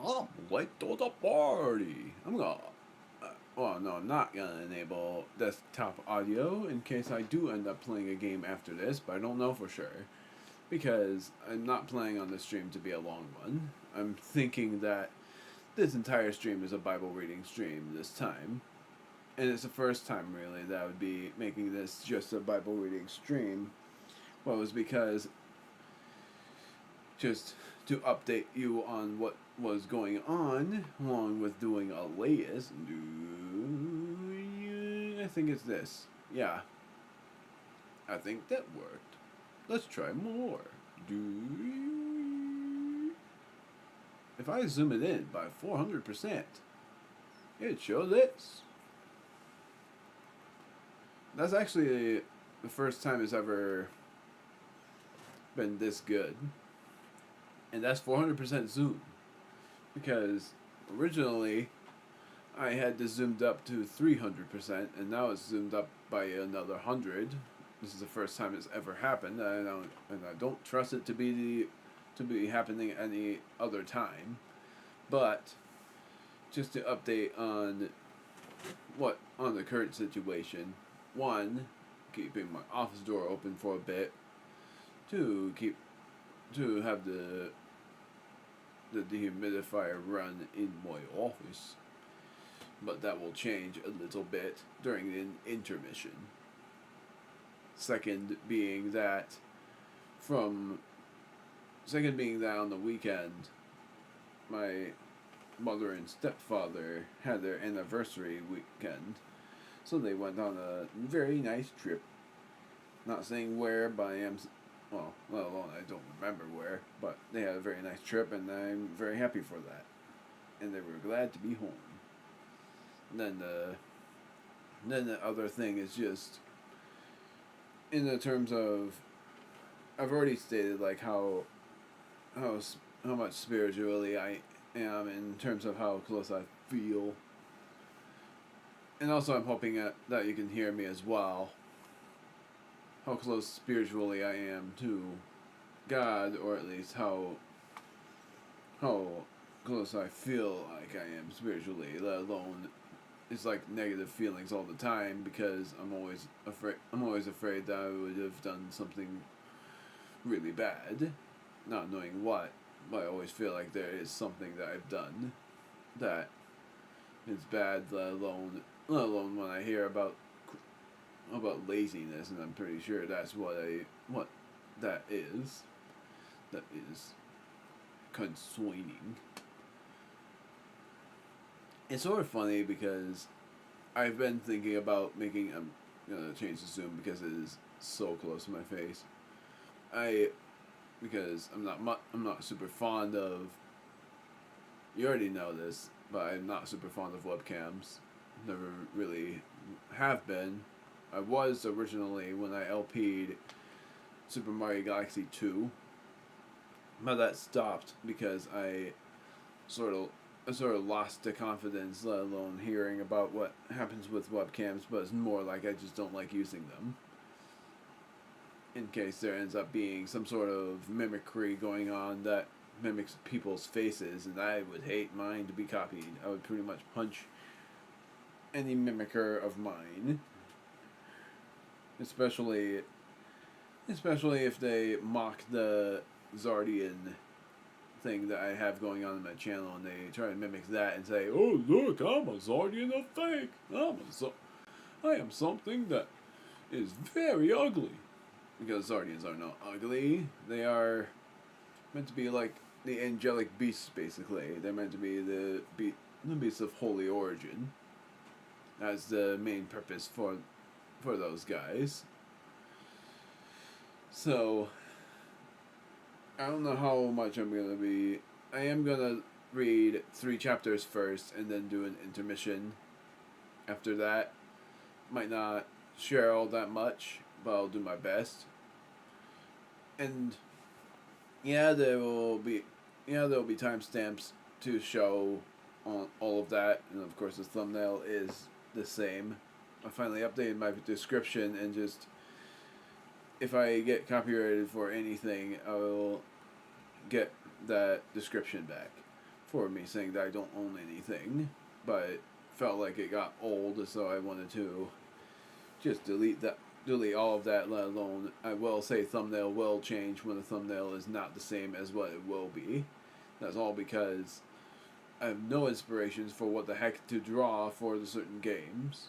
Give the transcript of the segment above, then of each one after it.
I'm late to the party. Well, no, I'm not gonna enable desktop audio in case I do end up playing a game after this, but I don't know for sure. Because I'm not planning on the stream to be a long one. I'm thinking that this entire stream is a Bible reading stream this time. And it's the first time, really, that I would be making this just a Bible reading stream. Well, it was because just to update you on what was going on, along with doing a latest. I think it's this. Yeah. I think that worked. Let's try more. If I zoom it in by 400%, it shows this. That's actually the first time it's ever been this good. And that's 400% zoom. Because originally I had this zoomed up to 300%, and now it's zoomed up by another 100. This is the first time it's ever happened, and I don't trust it to be happening any other time. But just to update on the current situation. One, keeping my office door open for a bit. Two, have the dehumidifier run in my office. But that will change a little bit during the intermission. Second being that on the weekend, my mother and stepfather had their anniversary weekend. So they went on a very nice trip. Not saying where, but let alone I don't remember where, but they had a very nice trip, and I'm very happy for that. And they were glad to be home. And then the other thing is just in the terms of, I've already stated like how much spiritually I am in terms of how close I feel. And also I'm hoping that you can hear me as well. How close spiritually I am to God, or at least how close I feel like I am spiritually, let alone it's like negative feelings all the time, because I'm always afraid that I would have done something really bad, not knowing what, but I always feel like there is something that I've done that is bad, let alone when I hear about laziness, and I'm pretty sure that's what that is. That is concerning. It's sort of funny because I've been thinking about making. I'm gonna change the zoom because it is so close to my face. Because I'm not super fond of. You already know this, but I'm not super fond of webcams. Never really have been. I was originally when I LP'd Super Mario Galaxy 2, but that stopped because I sort of lost the confidence, let alone hearing about what happens with webcams, but it's more like I just don't like using them. In case there ends up being some sort of mimicry going on that mimics people's faces, and I would hate mine to be copied. I would pretty much punch any mimicker of mine. Especially if they mock the Zardian thing that I have going on in my channel, and they try to mimic that and say, "Oh look, I'm a Zardian of fake. I am something that is very ugly." Because Zardians are not ugly. They are meant to be like the angelic beasts, basically. They're meant to be the beasts of holy origin. That's the main purpose for those guys. So I don't know how much I'm gonna be. I am gonna read 3 chapters first and then do an intermission after that. Might not share all that much, but I'll do my best. And there will be timestamps to show on all of that, and of course the thumbnail is the same. I finally updated my description, and just if I get copyrighted for anything, I will get that description back. for me saying that I don't own anything, but it felt like it got old, so I wanted to just delete all of that, let alone, I will say thumbnail will change when the thumbnail is not the same as what it will be. That's all because I have no inspirations for what the heck to draw for the certain games.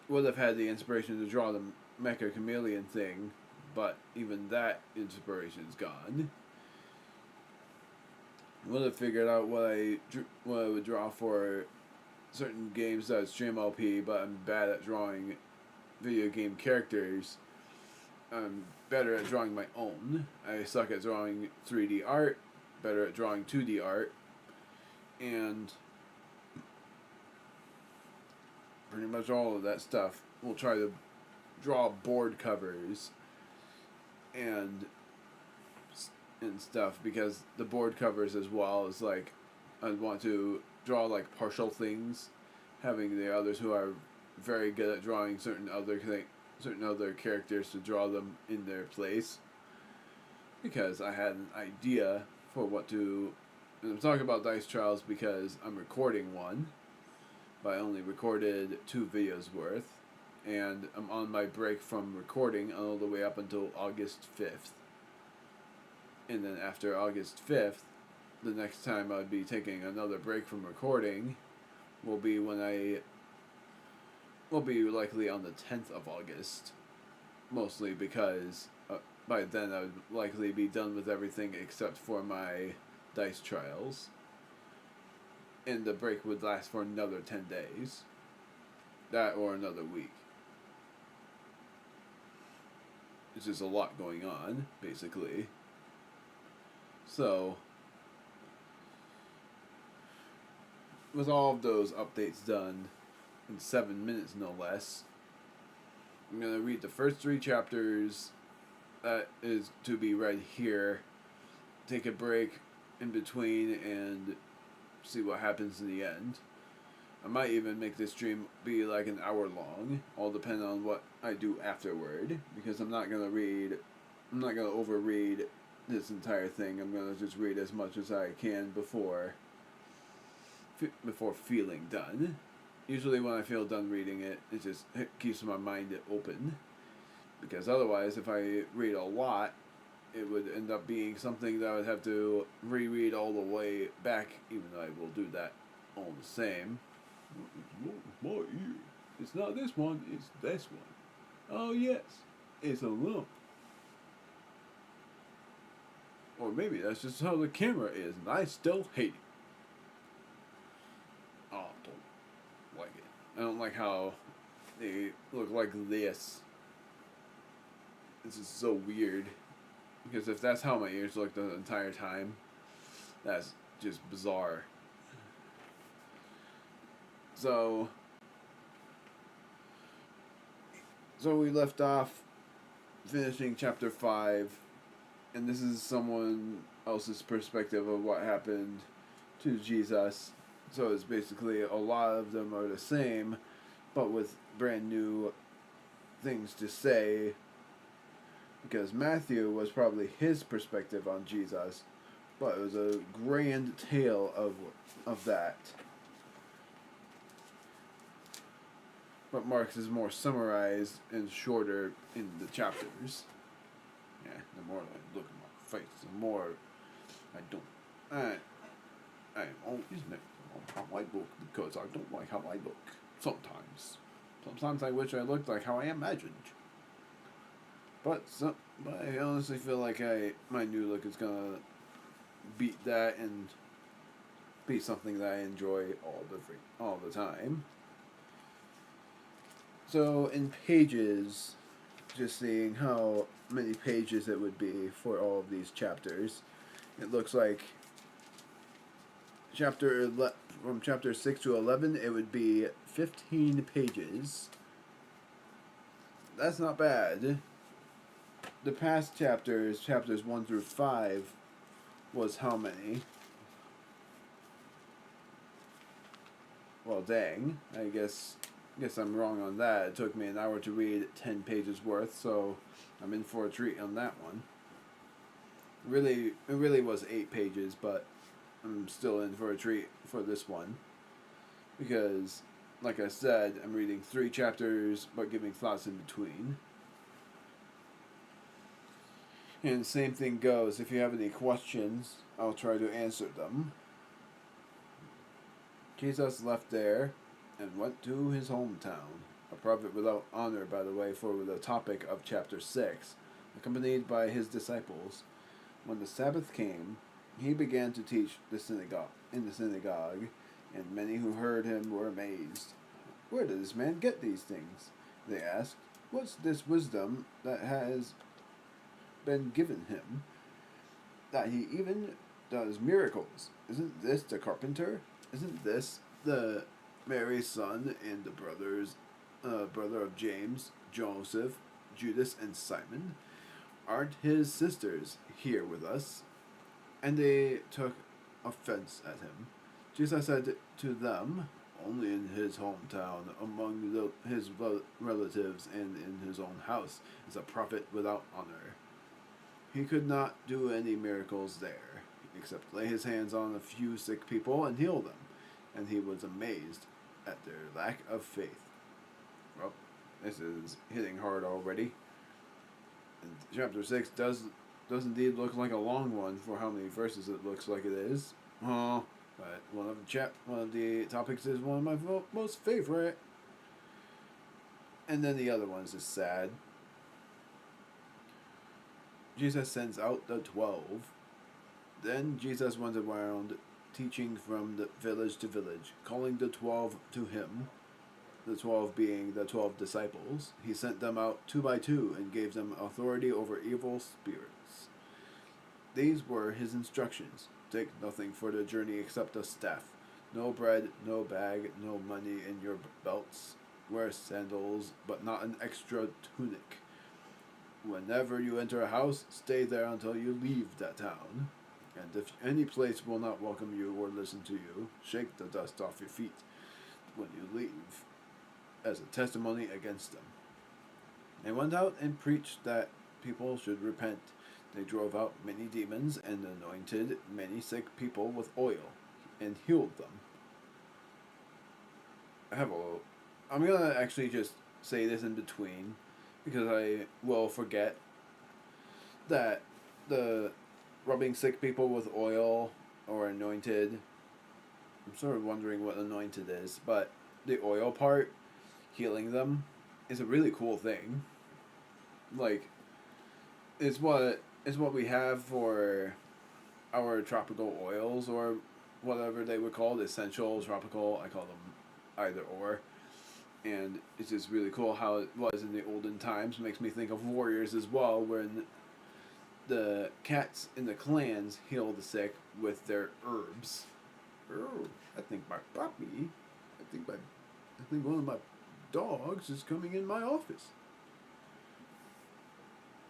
Would have had the inspiration to draw the Mecha Chameleon thing, but even that inspiration's gone. Would have figured out what I would draw for certain games that stream LP, but I'm bad at drawing video game characters. I'm better at drawing my own. I suck at drawing 3D art, better at drawing 2D art, and pretty much all of that stuff. We'll try to draw board covers and stuff, because the board covers as well is like, I want to draw like partial things, having the others who are very good at drawing certain other characters to draw them in their place, because I had an idea for what to. And I'm talking about Dice Trials because I'm recording one, but I only recorded 2 videos worth, and I'm on my break from recording all the way up until August 5th. And then after August 5th, the next time I'd be taking another break from recording will be likely on the 10th of August. Mostly because by then I would likely be done with everything except for my Dice Trials. And the break would last for another 10 days. That or another week. It's just a lot going on, basically. So, with all of those updates done in 7 minutes no less, I'm going to read the first 3 chapters that is to be read here, take a break in between, and see what happens in the end. I might even make this stream be like an hour long, all depending on what I do afterward, because I'm not going to overread this entire thing. I'm going to just read as much as I can before feeling done. Usually when I feel done reading it, it keeps my mind open, because otherwise if I read a lot, it would end up being something that I would have to reread all the way back, even though I will do that all the same. My ear. It's not this one, it's this one. Oh yes, it's a lump. Or maybe that's just how the camera is, and I still hate it. Oh, I don't like it. I don't like how they look like this. This is so weird. Because if that's how my ears look the entire time, that's just bizarre. So we left off finishing chapter 5, and this is someone else's perspective of what happened to Jesus. So it's basically a lot of them are the same, but with brand new things to say, because Matthew was probably his perspective on Jesus, but it was a grand tale of that. But Mark's is more summarized and shorter in the chapters. Yeah, the more I look at my face, the more I am always next on how I look, because I don't like how I look. Sometimes I wish I looked like how I imagined. But I honestly feel like my new look is gonna beat that and be something that I enjoy all the time. So in pages, just seeing how many pages it would be for all of these chapters, it looks like from chapter 6 to 11, it would be 15 pages. That's not bad. The past chapters 1 through 5, was how many? Well, dang. I guess I'm wrong on that. It took me an hour to read 10 pages worth, so I'm in for a treat on that one. It really was 8 pages, but I'm still in for a treat for this one because, like I said, I'm reading 3 chapters but giving thoughts in between. And same thing goes. If you have any questions, I'll try to answer them. Jesus left there and went to his hometown, a prophet without honor, by the way, for the topic of chapter 6, accompanied by his disciples. When the Sabbath came, he began to teach in the synagogue, and many who heard him were amazed. Where did this man get these things? They asked. What's this wisdom that has been given him, that he even does miracles? Isn't this the carpenter? Isn't this the Mary's son and the brother of James, Joseph, Judas, and Simon? Aren't his sisters here with us? And they took offense at him. Jesus said to them, only in his hometown, among his relatives, and in his own house, is a prophet without honor. He could not do any miracles there, except lay his hands on a few sick people and heal them, and he was amazed at their lack of faith. Well, this is hitting hard already. And chapter 6 does indeed look like a long one for how many verses it looks like it is. But one of the topics is one of my most favorite. And then the other one's just sad. Jesus sends out the 12. Then Jesus went around teaching from the village to village, calling the 12 to him, the 12 being the 12 disciples. He sent them out 2 by 2 and gave them authority over evil spirits. These were his instructions. Take nothing for the journey except a staff. No bread, no bag, no money in your belts. Wear sandals, but not an extra tunic. Whenever you enter a house, stay there until you leave that town. And if any place will not welcome you or listen to you, shake the dust off your feet when you leave, as a testimony against them. They went out and preached that people should repent. They drove out many demons and anointed many sick people with oil and healed them. I'm going to actually just say this in between because I will forget that the rubbing sick people with oil or anointed, I'm sort of wondering what anointed is, but the oil part, healing them, is a really cool thing. Like, it's what we have for our tropical oils, or whatever they were called, essential, tropical, I call them either or. And it's just really cool how it was in the olden times. Makes me think of warriors as well, when the cats in the clans heal the sick with their herbs. Oh, I think my puppy, I think one of my dogs is coming in my office.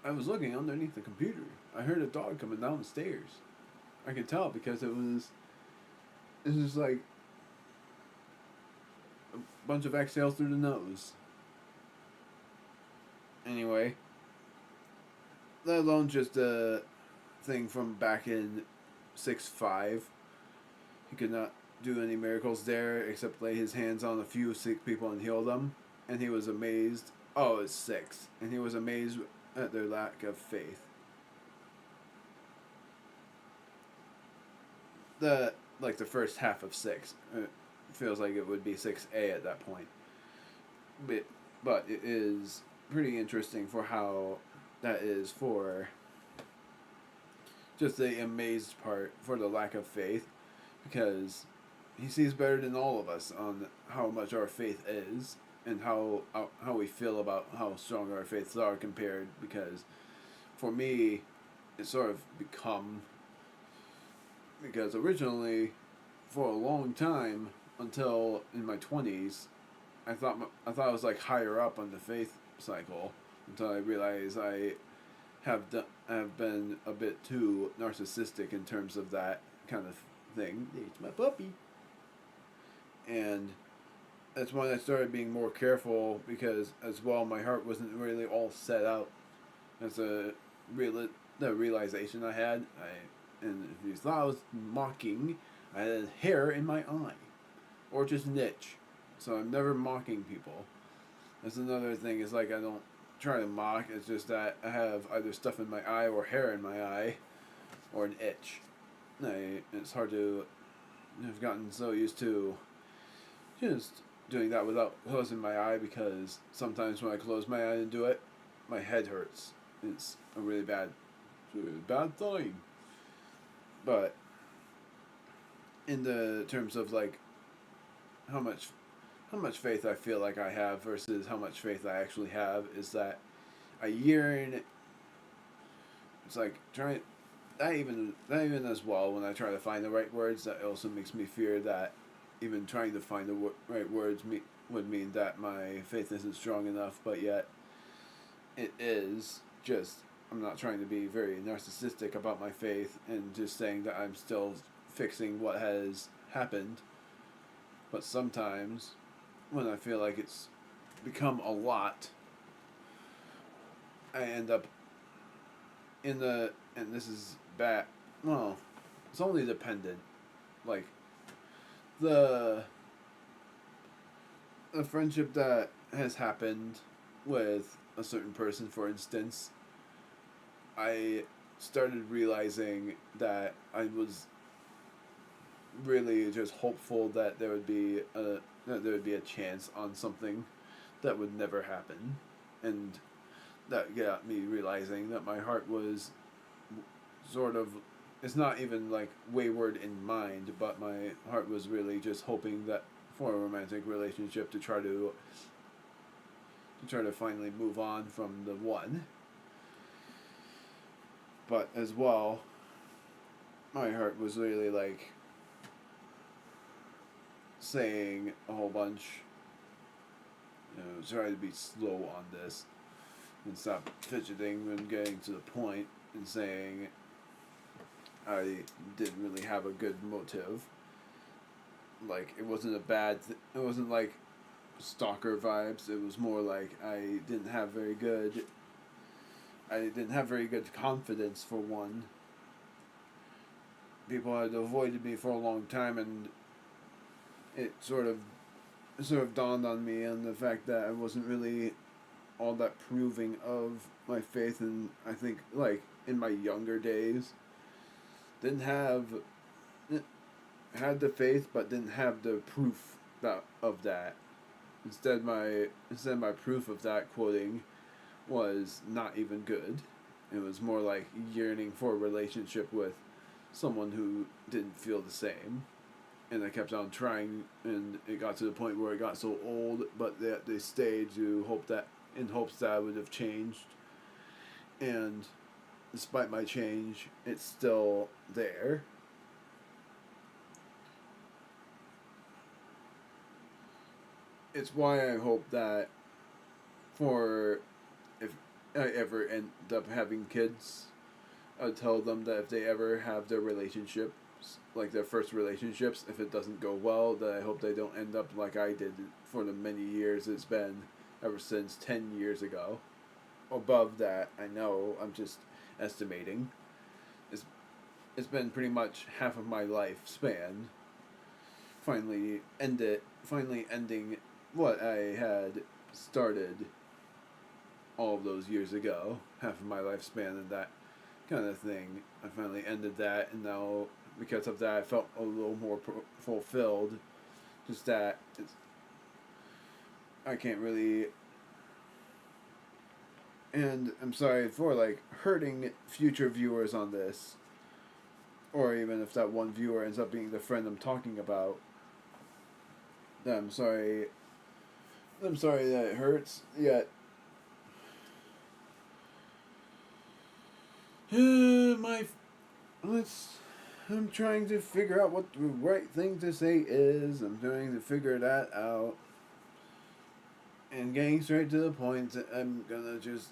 I was looking underneath the computer. I heard a dog coming down the stairs. I could tell because it was like a bunch of exhales through the nose. Anyway, let alone just a thing from back in 6-5. He could not do any miracles there except lay his hands on a few sick people and heal them. And he was amazed. Oh, it's 6. And he was amazed at their lack of faith. The first half of 6 feels like it would be 6A at that point. But it is pretty interesting for how that is for just the amazed part, for the lack of faith, because he sees better than all of us on how much our faith is and how we feel about how strong our faiths are compared, because for me it's sort of become, because originally for a long time until in my 20s I thought I was like higher up on the faith cycle until I realized I have been a bit too narcissistic in terms of that kind of thing. It's my puppy. And that's when I started being more careful, because as well my heart wasn't really all set out as a the realization I had. And if you thought I was mocking, I had hair in my eye, or just an itch. So I'm never mocking people. That's another thing. Is like I don't try to mock. It's just that I have either stuff in my eye or hair in my eye, or an itch. It's hard to. I've gotten so used to just doing that without closing my eye, because sometimes when I close my eye and do it, my head hurts. It's a really bad thing. But in the terms of like how much faith I feel like I have versus how much faith I actually have, is that a yearn. It's like trying. Not even as well when I try to find the right words. That also makes me fear that even trying to find the right words would mean that my faith isn't strong enough. But yet, it is. Just I'm not trying to be very narcissistic about my faith and just saying that I'm still fixing what has happened. But sometimes, when I feel like it's become a lot, I end up in the, and this is bad, well, it's only dependent, like, the friendship that has happened with a certain person, for instance, I started realizing that I was really just hopeful that there would be a chance on something that would never happen, and that got me realizing that my heart was sort of, it's not even like wayward in mind, but my heart was really just hoping that for a romantic relationship to try to finally move on from the one. But as well, my heart was really like saying a whole bunch, try to be slow on this and stop fidgeting and getting to the point, and saying I didn't really have a good motive. Like, it wasn't it wasn't like stalker vibes. It was more like I didn't have very good confidence, for one. People had avoided me for a long time, and it sort of dawned on me on the fact that I wasn't really all that proving of my faith. And I think, like, in my younger days, had the faith but didn't have the proof of that. Instead my proof of that, quoting, was not even good. It was more like yearning for a relationship with someone who didn't feel the same. And I kept on trying, and it got to the point where it got so old, but they stayed in hopes that I would have changed. And despite my change, it's still there. It's why I hope that if I ever end up having kids, I'd tell them that if they ever have their relationships, like their first relationships, if it doesn't go well, that I hope they don't end up like I did for the many years it's been, ever since 10 years ago. Above that, I know, I'm just estimating. It's been pretty much half of my lifespan finally ending what I had started all of those years ago. Half of my lifespan and that kind of thing. I finally ended that, and now because of that I felt a little more fulfilled. Just that I can't really, and I'm sorry for like hurting future viewers on this, or even if that one viewer ends up being the friend I'm talking about. I'm sorry that it hurts, yet I'm trying to figure out what the right thing to say is. I'm trying to figure that out. And getting straight to the point, I'm gonna just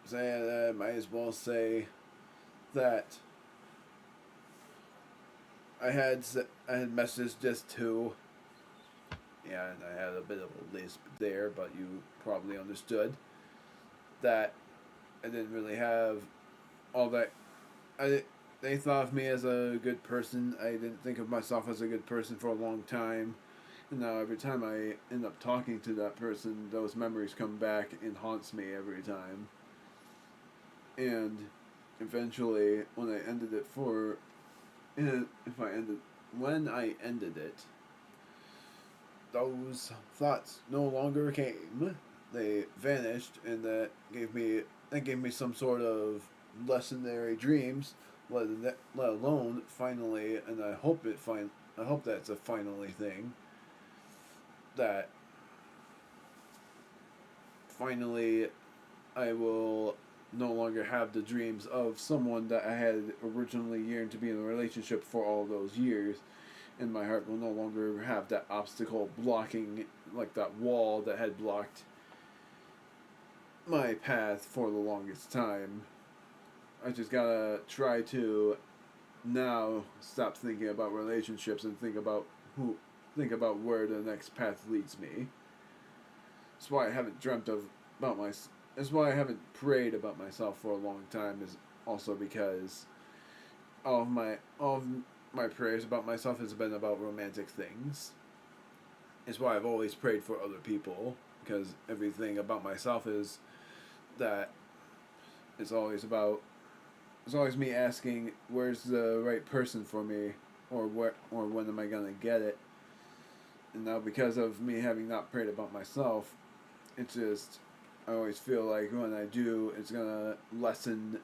say that I might as well say that I had messaged just two. Yeah, and I had a bit of a lisp there, but you probably understood that I didn't really have all that. I they thought of me as a good person. I didn't think of myself as a good person for a long time. And now every time I end up talking to that person, those memories come back and haunts me every time. And eventually, when I ended it for, if I ended, when I ended it, those thoughts no longer came. They vanished, and that gave me some sort of legendary dreams. Let alone finally, and I hope that's a finally thing. That finally I will no longer have the dreams of someone that I had originally yearned to be in a relationship for all those years, and my heart will no longer have that obstacle blocking, like that wall that had blocked my path for the longest time. I just gotta try to now stop thinking about relationships and think about where the next path leads me. That's why I haven't dreamt of about my. That's why I haven't prayed about myself for a long time. Is also because all of my prayers about myself has been about romantic things. It's why I've always prayed for other people, because everything about myself is that it's always about. It's always me asking, where's the right person for me, or when am I gonna get it? And now because of me having not prayed about myself, it's just I always feel like when I do, it's gonna lessen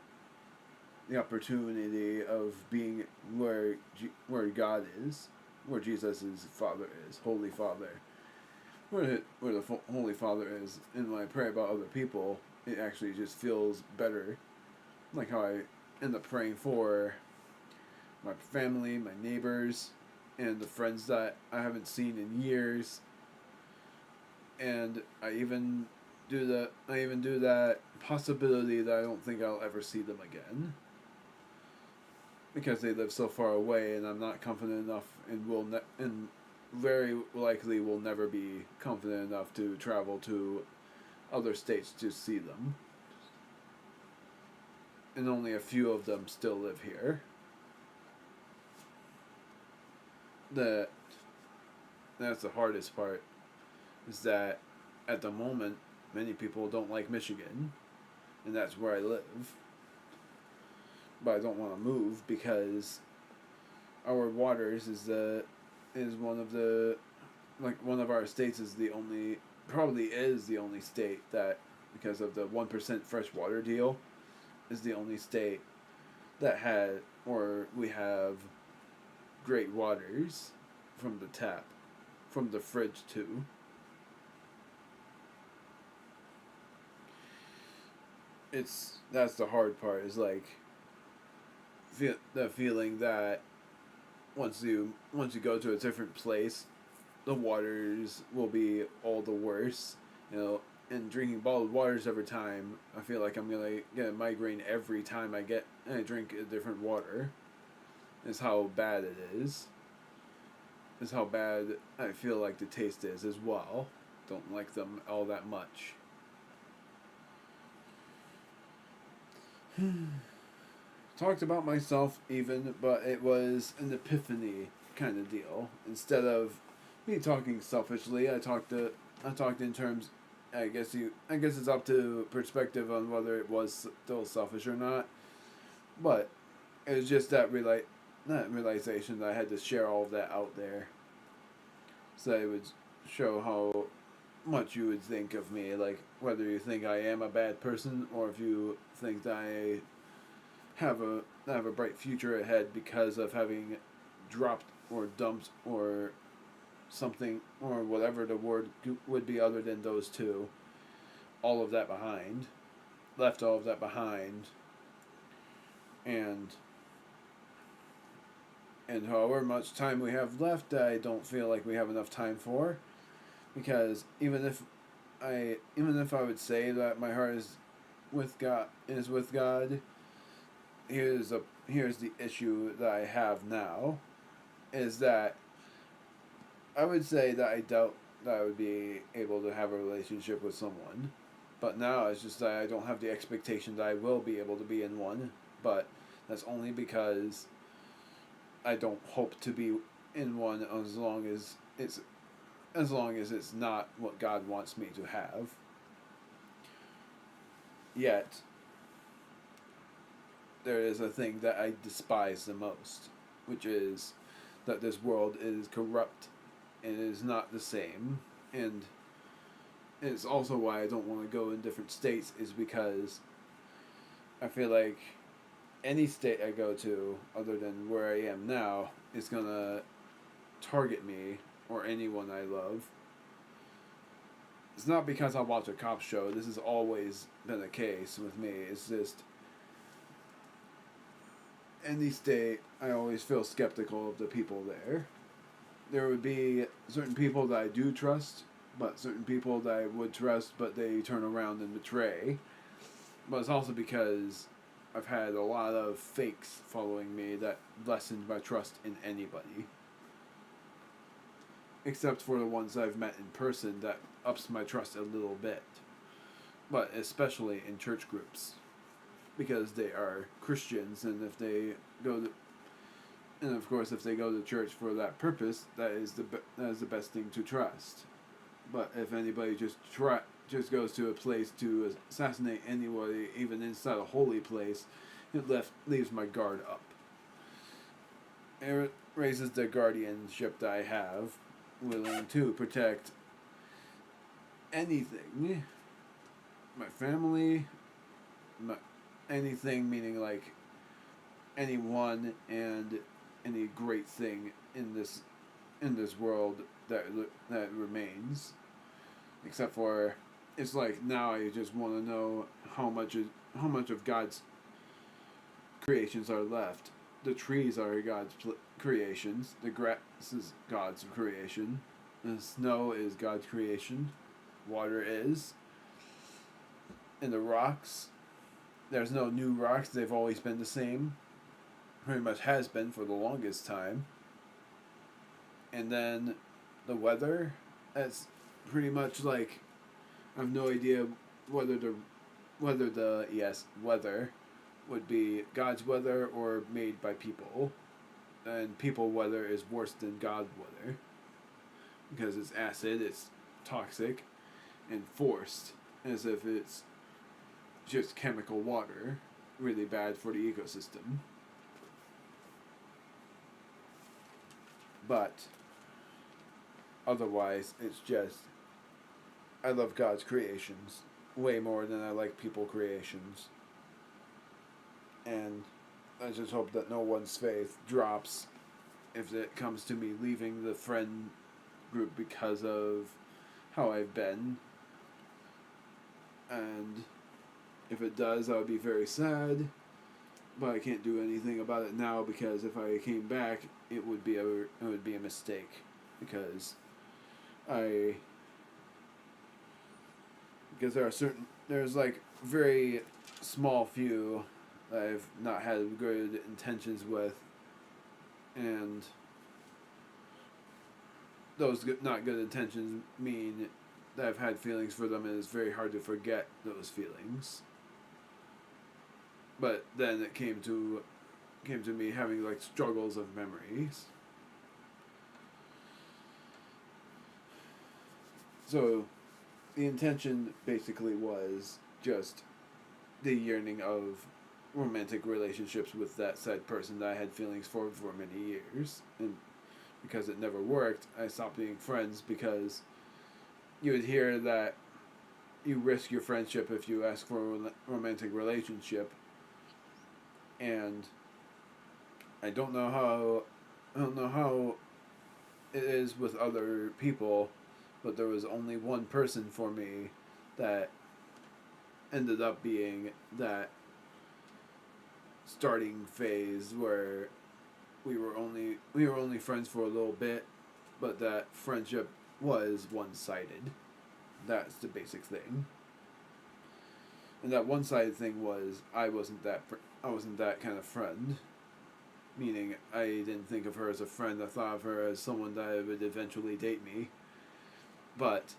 the opportunity of being where God is, where Jesus' Father is, Holy Father, where the Holy Father is. And when I pray about other people, it actually just feels better, like how I end up praying for my family, my neighbors, and the friends that I haven't seen in years. And I even do that possibility that I don't think I'll ever see them again, because they live so far away, and I'm not confident enough, and very likely will never be confident enough to travel to other states to see them. And only a few of them still live here. The That's the hardest part, is that at the moment many people don't like Michigan, and that's where I live. But I don't want to move because our waters is one of the like one of our states is the only probably is the only state that, because of the 1% fresh water deal, is the only state that had or we have great waters from the tap, from the fridge too. That's the hard part, is like the feeling that once you go to a different place, the waters will be all the worse, you know. And drinking bottled waters every time, I feel like I'm gonna get a migraine every time I drink a different water. Is how bad it is. Is how bad I feel like the taste is as well. Don't like them all that much. Talked about myself even, but it was an epiphany kind of deal. Instead of me talking selfishly, I talked in terms. I guess it's up to perspective on whether it was still selfish or not. But it was just that realization that I had to share all of that out there, so that it would show how much you would think of me, like whether you think I am a bad person, or if you think that I have a bright future ahead because of having dropped or dumped or something, or whatever the word would be other than those two, all of that behind, left all of that behind, and however much time we have left, I don't feel like we have enough time for, because even if I would say that my heart is with God, here's the issue that I have now, is that I would say that I doubt that I would be able to have a relationship with someone, but now it's just that I don't have the expectation that I will be able to be in one, but that's only because I don't hope to be in one as long as it's not what God wants me to have. Yet there is a thing that I despise the most, which is that this world is corrupt and is not the same. And it's also why I don't want to go in different states, is because I feel like any state I go to, other than where I am now, is going to target me or anyone I love. It's not because I watch a cop show. This has always been the case with me. It's just any state, I always feel skeptical of the people there. There would be certain people that I do trust, but certain people that I would trust, but they turn around and betray. But it's also because I've had a lot of fakes following me that lessened my trust in anybody. Except for the ones I've met in person, that ups my trust a little bit. But especially in church groups. Because they are Christians, and if they go to, and of course if they go to church for that purpose, that is the best thing to trust. But if anybody just goes to a place to assassinate anybody, even inside a holy place, it leaves my guard up. It raises the guardianship that I have, willing to protect anything, my family, anything, meaning like anyone and any great thing in this world that remains. Except for, it's like now I just want to know how much of God's creations are left. The trees are God's creations. The grass is God's creation. The snow is God's creation. Water is. And the rocks, there's no new rocks. They've always been the same. Pretty much has been for the longest time. And then the weather, that's pretty much like, I have no idea whether the weather would be God's weather or made by people. And people weather is worse than God weather. Because it's acid, it's toxic, and forced. As if it's just chemical water. Really bad for the ecosystem. But otherwise, it's just, I love God's creations way more than I like people creations. And I just hope that no one's faith drops if it comes to me leaving the friend group because of how I've been. And if it does, I would be very sad. But I can't do anything about it now, because if I came back, it would be a mistake. Because there's like very small few that I've not had good intentions with, and those not good intentions mean that I've had feelings for them, and it's very hard to forget those feelings. But then it came to me having like struggles of memories. So the intention basically was just the yearning of romantic relationships with that said person that I had feelings for many years. And because it never worked, I stopped being friends, because you would hear that you risk your friendship if you ask for a romantic relationship. And I don't know how it is with other people, but there was only one person for me that ended up being that starting phase where we were only friends for a little bit, but that friendship was one-sided. That's the basic thing. And that one-sided thing was I wasn't that kind of friend. Meaning, I didn't think of her as a friend. I thought of her as someone that would eventually date me. But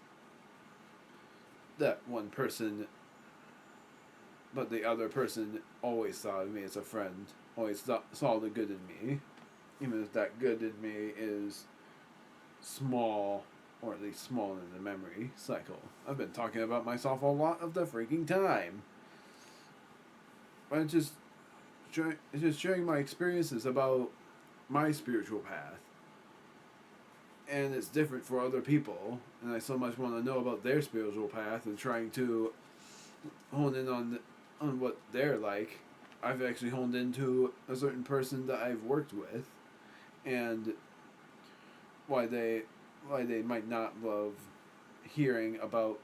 that one person but the other person always saw me as a friend, always saw the good in me, even if that good in me is small, or at least small in the memory cycle. I've been talking about myself a lot of the freaking time. But it's just sharing my experiences about my spiritual path. And it's different for other people, and I so much want to know about their spiritual path and trying to hone in on what they're like. I've actually honed into a certain person that I've worked with, and why they might not love hearing about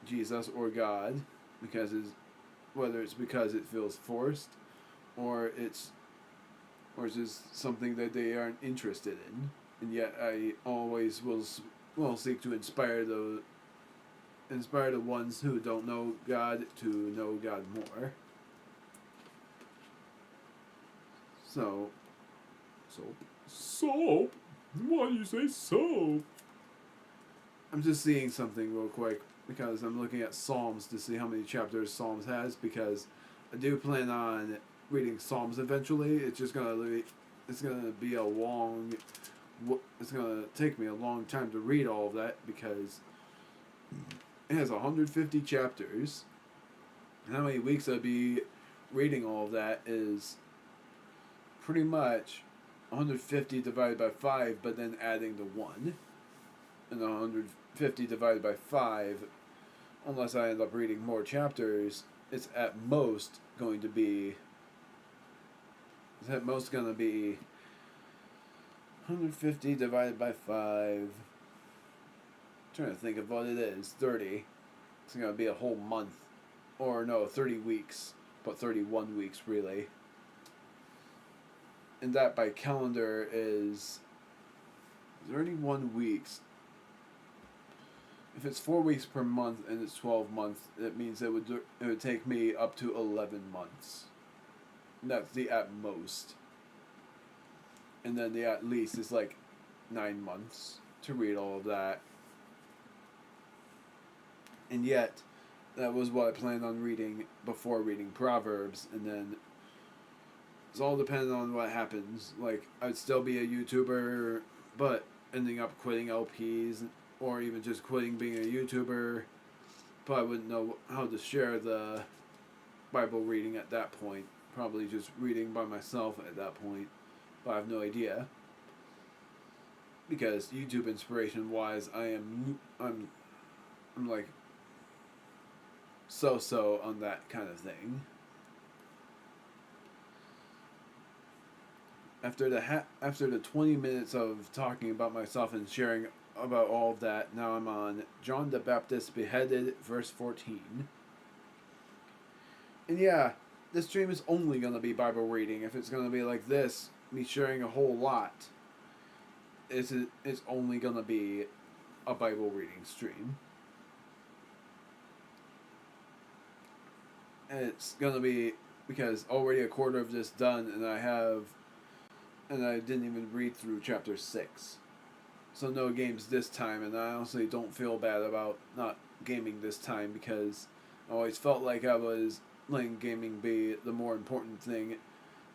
Jesus or God, because whether it's because it feels forced, or it's just something that they aren't interested in, and yet I always will seek to inspire the ones who don't know God to know God more. So, soap. Why do you say soap? I'm just seeing something real quick because I'm looking at Psalms to see how many chapters Psalms has, because I do plan on reading Psalms eventually. It's gonna be a long. It's gonna take me a long time to read all of that because it has 150 chapters. And how many weeks I'd be reading all of that is pretty much 150 divided by 5, but then adding the 1. And 150 divided by 5, unless I end up reading more chapters, it's at most going to be 150 divided by 5. I'm trying to think of what it is. 30. It's going to be a whole month. Or no, 30 weeks. But 31 weeks, really. And that by calendar is 31 weeks. If it's 4 weeks per month and it's 12 months, it means it would take me up to 11 months. And that's the at most. And then the at least is like 9 months to read all of that. And yet, that was what I planned on reading before reading Proverbs, and then it's all dependent on what happens. Like, I'd still be a YouTuber, but ending up quitting LPs, or even just quitting being a YouTuber, but I wouldn't know how to share the Bible reading at that point. Probably just reading by myself at that point, but I have no idea. Because YouTube inspiration wise, I'm like so on that kind of thing. After the 20 minutes of talking about myself and sharing about all of that, now I'm on John the Baptist beheaded, verse 14. And yeah, this stream is only going to be Bible reading. If it's going to be like this, me sharing a whole lot, it's only going to be a Bible reading stream. And it's going to be because already a quarter of this done, and I didn't even read through chapter 6. So no games this time, and I honestly don't feel bad about not gaming this time, because I always felt like I was letting gaming be the more important thing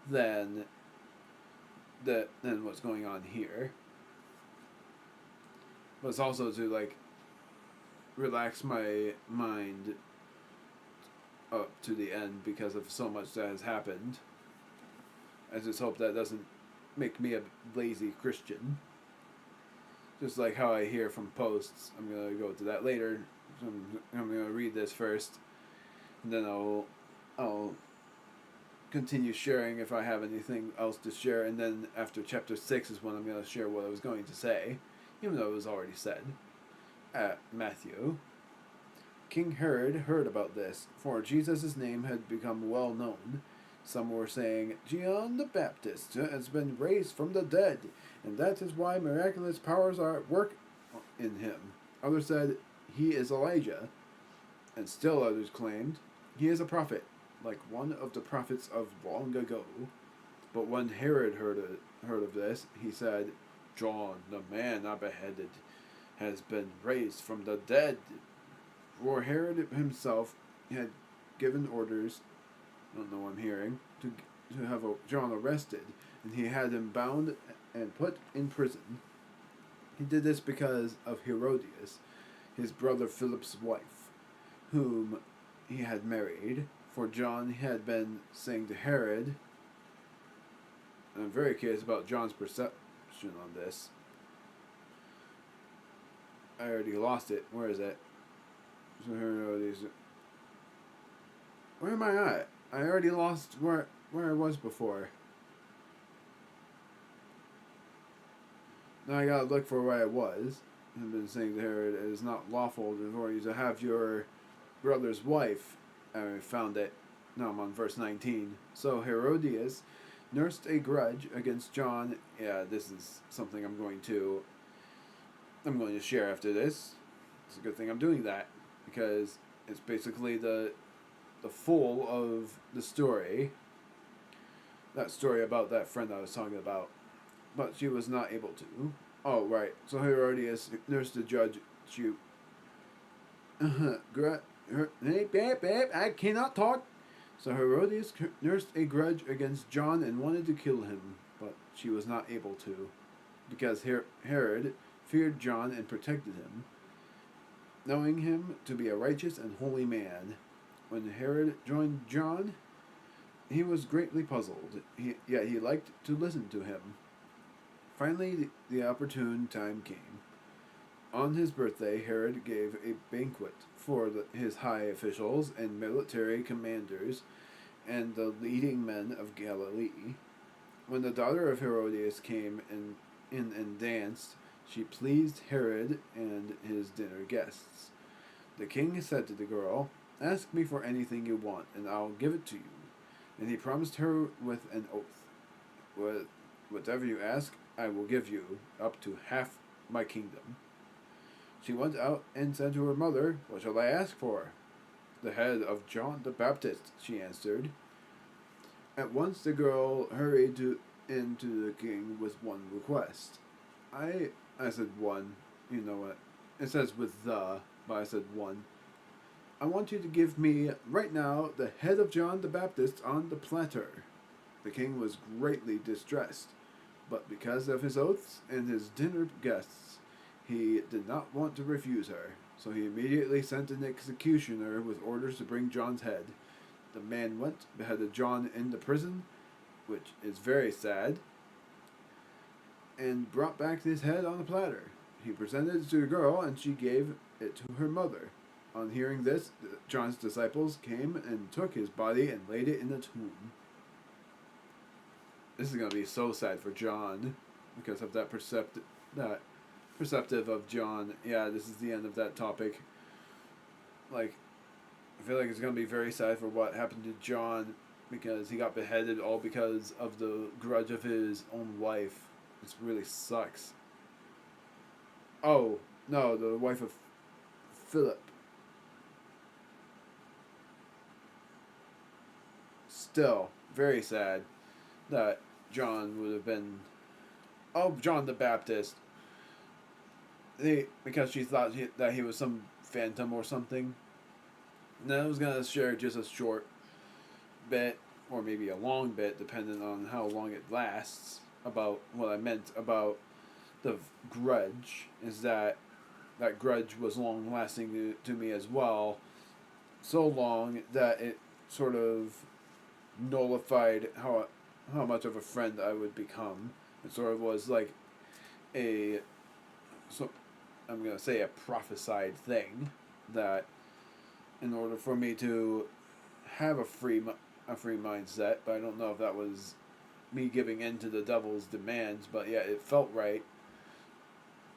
than what's going on here. But it's also to like relax my mind up to the end because of so much that has happened. I just hope that doesn't make me a lazy Christian. Just like how I hear from posts. I'm going to go to that later. I'm going to read this first. And then I'll continue sharing if I have anything else to share. And then after chapter 6 is when I'm going to share what I was going to say. Even though it was already said. Matthew. King Herod heard about this, for Jesus' name had become well known. Some were saying, John the Baptist has been raised from the dead, and that is why miraculous powers are at work in him. Others said, he is Elijah. And still others claimed, he is a prophet, like one of the prophets of long ago. But when Herod heard of this, he said, John, the man I beheaded, has been raised from the dead. For Herod himself had given orders I don't know what I'm hearing, to have John arrested, and he had him bound and put in prison. He did this because of Herodias, his brother Philip's wife, whom he had married, for John had been saying to Herod, and I'm very curious about John's perception on this. I already lost it. Where is it? So Herodias. Where am I at? I already lost where I was before. Now I gotta look for where I was. I've been saying to Herod, it is not lawful for you to have your brother's wife. I found it. Now I'm on verse 19. So Herodias nursed a grudge against John. Yeah, this is something I'm going to share after this. It's a good thing I'm doing that, because it's basically the full of the story. That story about that friend I was talking about. But she was not able to. Oh, right. So Herodias nursed the judge. Hey, babe, I cannot talk. So Herodias nursed a grudge against John and wanted to kill him, but she was not able to, because Herod feared John and protected him, knowing him to be a righteous and holy man. When Herod joined John, he was greatly puzzled, yet he liked to listen to him. Finally, the opportune time came. On his birthday, Herod gave a banquet for his high officials and military commanders and the leading men of Galilee. When the daughter of Herodias came in and danced, she pleased Herod and his dinner guests. The king said to the girl, "Ask me for anything you want, and I'll give it to you." And he promised her with an oath, "Whatever you ask, I will give you, up to half my kingdom." She went out and said to her mother, "What shall I ask for?" "The head of John the Baptist," she answered. At once the girl hurried into the king with one request. I said one. You know what? It says with the, but I said one. "I want you to give me, right now, the head of John the Baptist on the platter." The king was greatly distressed, but because of his oaths and his dinner guests, he did not want to refuse her, so he immediately sent an executioner with orders to bring John's head. The man went, beheaded John in the prison, which is very sad, and brought back his head on a platter. He presented it to the girl, and she gave it to her mother. On hearing this, John's disciples came and took his body and laid it in a tomb. This is going to be so sad for John, because of that perceptive of John. Yeah, this is the end of that topic. Like, I feel like it's going to be very sad for what happened to John, because he got beheaded all because of the grudge of his own wife. This really sucks. Oh, no, the wife of Philip. Still, very sad that John would have been... Oh, John the Baptist. Because she thought that he was some phantom or something. And I was going to share just a short bit, or maybe a long bit, depending on how long it lasts, about what I meant about the grudge, is that grudge was long-lasting to me as well. So long that it sort of nullified how much of a friend I would become. It sort of was like I'm going to say a prophesied thing, that in order for me to have a free mindset, but I don't know if that was me giving in to the devil's demands, but yeah, it felt right.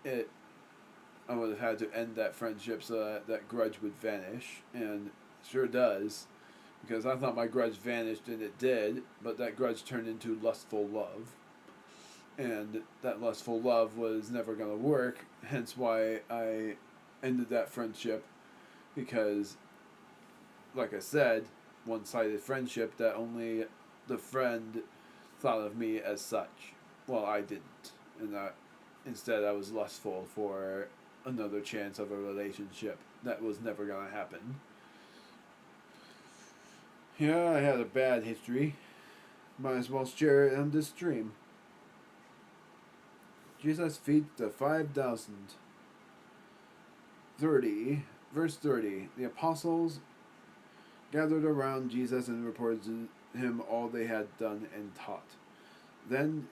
I would have had to end that friendship so that grudge would vanish, and it sure does, because I thought my grudge vanished, and it did, but that grudge turned into lustful love, and that lustful love was never going to work, hence why I ended that friendship, because, like I said, one-sided friendship that only the friend thought of me as such. Well, I didn't, and instead I was lustful for another chance of a relationship that was never going to happen. Yeah, I had a bad history. Might as well share it on this stream. Jesus feeds the 5,000. 30, verse 30. The apostles gathered around Jesus and reported to him all they had done and taught. Then,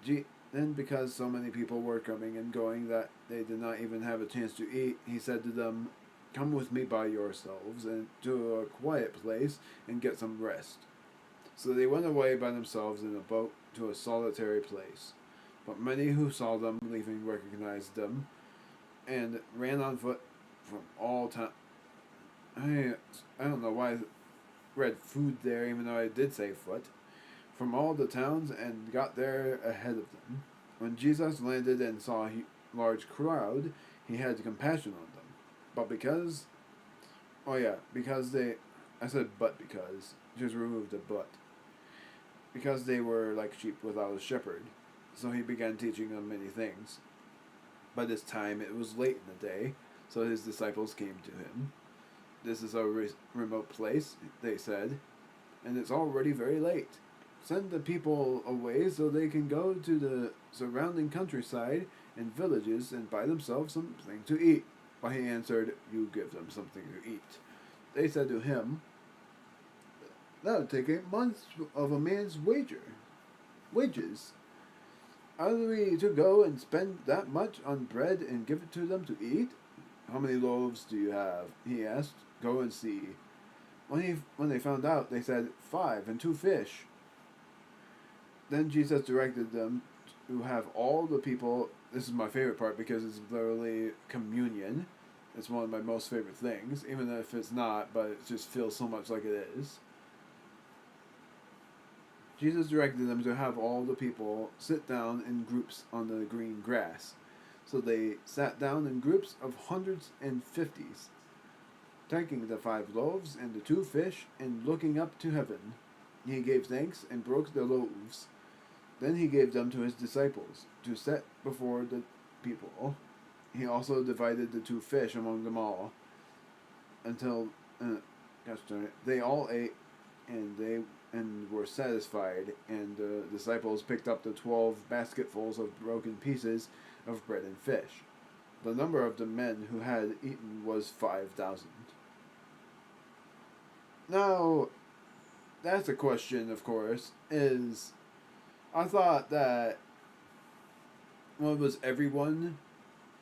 because so many people were coming and going that they did not even have a chance to eat, he said to them, "Come with me by yourselves and to a quiet place and get some rest." So they went away by themselves in a boat to a solitary place. But many who saw them leaving recognized them and ran on foot from all town. I don't know why I read food there, even though I did say foot. From all the towns and got there ahead of them. When Jesus landed and saw a large crowd, he had compassion on them. But because, I said but because, just removed the but. Because they were like sheep without a shepherd. So he began teaching them many things. By this time it was late in the day, so his disciples came to him. "This is a remote place," they said, "and it's already very late. Send the people away so they can go to the surrounding countryside and villages and buy themselves something to eat." But he answered, "You give them something to eat." They said to him, "That would take 8 months of a man's wages. Are we to go and spend that much on bread and give it to them to eat?" "How many loaves do you have?" he asked. "Go and see." When they found out, they said, "5 and 2 fish." Then Jesus directed them to have all the people. This is my favorite part because it's literally communion. It's one of my most favorite things, even if it's not, but it just feels so much like it is. Jesus directed them to have all the people sit down in groups on the green grass. So they sat down in groups of hundreds and fifties, taking the 5 loaves and the 2 fish and looking up to heaven. He gave thanks and broke the loaves. Then he gave them to his disciples to set before the people. He also divided the 2 fish among them all until they all ate and were satisfied, and the disciples picked up the 12 basketfuls of broken pieces of bread and fish. The number of the men who had eaten was 5,000. Now, that's a question, of course, is I thought that, well, it was everyone.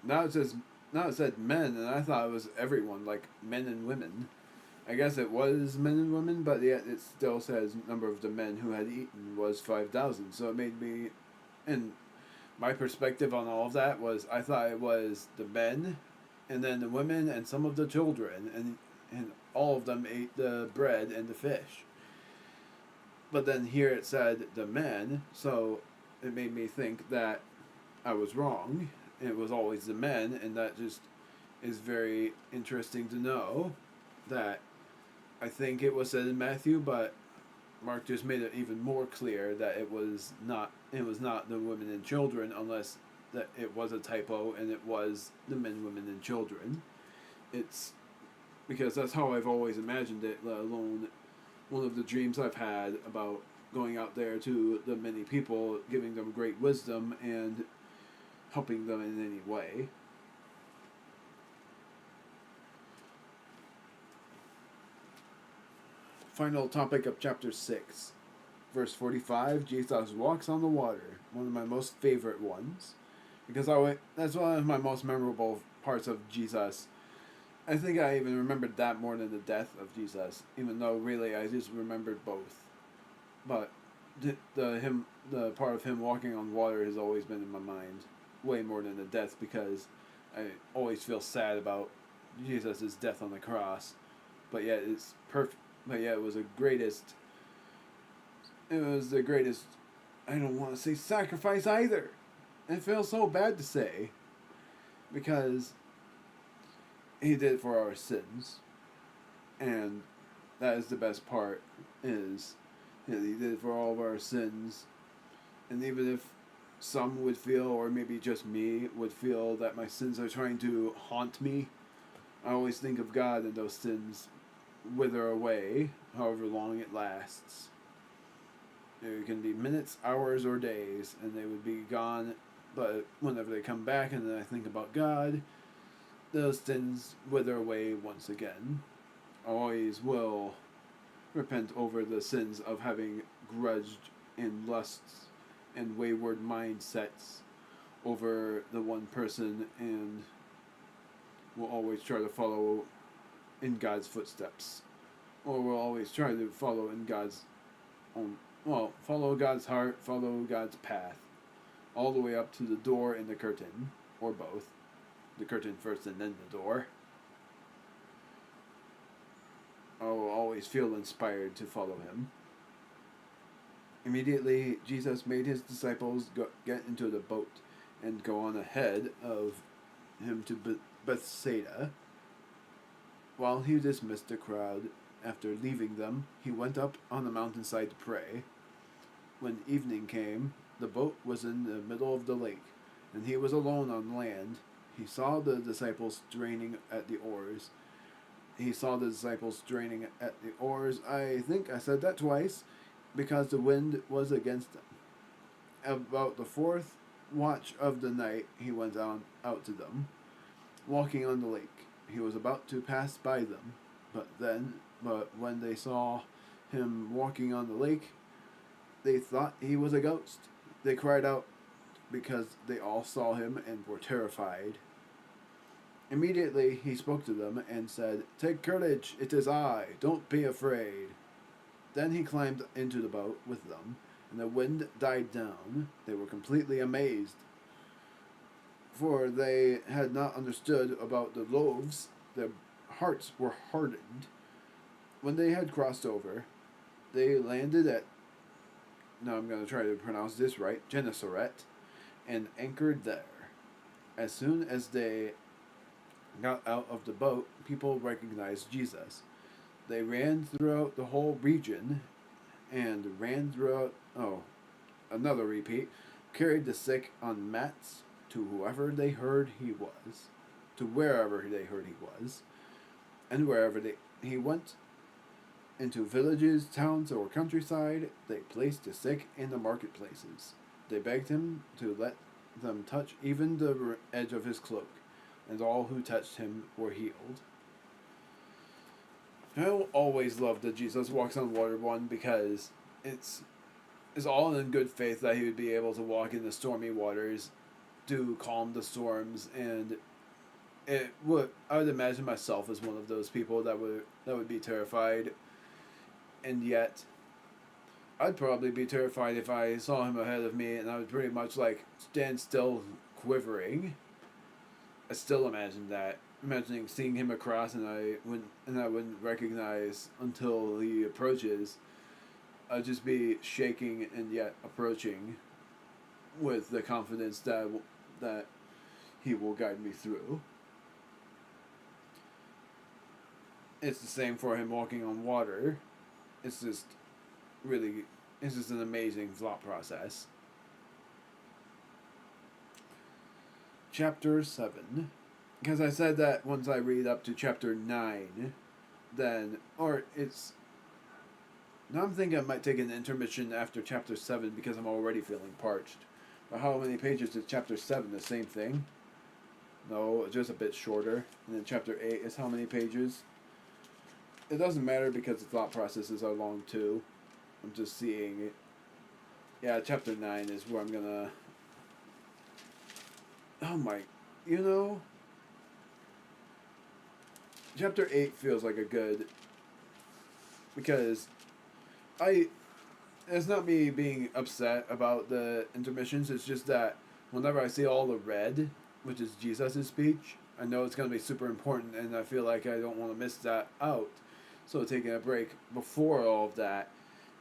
Now it said men, and I thought it was everyone, like men and women. I guess it was men and women, but yet it still says number of the men who had eaten was 5,000. So it made me, and my perspective on all of that was I thought it was the men, and then the women and some of the children, and all of them ate the bread and the fish. But then here it said the men, so it made me think that I was wrong. It was always the men, and that just is very interesting to know that I think it was said in Matthew, but Mark just made it even more clear that it was not the women and children, unless that it was a typo and it was the men, women, and children. It's because that's how I've always imagined it, let alone one of the dreams I've had about going out there to the many people, giving them great wisdom and helping them in any way. Final topic of chapter 6. Verse 45, Jesus walks on the water. One of my most favorite ones. Because that's one of my most memorable parts of Jesus. I think I even remembered that more than the death of Jesus, even though really I just remembered both. But the part of him walking on water has always been in my mind, way more than the death, because I always feel sad about Jesus' death on the cross. But yet it's perfect. But yet it was the greatest. It was the greatest. I don't want to say sacrifice either. It feels so bad to say, because he did it for our sins, and that is the best part, is that he did it for all of our sins. And even if some would feel, or maybe just me would feel, that my sins are trying to haunt me, I always think of God and those sins wither away however long it lasts. It can be minutes, hours, or days, and they would be gone. But whenever they come back and then I think about God, those sins wither away once again. I always will repent over the sins of having grudged and lusts and wayward mindsets over the one person, and will always try to follow in God's footsteps. Or will always try to follow in God's own, follow God's heart, follow God's path, all the way up to the door and the curtain, or both. The curtain first and then the door. I will always feel inspired to follow him. Immediately, Jesus made his disciples get into the boat and go on ahead of him to Bethsaida. While he dismissed the crowd, after leaving them, he went up on the mountainside to pray. When evening came, the boat was in the middle of the lake, and he was alone on land. He saw the disciples straining at the oars. I think I said that twice, because the wind was against them. About the fourth watch of the night, he went out to them, walking on the lake. He was about to pass by them, but when they saw him walking on the lake, they thought he was a ghost. They cried out because they all saw him and were terrified. Immediately he spoke to them and said, "Take courage, it is I, don't be afraid." Then he climbed into the boat with them, and the wind died down. They were completely amazed, for they had not understood about the loaves. Their hearts were hardened. When they had crossed over, they landed at, now I'm going to try to pronounce this right, Gennesaret, and anchored there. As soon as they got out of the boat, people recognized Jesus. They ran throughout the whole region and carried the sick on mats to wherever they heard he was, and wherever he went, into villages, towns, or countryside, they placed the sick in the marketplaces. They begged him to let them touch even the edge of his cloak, and all who touched him were healed. I always love the Jesus walks on water one, because it's all in good faith that he would be able to walk in the stormy waters to calm the storms, and I would imagine myself as one of those people that would be terrified, and yet I'd probably be terrified if I saw him ahead of me and I would pretty much stand still quivering. I still imagine that. Imagining seeing him across and I wouldn't recognize until he approaches. I'd just be shaking and yet approaching with the confidence that he will guide me through. It's the same for him walking on water. It's just an amazing thought process. Chapter 7. Because I said that once I read up to chapter 9, now I'm thinking I might take an intermission after chapter 7 because I'm already feeling parched. But how many pages is chapter 7? The same thing? No, just a bit shorter. And then chapter 8 is how many pages? It doesn't matter because the thought processes are long too. I'm just seeing it. Yeah, chapter 9 is where I'm gonna... Chapter 8 feels like a good... Because it's not me being upset about the intermissions, it's just that whenever I see all the red, which is Jesus' speech, I know it's going to be super important, and I feel like I don't want to miss that out. So taking a break before all of that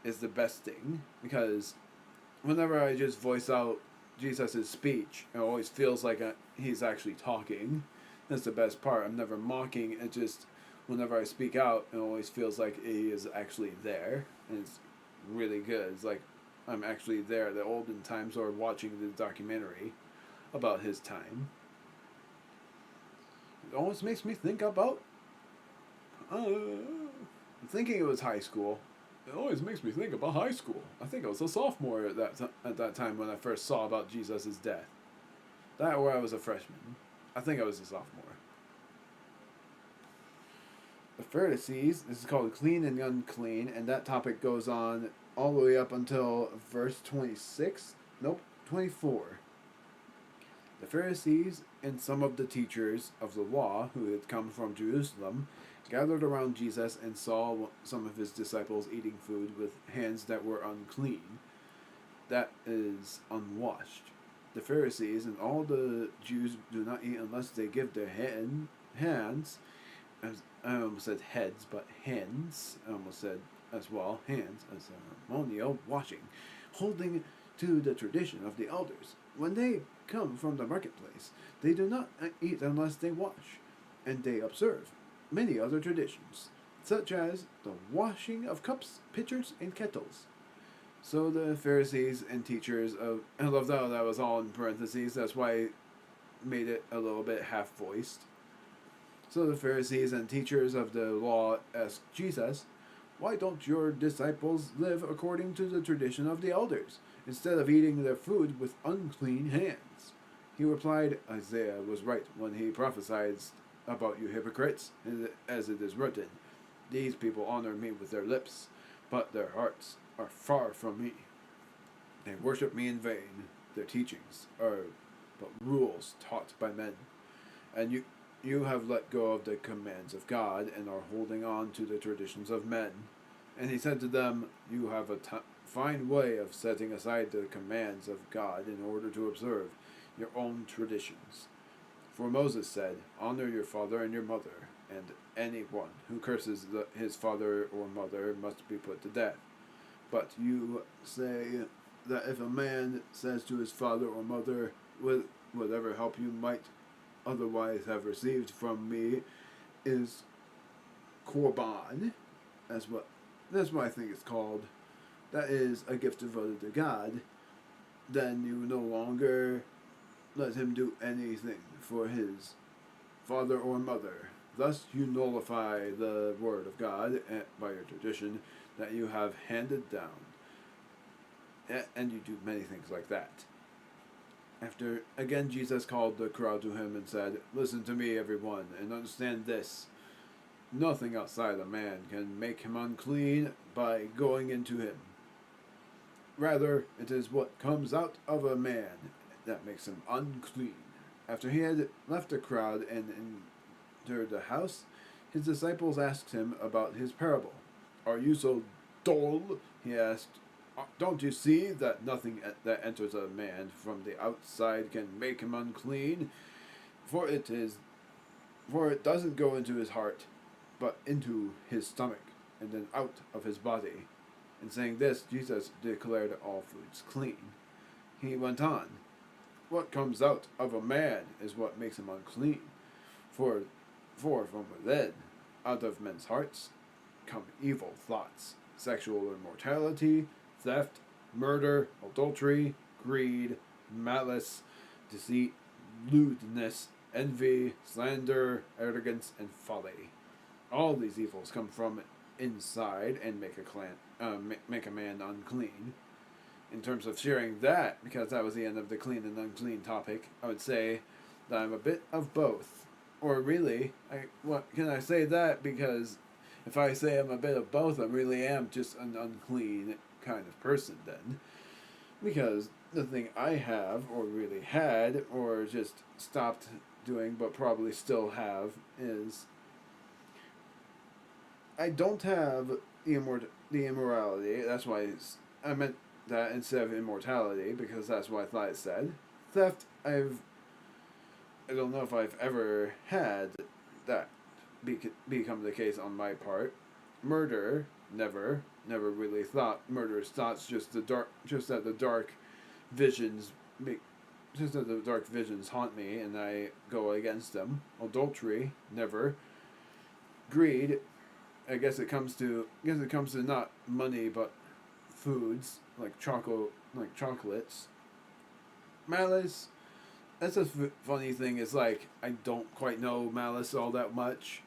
is the best thing, because whenever I just voice out Jesus' speech, it always feels like he's actually talking. That's the best part. I'm never mocking, it just, whenever I speak out, it always feels like he is actually there, and it's really good. It's like I'm actually there. The olden times or watching the documentary about his time. It almost makes me think about thinking it was high school. It always makes me think about high school. I think I was a sophomore at that time when I first saw about Jesus' death. That or I was a freshman. I think I was a sophomore. The Pharisees, this is called clean and unclean, and that topic goes on all the way up until verse 26. Nope, 24. The Pharisees and some of the teachers of the law who had come from Jerusalem gathered around Jesus and saw some of his disciples eating food with hands that were unclean, that is, unwashed. The Pharisees and all the Jews do not eat unless they give their hands, I almost said heads, but hands, I almost said as well, hands, a ceremonial washing, holding to the tradition of the elders. When they come from the marketplace, they do not eat unless they wash, and they observe many other traditions, such as the washing of cups, pitchers, and kettles. So the Pharisees and teachers of... I love that was all in parentheses, that's why I made it a little bit half-voiced. So the Pharisees and teachers of the law asked Jesus, "Why don't your disciples live according to the tradition of the elders, instead of eating their food with unclean hands?" He replied, "Isaiah was right when he prophesied about you hypocrites, as it is written, 'These people honor me with their lips, but their hearts are far from me. They worship me in vain. Their teachings are but rules taught by men. And you have let go of the commands of God and are holding on to the traditions of men.' And he said to them, 'You have a fine way of setting aside the commands of God in order to observe your own traditions. For Moses said, "Honor your father and your mother, and anyone who curses his father or mother must be put to death. But you say that if a man says to his father or mother, whatever help you might otherwise have received from me is korban," that's what I think it's called, that is a gift devoted to God, then you no longer let him do anything for his father or mother. Thus you nullify the word of God by your tradition that you have handed down. And you do many things like that. After, again, Jesus called the crowd to him and said, "Listen to me, everyone, and understand this. Nothing outside a man can make him unclean by going into him. Rather, it is what comes out of a man that makes him unclean." After he had left the crowd and entered the house, his disciples asked him about his parable. "Are you so dull?" he asked. "Don't you see that nothing that enters a man from the outside can make him unclean? For it doesn't go into his heart, but into his stomach, and then out of his body." In saying this, Jesus declared all foods clean. He went on, "What comes out of a man is what makes him unclean. For from within, out of men's hearts, come evil thoughts, sexual immorality, theft, murder, adultery, greed, malice, deceit, lewdness, envy, slander, arrogance, and folly. All these evils come from inside and make a man unclean." In terms of sharing that, because that was the end of the clean and unclean topic, I would say that I'm a bit of both. Or really, can I say that? Because if I say I'm a bit of both, I really am just an unclean kind of person then. Because the thing I have, or really had, or just stopped doing but probably still have, is I don't have the immorality. That's why I meant that instead of immortality, because that's what I thought it said. Theft, I don't know if I've ever had that become the case on my part. Murder, never really thought murderous thoughts. Just that the dark visions haunt me and I go against them. Adultery, never. Greed, I guess it comes to not money but foods like chocolates. Malice, that's a funny thing. Is like I don't quite know malice all that much,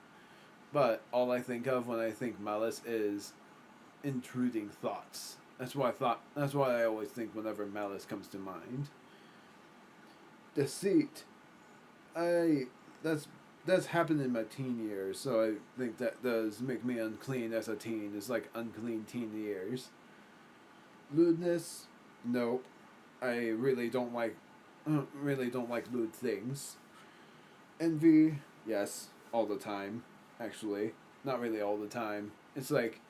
But all I think of when I think malice is intruding thoughts. That's why I always think whenever malice comes to mind. Deceit. I that's happened in my teen years, so I think that does make me unclean as a teen. It's like unclean teen years. Lewdness, nope. I really don't like lewd things. Envy, yes, all the time. Actually, not really all the time. It's like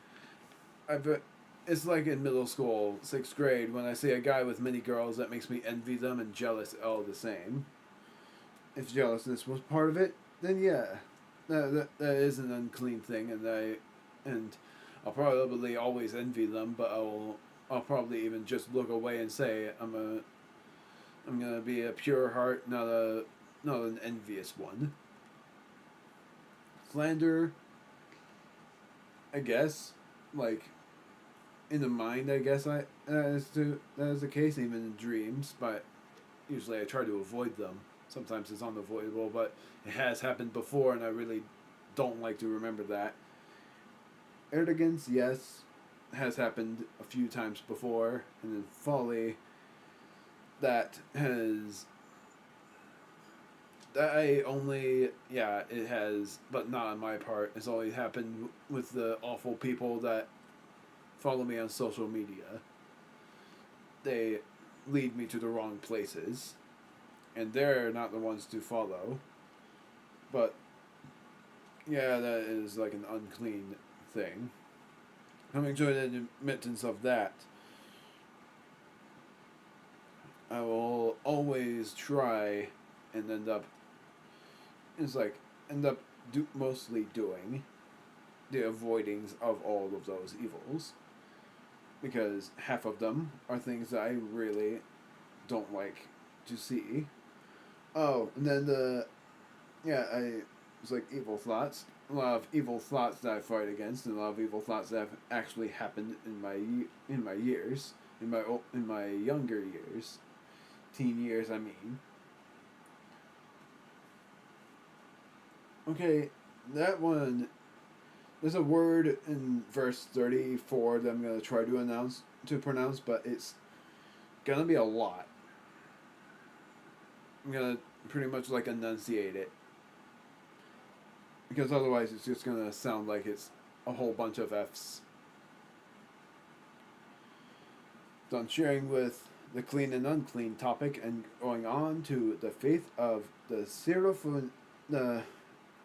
I bet. It's like in middle school, 6th grade, when I see a guy with many girls, that makes me envy them and jealous all the same. If jealousness was part of it, then yeah, that is an unclean thing, and I'll probably always envy them, but I'll probably even just look away and say I'm gonna be a pure heart, not an envious one. Slander, I guess, like in the mind, I guess that is the case even in dreams, but usually I try to avoid them. Sometimes it's unavoidable, but it has happened before, and I really don't like to remember that. Arrogance, yes, has happened a few times before, and then folly, that has. It has, but not on my part. It's always happened with the awful people that follow me on social media. They lead me to the wrong places, and they're not the ones to follow. But yeah, that is like an unclean thing. Coming to an admittance of that, I will always try and end up mostly doing the avoidings of all of those evils, because half of them are things that I really don't like to see. Oh, and then it's like evil thoughts. A lot of evil thoughts that I fight against, and a lot of evil thoughts that have actually happened in my years, in my younger years, teen years. I mean. Okay, that one. There's a word in verse 34 that I'm gonna try to pronounce, but it's gonna be a lot. I'm gonna pretty much like enunciate it, because otherwise it's just gonna sound like it's a whole bunch of F's. Done sharing with the clean and unclean topic and going on to the faith of the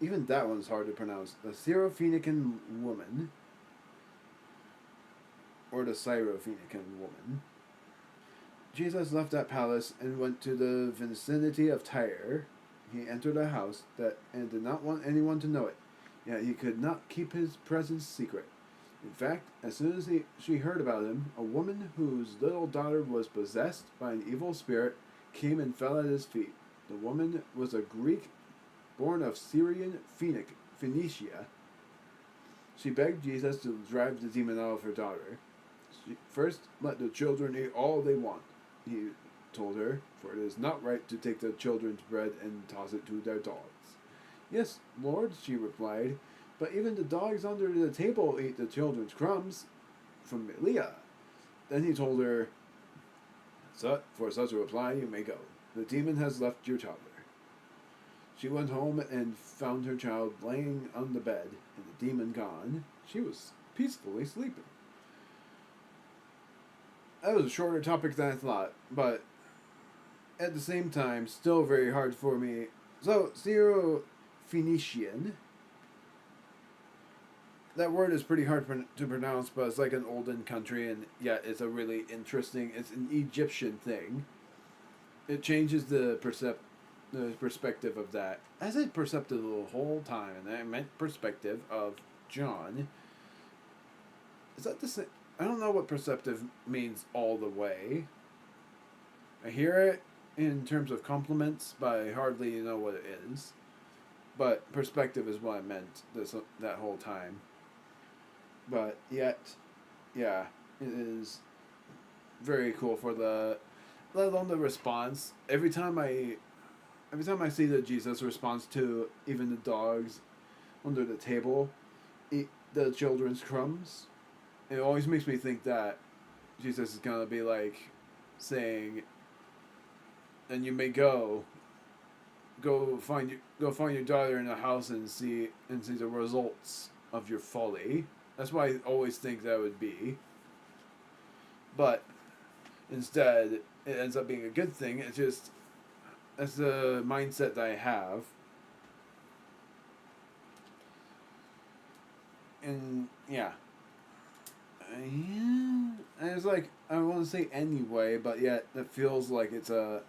even that one's hard to pronounce. The Syrophoenician woman, or the Syrophoenician woman. Jesus left that palace and went to the vicinity of Tyre. He entered a house and did not want anyone to know it, yet he could not keep his presence secret. In fact, as soon as she heard about him, a woman whose little daughter was possessed by an evil spirit came and fell at his feet. The woman was a Greek born of Syrian Phoenicia. She begged Jesus to drive the demon out of her daughter. First, let the children eat all they want, he told her, for it is not right to take the children's bread and toss it to their dogs. Yes, Lord, she replied, but even the dogs under the table eat the children's crumbs. From Leah. Then he told her, for such a reply you may go. The demon has left your toddler. She went home and found her child laying on the bed, and the demon gone. She was peacefully sleeping. That was a shorter topic than I thought, but at the same time, still very hard for me. So, Syro-Phoenician. That word is pretty hard to pronounce, but it's like an olden country, and yet it's a really interesting, it's an Egyptian thing. It changes the perspective of that. I said perceptive the whole time, and I meant perspective of John. Is that the same? I don't know what perceptive means all the way. I hear it in terms of compliments, but I hardly know what it is. But perspective is what I meant that whole time. But yet, yeah, it is very cool for let alone the response. Every time I see that Jesus responds to even the dogs, under the table, eat the children's crumbs. It always makes me think that Jesus is gonna be like saying, "And you may go find your daughter in the house and see the results of your folly." That's what I always think that would be. But instead, it ends up being a good thing. It's just that's the mindset that I have. And yeah. And it's like I want to say anyway, but yet it feels like it's a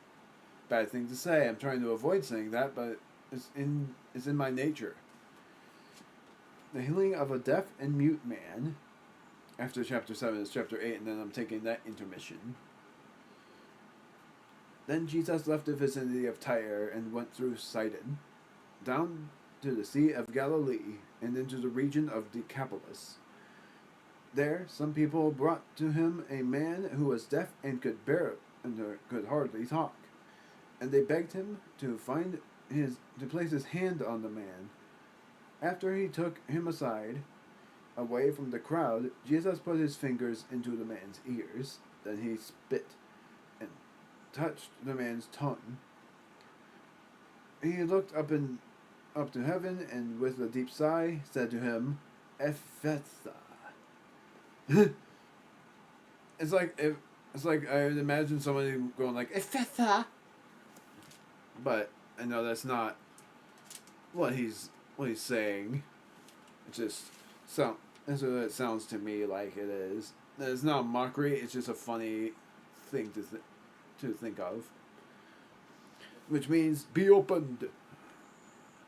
bad thing to say. I'm trying to avoid saying that, but it's in my nature. The healing of a deaf and mute man. After chapter 7 is chapter 8, and then I'm taking that intermission. Then Jesus left the vicinity of Tyre and went through Sidon, down to the Sea of Galilee, and into the region of Decapolis. There, some people brought to him a man who was deaf and could hardly talk, and they begged him to place his hand on the man. After he took him aside, away from the crowd, Jesus put his fingers into the man's ears. Then he spit and touched the man's tongue. He looked up to heaven, and with a deep sigh said to him, "Ephphatha." It's like I would imagine somebody going like "Ephphatha," but I know that's not what he's saying. It just that's what it sounds to me like it is. It's not a mockery. It's just a funny thing to think of. Which means be opened.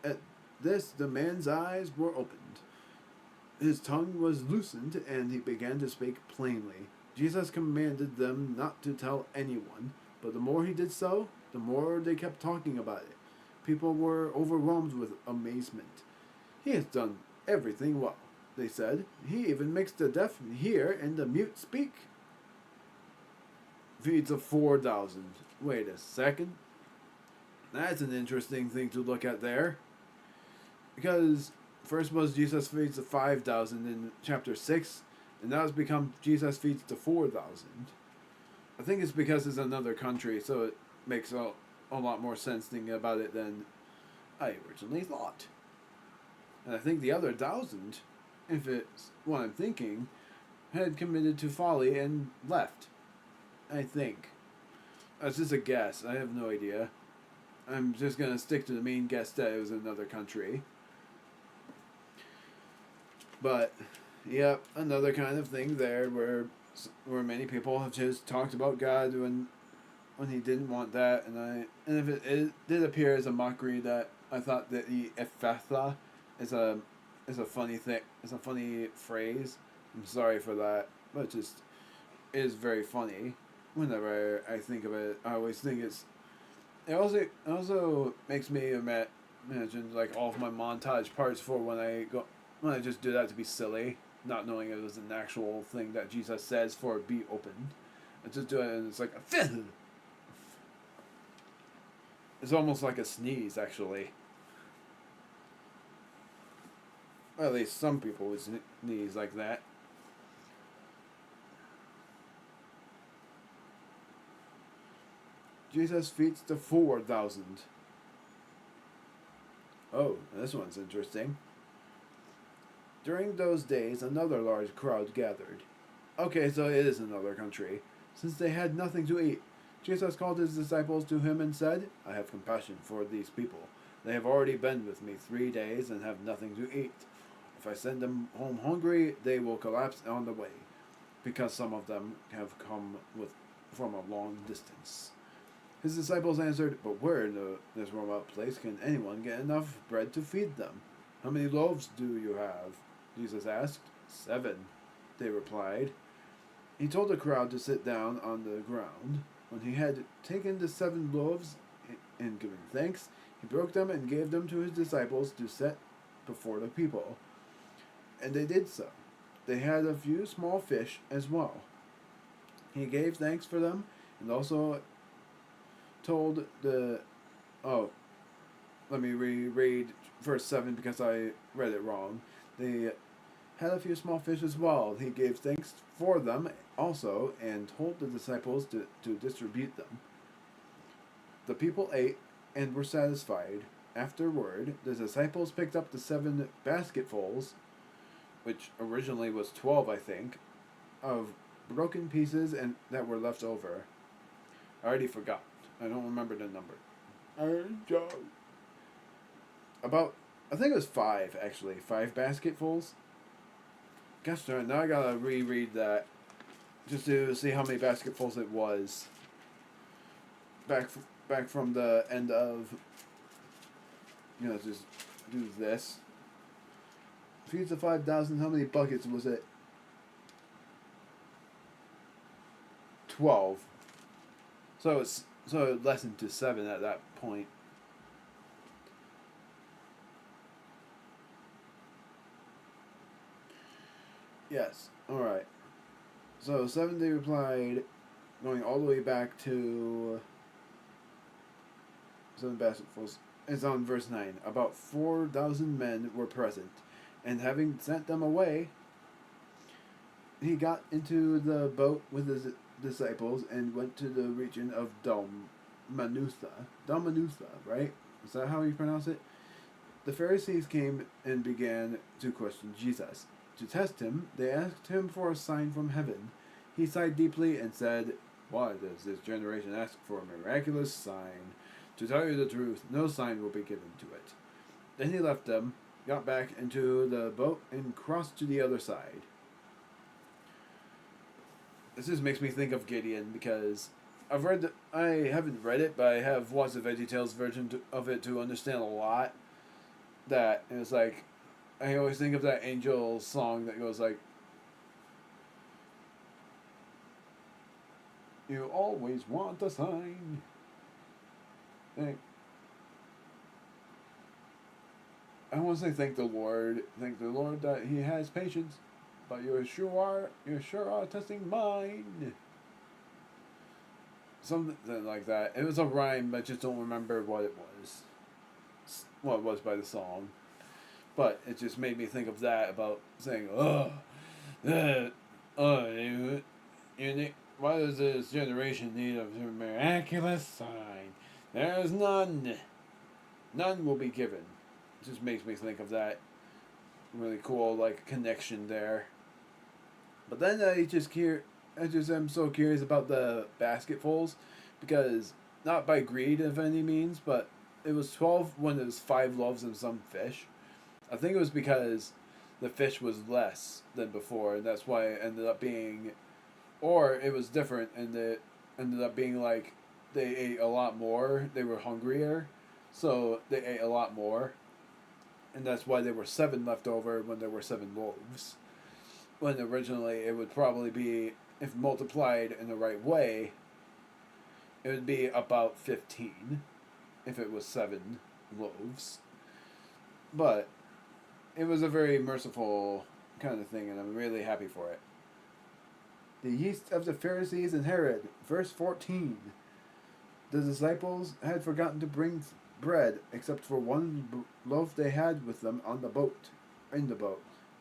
At this, the man's eyes were opened. His tongue was loosened, and he began to speak plainly. Jesus commanded them not to tell anyone, but the more he did so, the more they kept talking about it. People were overwhelmed with amazement. "He has done everything well," they said. "He even makes the deaf hear and the mute speak." Feeds of 4,000. Wait a second. That's an interesting thing to look at there. Because first was Jesus feeds the 5,000 in chapter 6, and now it's become Jesus feeds the 4,000. I think it's because it's another country, so it makes a lot more sense thinking about it than I originally thought. And I think the other 1,000, if it's what I'm thinking, had committed to folly and left. I think. That's just a guess. I have no idea. I'm just going to stick to the main guess that it was another country. But, yep, another kind of thing there where many people have just talked about God when he didn't want that, and if it did appear as a mockery, that I thought that the Ephphatha is a funny thing. It's a funny phrase. I'm sorry for that, but it just is very funny. Whenever I think of it, I always think it also makes me imagine like all of my montage parts for when I just do that to be silly, not knowing it was an actual thing that Jesus says for be opened. I just do it and it's like a it's almost like a sneeze, actually. Well, at least some people would sneeze like that. Jesus feeds the 4,000. Oh, this one's interesting. During those days, another large crowd gathered. Okay, so it is another country. Since they had nothing to eat, Jesus called his disciples to him and said, "I have compassion for these people. They have already been with me 3 days and have nothing to eat. If I send them home hungry, they will collapse on the way, because some of them have come from a long distance." His disciples answered, "But where in this remote place can anyone get enough bread to feed them?" "How many loaves do you have?" Jesus asked. 7, they replied. He told the crowd to sit down on the ground. When he had taken the 7 loaves and given thanks, he broke them and gave them to his disciples to set before the people. And they did so. They had a few small fish as well. He gave thanks for them and also told let me reread verse 7 because I read it wrong. They had a few small fish as well. He gave thanks for them also and told the disciples to distribute them. The people ate and were satisfied. Afterward, the disciples picked up the 7 basketfuls, which originally was 12, I think, of broken pieces and that were left over. I already forgot. I don't remember the number. About, I think it was 5, actually. 5 basketfuls. Gosh darn, now I gotta reread that just to see how many basketfuls it was. Back from the end of, just do this. Feeds of 5,000, how many buckets was it? 12. So it lessened to 7 at that point. Yes. Alright. So 7 they replied, going all the way back to 7 basketfuls. It's on verse 9. About 4,000 men were present, and having sent them away, he got into the boat with his disciples and went to the region of Dalmanutha. Dalmanutha, right? Is that how you pronounce it? The Pharisees came and began to question Jesus. To test him, they asked him for a sign from heaven. He sighed deeply and said, "Why does this generation ask for a miraculous sign? To tell you the truth, no sign will be given to it." Then he left them, got back into the boat, and crossed to the other side. This just makes me think of Gideon because I haven't read it, but I have watched the VeggieTales version of it to understand a lot. That, and it's like, I always think of that angel song that goes like, "You always want a sign." I want to say thank the Lord that He has patience, but you sure are testing mine. Something like that. It was a rhyme, but I just don't remember what it was. What it was by the song. But it just made me think of that about saying, why does this generation need a miraculous sign? There's none. None will be given. It just makes me think of that really cool, connection there. But then I just am so curious about the basketfuls, because not by greed of any means, but it was 12 when it was 5 loaves and some fish. I think it was because the fish was less than before, and that's why it ended up being, or it was different, and it ended up being like they ate a lot more. They were hungrier, so they ate a lot more, and that's why there were 7 left over when there were 7 loaves. When originally it would probably be, if multiplied in the right way, it would be about 15 if it was 7 loaves. But it was a very merciful kind of thing, and I'm really happy for it. The yeast of the Pharisees and Herod, verse 14. The disciples had forgotten to bring bread, except for 1 loaf they had with them in the boat.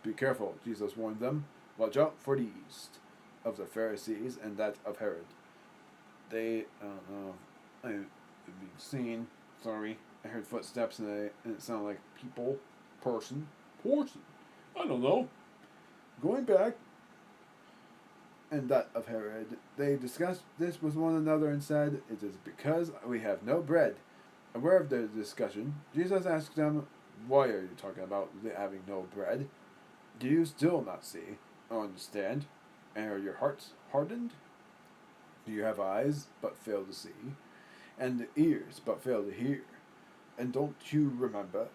Be careful, Jesus warned them. Watch out for the yeast of the Pharisees and that of Herod. I don't know. I've been seen. Sorry. I heard footsteps and it sounded like people. Person. I don't know. Going back. And that of Herod. They discussed this with one another and said, "It is because we have no bread." Aware of their discussion, Jesus asked them, "Why are you talking about having no bread? Do you still not see or understand? And are your hearts hardened? Do you have eyes but fail to see? And ears but fail to hear? And don't you remember?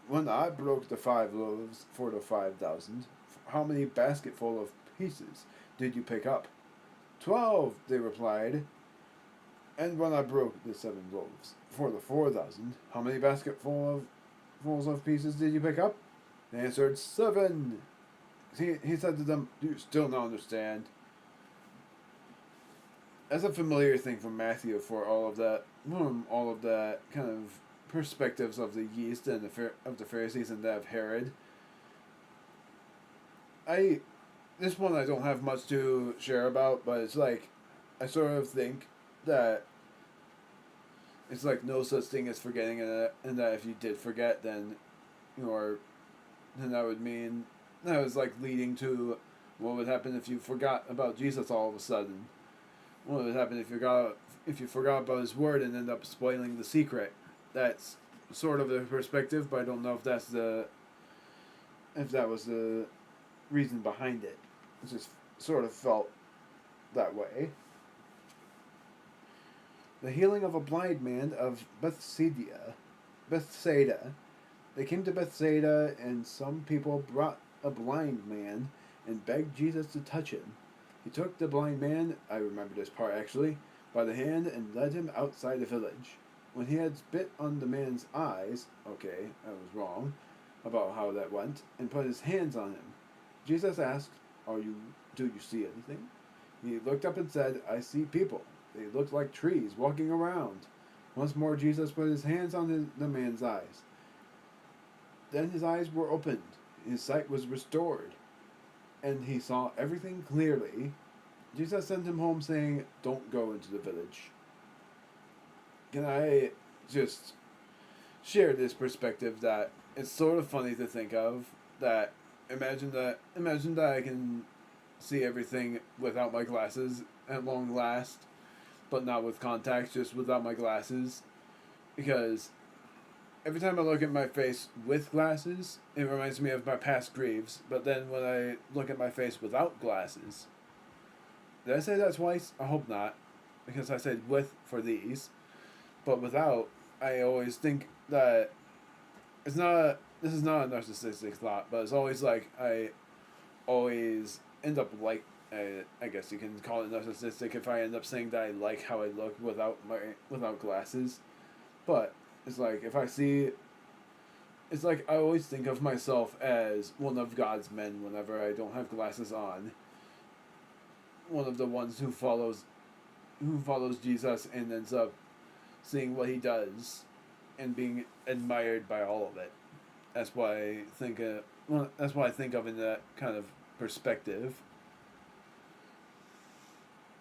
When I broke the 5 loaves for the 5,000, how many basketful of pieces did you pick up?" 12, they replied. "And when I broke the 7 loaves for the 4,000, how many basketfuls of pieces did you pick up?" They answered, 7. He said to them, "Do you still not understand?" That's a familiar thing from Matthew for all of that kind of perspectives of the yeast and of the Pharisees and that of Herod. I This one I don't have much to share about, but it's like I sort of think that it's like no such thing as forgetting, and that if you did forget, then you're then that would mean that was like leading to what would happen if you forgot about Jesus all of a sudden. What would happen if you forgot about his word and end up spoiling the secret? That's sort of the perspective, but I don't know if that was the reason behind it. It just sort of felt that way. The healing of a blind man of Bethsaida. They came to Bethsaida, and some people brought a blind man and begged Jesus to touch him. He took the blind man, I remember this part actually, by the hand and led him outside the village. When he had spit on the man's eyes, okay, I was wrong about how that went, and put his hands on him, Jesus asked, do you see anything? He looked up and said, I see people. They look like trees walking around. Once more Jesus put his hands on the man's eyes. Then his eyes were opened, his sight was restored, and he saw everything clearly. Jesus sent him home saying, don't go into the village. Can I just share this perspective that it's sort of funny to think of, that imagine that I can see everything without my glasses at long last, but not with contacts, just without my glasses, because every time I look at my face with glasses, it reminds me of my past griefs, but then when I look at my face without glasses, did I say that twice? I hope not, because I said with for these, but without, I always think that this is not a narcissistic thought, but it's always like, I always end up like, I guess you can call it narcissistic if I end up saying that I like how I look without glasses, but it's like it's like I always think of myself as one of God's men whenever I don't have glasses on. One of the ones who follows Jesus and ends up seeing what he does and being admired by all of it. That's why I think of in that kind of perspective.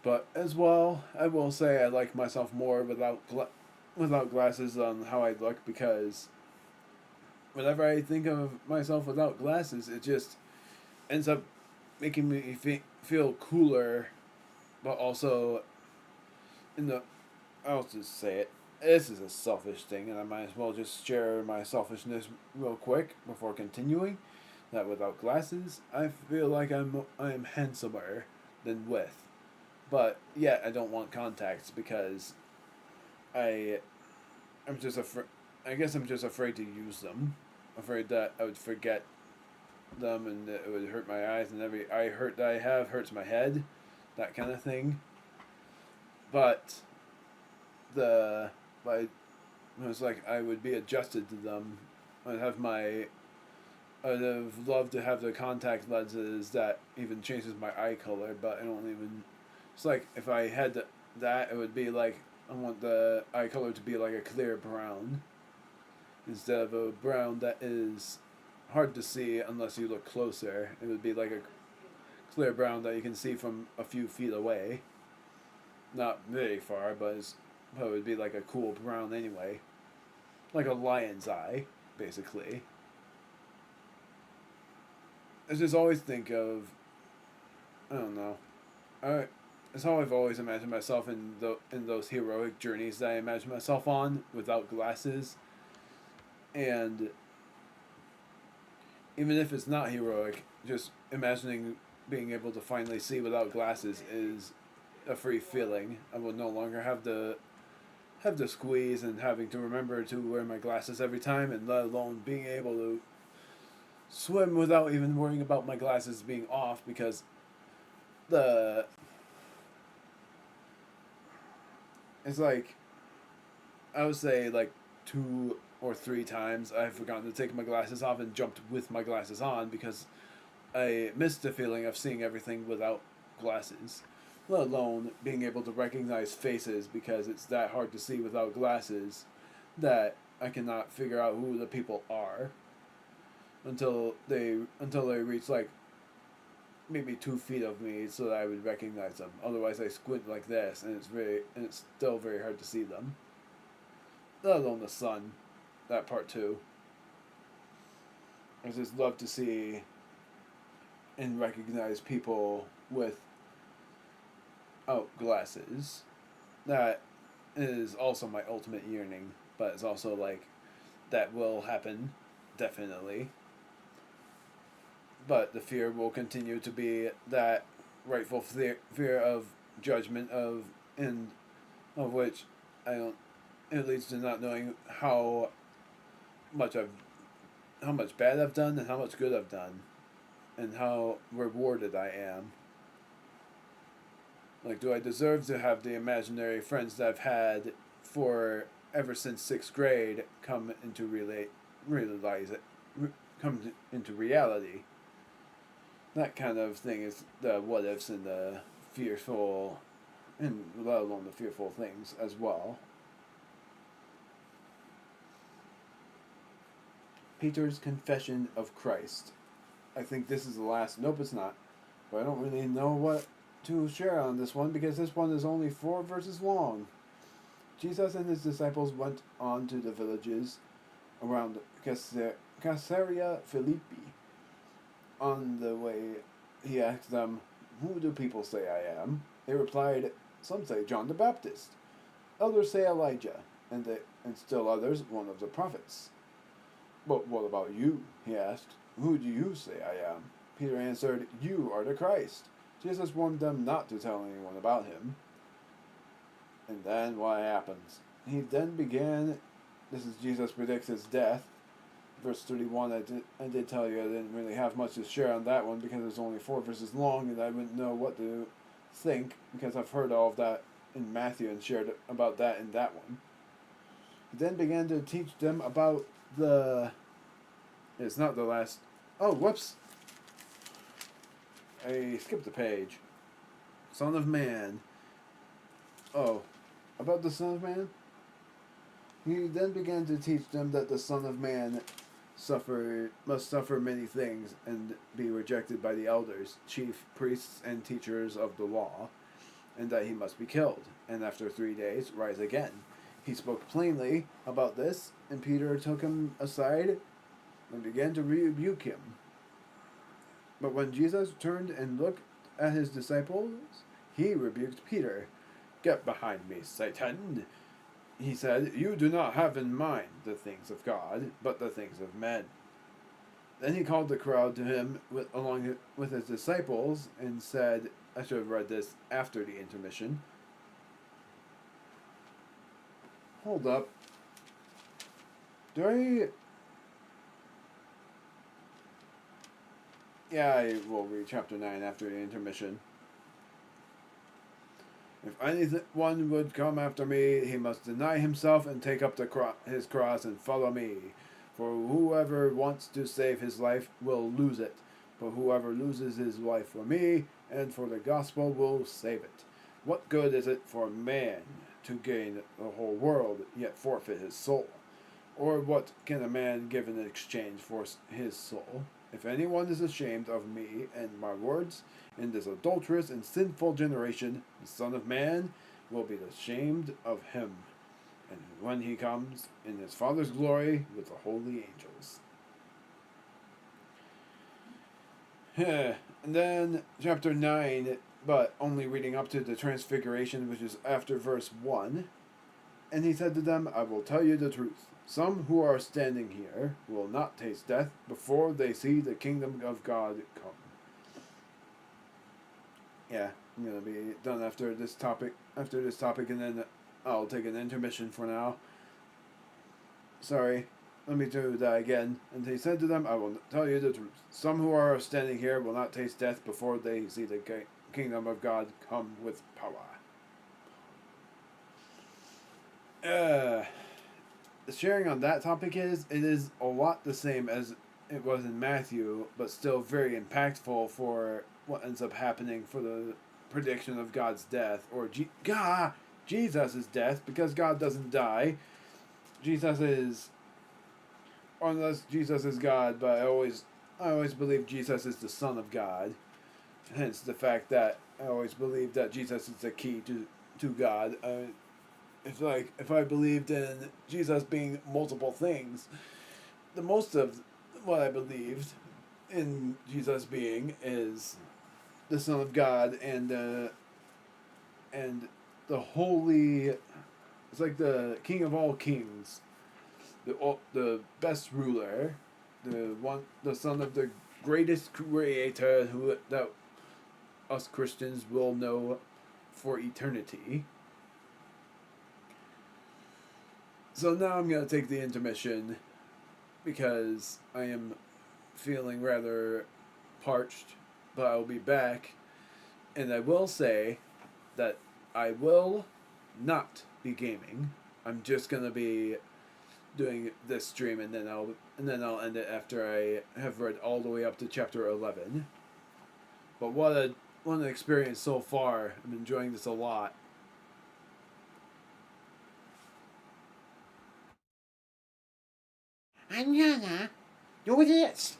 But as well, I will say I like myself more without glasses on how I look, because whenever I think of myself without glasses, it just ends up making me feel cooler, but also I'll just say it. This is a selfish thing, and I might as well just share my selfishness real quick before continuing. That without glasses, I feel like I am handsomer than with. But yet I don't want contacts because I'm just I guess I'm just afraid to use them. Afraid that I would forget them and that it would hurt my eyes, and every eye hurt that I have hurts my head, that kind of thing. But it was like I would be adjusted to them. I'd have loved to have the contact lenses that even changes my eye color, but I don't even. It's like if I had that, it would be like I want the eye color to be like a clear brown instead of a brown that is hard to see unless you look closer. It would be like a clear brown that you can see from a few feet away. Not very far, but it would be like a cool brown anyway. Like a lion's eye, basically. I just always think of, I don't know. It's how I've always imagined myself in those heroic journeys that I imagine myself on without glasses. And even if it's not heroic, just imagining being able to finally see without glasses is a free feeling. I will no longer have the squeeze and having to remember to wear my glasses every time, and let alone being able to swim without even worrying about my glasses being off, because it's like, I would say like 2 or 3 times I've forgotten to take my glasses off and jumped with my glasses on because I missed the feeling of seeing everything without glasses. Let alone being able to recognize faces, because it's that hard to see without glasses that I cannot figure out who the people are until they reach like maybe 2 feet of me so that I would recognize them. Otherwise, I squint like this, and it's still very hard to see them. Let alone the sun, that part too. I just love to see and recognize people with glasses. That is also my ultimate yearning, but it's also like that will happen, definitely. But the fear will continue to be that rightful fear of judgment of which I don't. It leads to not knowing much I've how much bad I've done and how much good I've done, and how rewarded I am. Like, do I deserve to have the imaginary friends that I've had for ever since 6th grade come into come into reality? That kind of thing is the what ifs and the fearful, and let alone the fearful things as well. Peter's Confession of Christ. I think this is the last. Nope, it's not. But I don't really know what to share on this one because this one is only 4 verses long. Jesus and his disciples went on to the villages around Caesarea Philippi. On the way, he asked them, "Who do people say I am?" They replied, "Some say John the Baptist. Others say Elijah, and still others one of the prophets." "But what about you?" he asked. "Who do you say I am?" Peter answered, "You are the Christ." Jesus warned them not to tell anyone about him. And then what happens? He then began, this is Jesus predicts his death. Verse 31, I did tell you I didn't really have much to share on that one because it's only 4 verses long and I wouldn't know what to think because I've heard all of that in Matthew and shared about that in that one. He then began to teach them about it's not the last, oh, whoops. I skipped a page. Son of Man. Oh, about the Son of Man? He then began to teach them that the Son of Man must suffer many things and be rejected by the elders, chief priests, and teachers of the law, and that he must be killed, and after 3 days rise again. He spoke plainly about this, and Peter took him aside and began to rebuke him. But when Jesus turned and looked at his disciples, he rebuked Peter. "Get behind me, Satan," he said. "You do not have in mind the things of God, but the things of men." Then he called the crowd to him along with his disciples and said, I should have read this after the intermission. Hold up. Yeah, I will read chapter 9 after the intermission. "If anyone would come after me, he must deny himself and take up his cross and follow me. For whoever wants to save his life will lose it, but whoever loses his life for me and for the gospel will save it. What good is it for man to gain the whole world, yet forfeit his soul? Or what can a man give in exchange for his soul? If anyone is ashamed of me and my words in this adulterous and sinful generation, the Son of Man will be ashamed of him, and when he comes in his Father's glory with the holy angels." And then chapter 9, but only reading up to the Transfiguration, which is after verse 1. "And he said to them, I will tell you the truth. Some who are standing here will not taste death before they see the kingdom of God come." Yeah, I'm going to be done after this topic, and then I'll take an intermission for now. Sorry, let me do that again. "And he said to them, I will tell you the truth. Some who are standing here will not taste death before they see the kingdom of God come with power." The sharing on that topic it is a lot the same as it was in Matthew, but still very impactful for what ends up happening for the prediction of God's death, or Jesus' death, because God doesn't die. Jesus is, unless Jesus is God, but I always believe Jesus is the Son of God. Hence the fact that I always believe that Jesus is the key to God. If I believed in Jesus being multiple things, the most of what I believed in Jesus being is the Son of God and the holy. It's like the King of all kings, the best ruler, the son of the greatest creator who that us Christians will know for eternity. So now I'm gonna take the intermission because I am feeling rather parched, but I'll be back, and I will say that I will not be gaming. I'm just gonna be doing this stream, and then I'll end it after I have read all the way up to chapter 11. But what an experience so far. I'm enjoying this a lot. I'm gonna do this.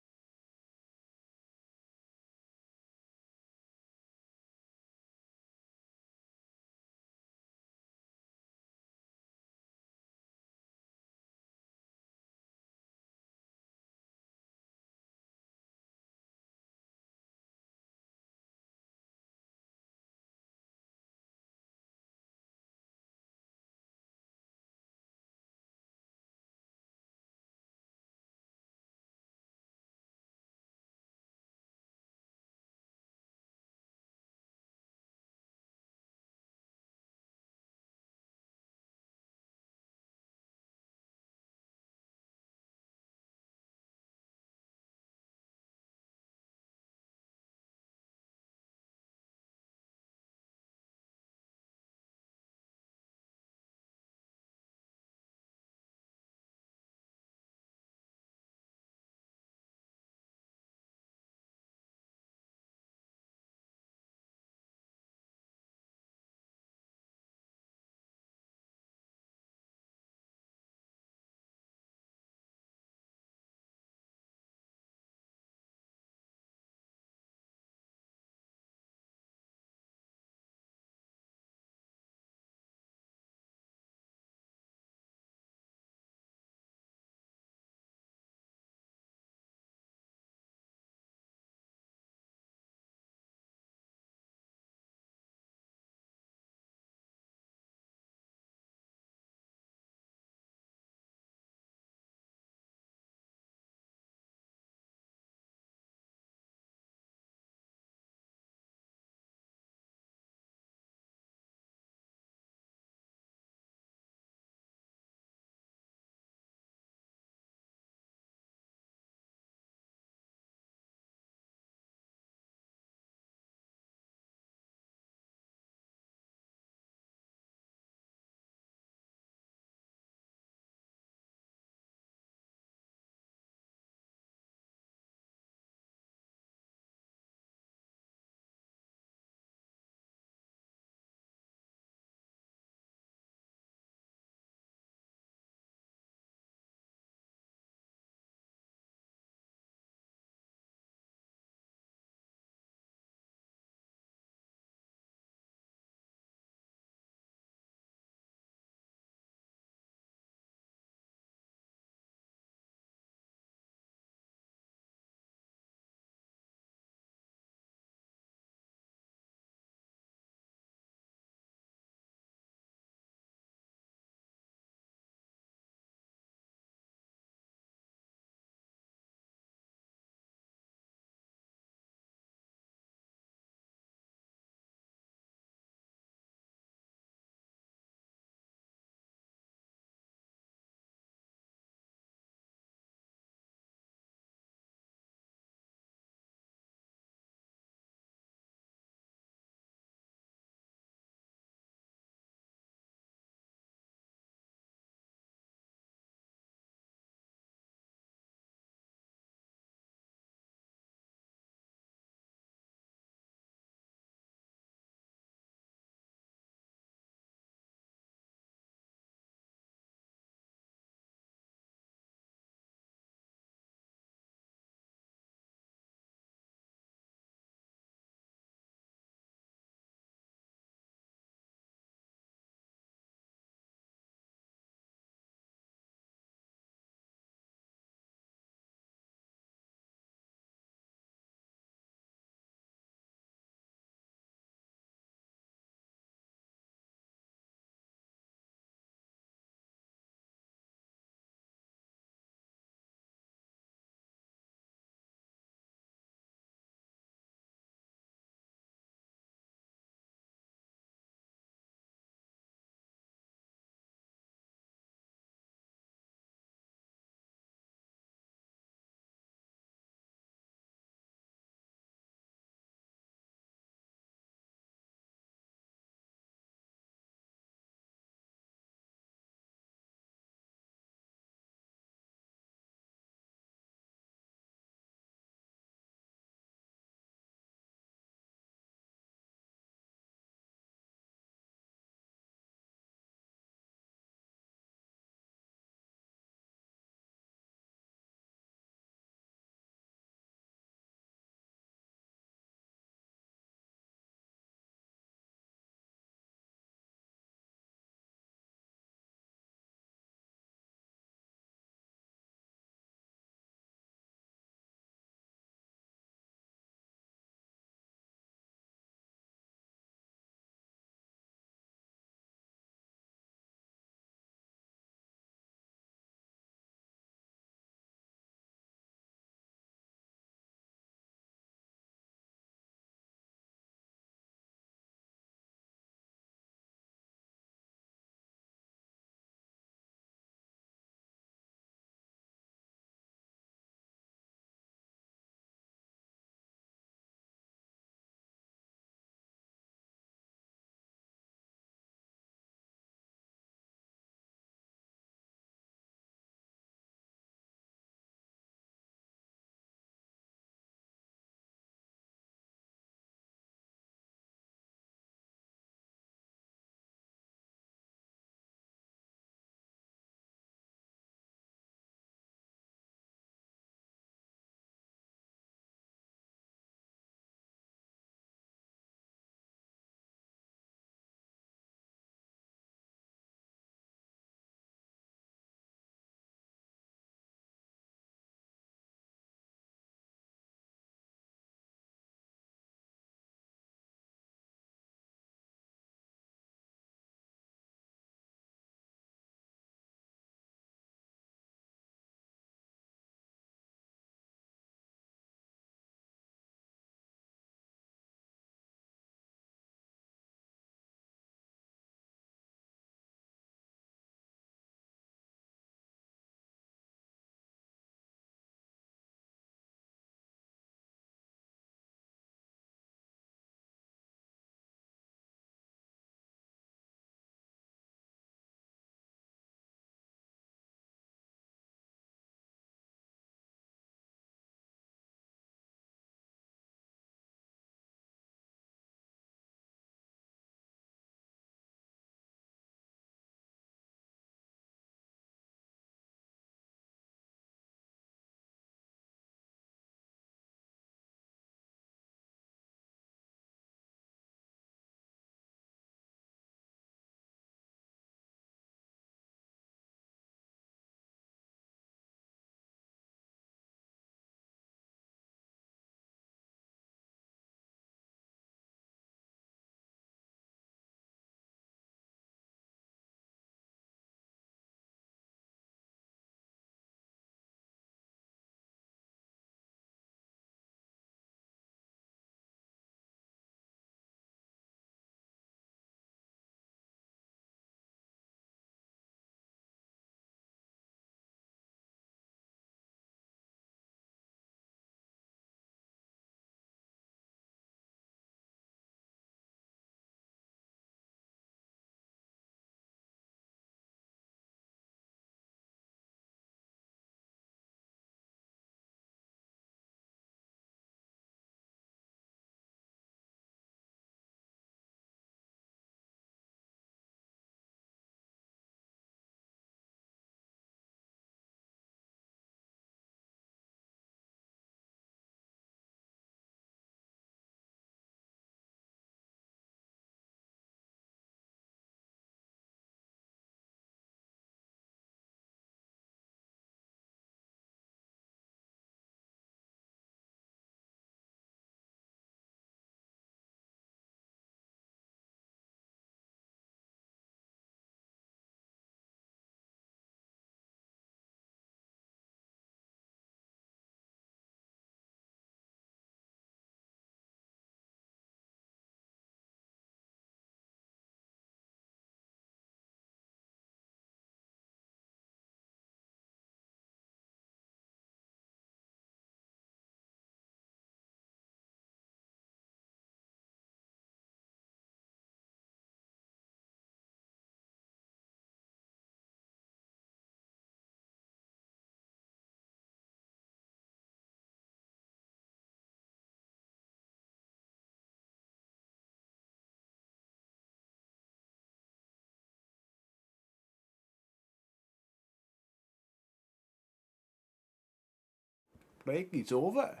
break is over.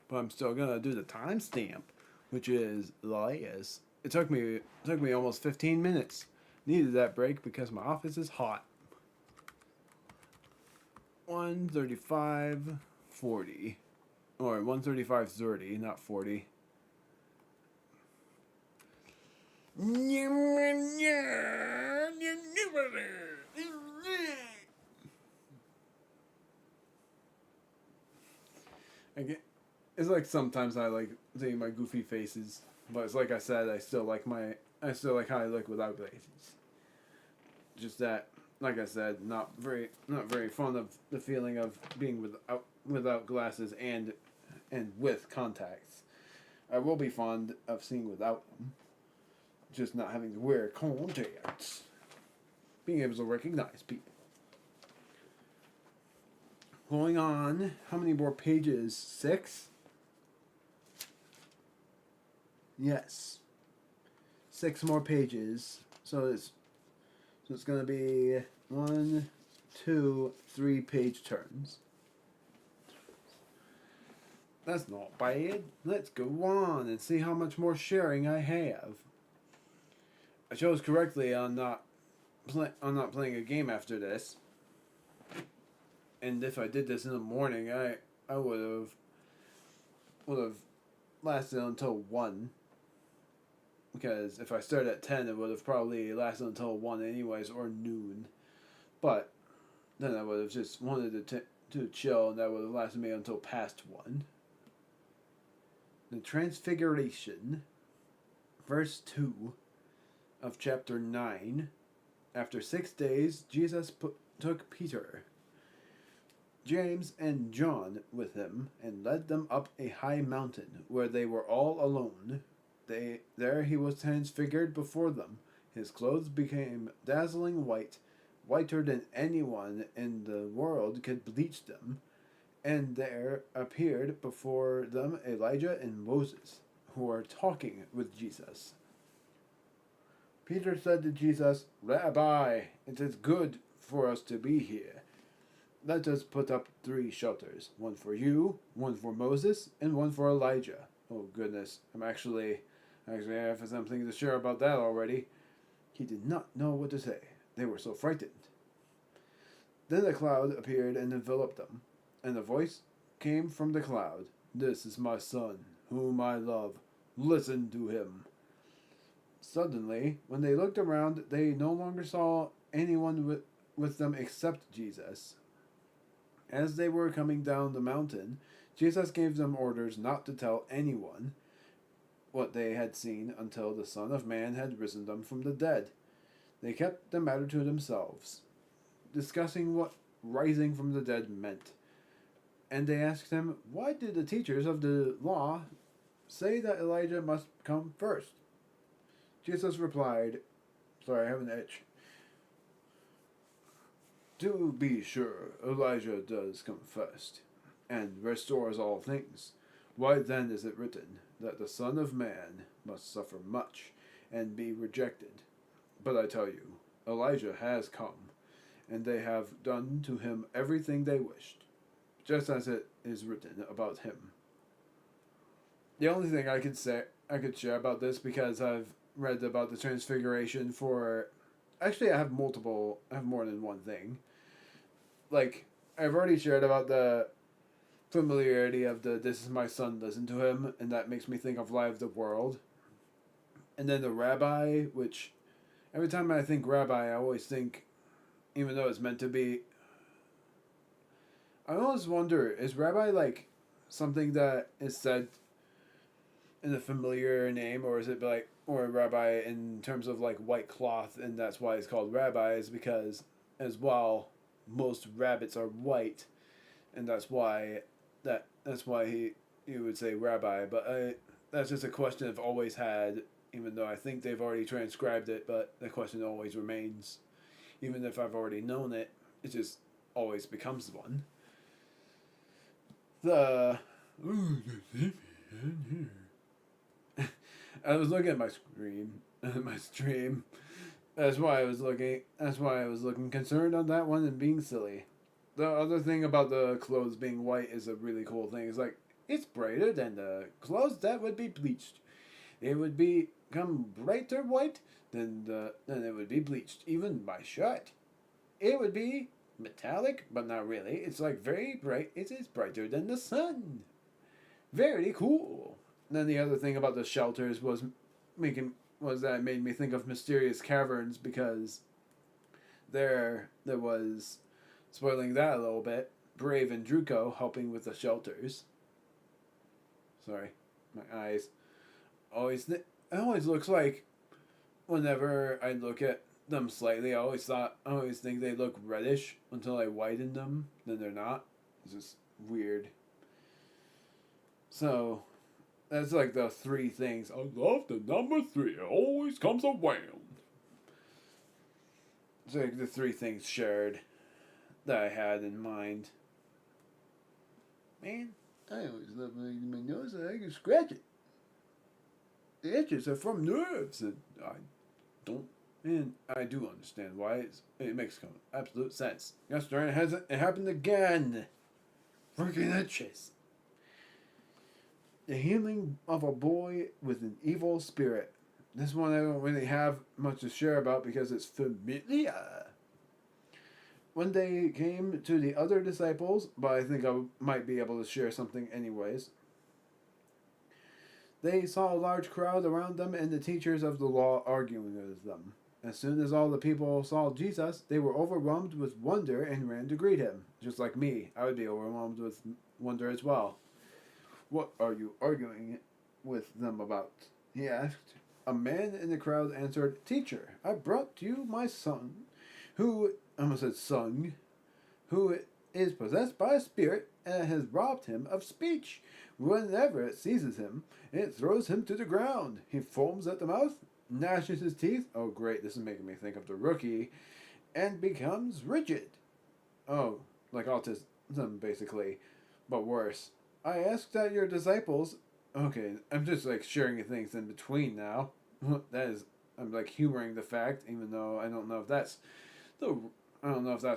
But I'm still gonna do the timestamp, which is latest. It took me almost 15 minutes. Needed that break because my office is hot. 1:35:40, or 1:35:30, not 40. It's like sometimes I like seeing my goofy faces, but it's like I said, I still like how I look without glasses. Just that, like I said, not very fond of the feeling of being without glasses and with contacts. I will be fond of seeing without them, just not having to wear contacts. Being able to recognize people. Going on, how many more pages? 6? Yes. 6 more pages. So it's gonna be 1, 2, 3 page turns. That's not bad. Let's go on and see how much more sharing I have. I chose correctly on not playing a game after this. And if I did this in the morning, I would have lasted until 1. Because if I started at 10, it would have probably lasted until 1 anyways, or noon. But then I would have just wanted to chill, and that would have lasted me until past 1. The Transfiguration, verse 2 of chapter 9. After 6 days, Jesus took Peter, James, and John with him, and led them up a high mountain, where they were all alone. There he was transfigured before them. His clothes became dazzling white, whiter than anyone in the world could bleach them. And there appeared before them Elijah and Moses, who were talking with Jesus. Peter said to Jesus, "Rabbi, it is good for us to be here. Let us put up 3 shelters, one for you, one for Moses, and one for Elijah." Oh goodness, I have something to share about that already. He did not know what to say. They were so frightened. Then a cloud appeared and enveloped them, and a voice came from the cloud. "This is my son, whom I love. Listen to him." Suddenly, when they looked around, they no longer saw anyone with them except Jesus. As they were coming down the mountain, Jesus gave them orders not to tell anyone what they had seen until the Son of Man had risen them from the dead. They kept the matter to themselves, discussing what rising from the dead meant. And they asked him, "Why did the teachers of the law say that Elijah must come first?" Jesus replied, sorry, I have an itch. "To be sure, Elijah does come first, and restores all things. Why then is it written that the Son of Man must suffer much and be rejected? But I tell you, Elijah has come, and they have done to him everything they wished, just as it is written about him." The only thing I could share about this, because I've read about the Transfiguration actually I have more than one thing. Like, I've already shared about the familiarity of the "this is my son, listen to him," and that makes me think of Light of the World. And then the rabbi, which every time I think rabbi, I always think, even though it's meant to be, I always wonder, is rabbi like something that is said in a familiar name, or is it like, or rabbi in terms of like white cloth, and that's why it's called rabbi, is because as well most rabbits are white, and that's why he would say rabbi. But that's just a question I've always had, even though I think they've already transcribed it, but the question always remains. Even if I've already known it, it just always becomes one. I was looking at my stream. That's why I was looking concerned on that one and being silly. the other thing about the clothes being white is a really cool thing. It's like, it's brighter than the clothes that would be bleached. It would become brighter white than it would be bleached. Even my shirt. It would be metallic, but not really. It's like very bright. It is brighter than the sun. Very cool. And then the other thing about the shelters was that it made me think of mysterious caverns, because there was, spoiling that a little bit, Brave and Druko helping with the shelters. Sorry, my eyes. It always looks like, whenever I look at them slightly, I always think they look reddish until I widen them. Then they're not. It's just weird. So, that's like the three things. I love the number 3. It always comes around. It's like the three things shared that I had in mind. Man, I always love my nose and I can scratch it. The itches are from nerves, and I don't. And I do understand why. It makes absolute sense. Yesterday it happened again. Freaking itches. The healing of a boy with an evil spirit. This one I don't really have much to share about because it's familiar. When they came to the other disciples, but I think I might be able to share something anyways. They saw a large crowd around them and the teachers of the law arguing with them. As soon as all the people saw Jesus, they were overwhelmed with wonder and ran to greet him. Just like me, I would be overwhelmed with wonder as well. What are you arguing with them about? He asked. A man in the crowd answered, Teacher, I brought you my son, who is possessed by a spirit and has robbed him of speech. Whenever it seizes him, it throws him to the ground. He foams at the mouth, gnashes his teeth. Oh, great, this is making me think of the Rookie. And becomes rigid. Oh, like autism, basically, but worse. I asked that your disciples... Okay, I'm just like sharing things in between now. I'm like humoring the fact, even though I don't know if that's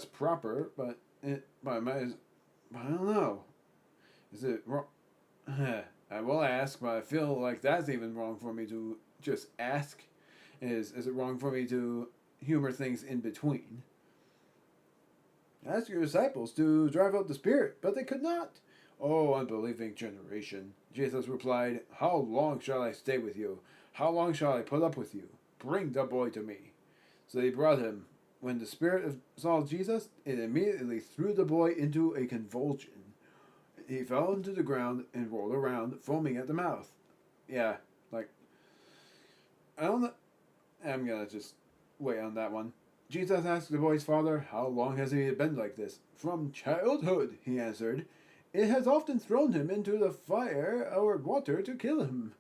proper, but I don't know. Is it wrong? I will ask, but I feel like that's even wrong for me to just ask. Is it wrong for me to humor things in between? Ask your disciples to drive out the spirit, but they could not. Oh, unbelieving generation. Jesus replied, How long shall I stay with you? How long shall I put up with you? Bring the boy to me. So they brought him. When the spirit saw Jesus, it immediately threw the boy into a convulsion. He fell into the ground and rolled around, foaming at the mouth. Yeah, like, I don't know. I'm gonna just wait on that one. Jesus asked the boy's father, How long has he been like this? From childhood, he answered. It has often thrown him into the fire or water to kill him.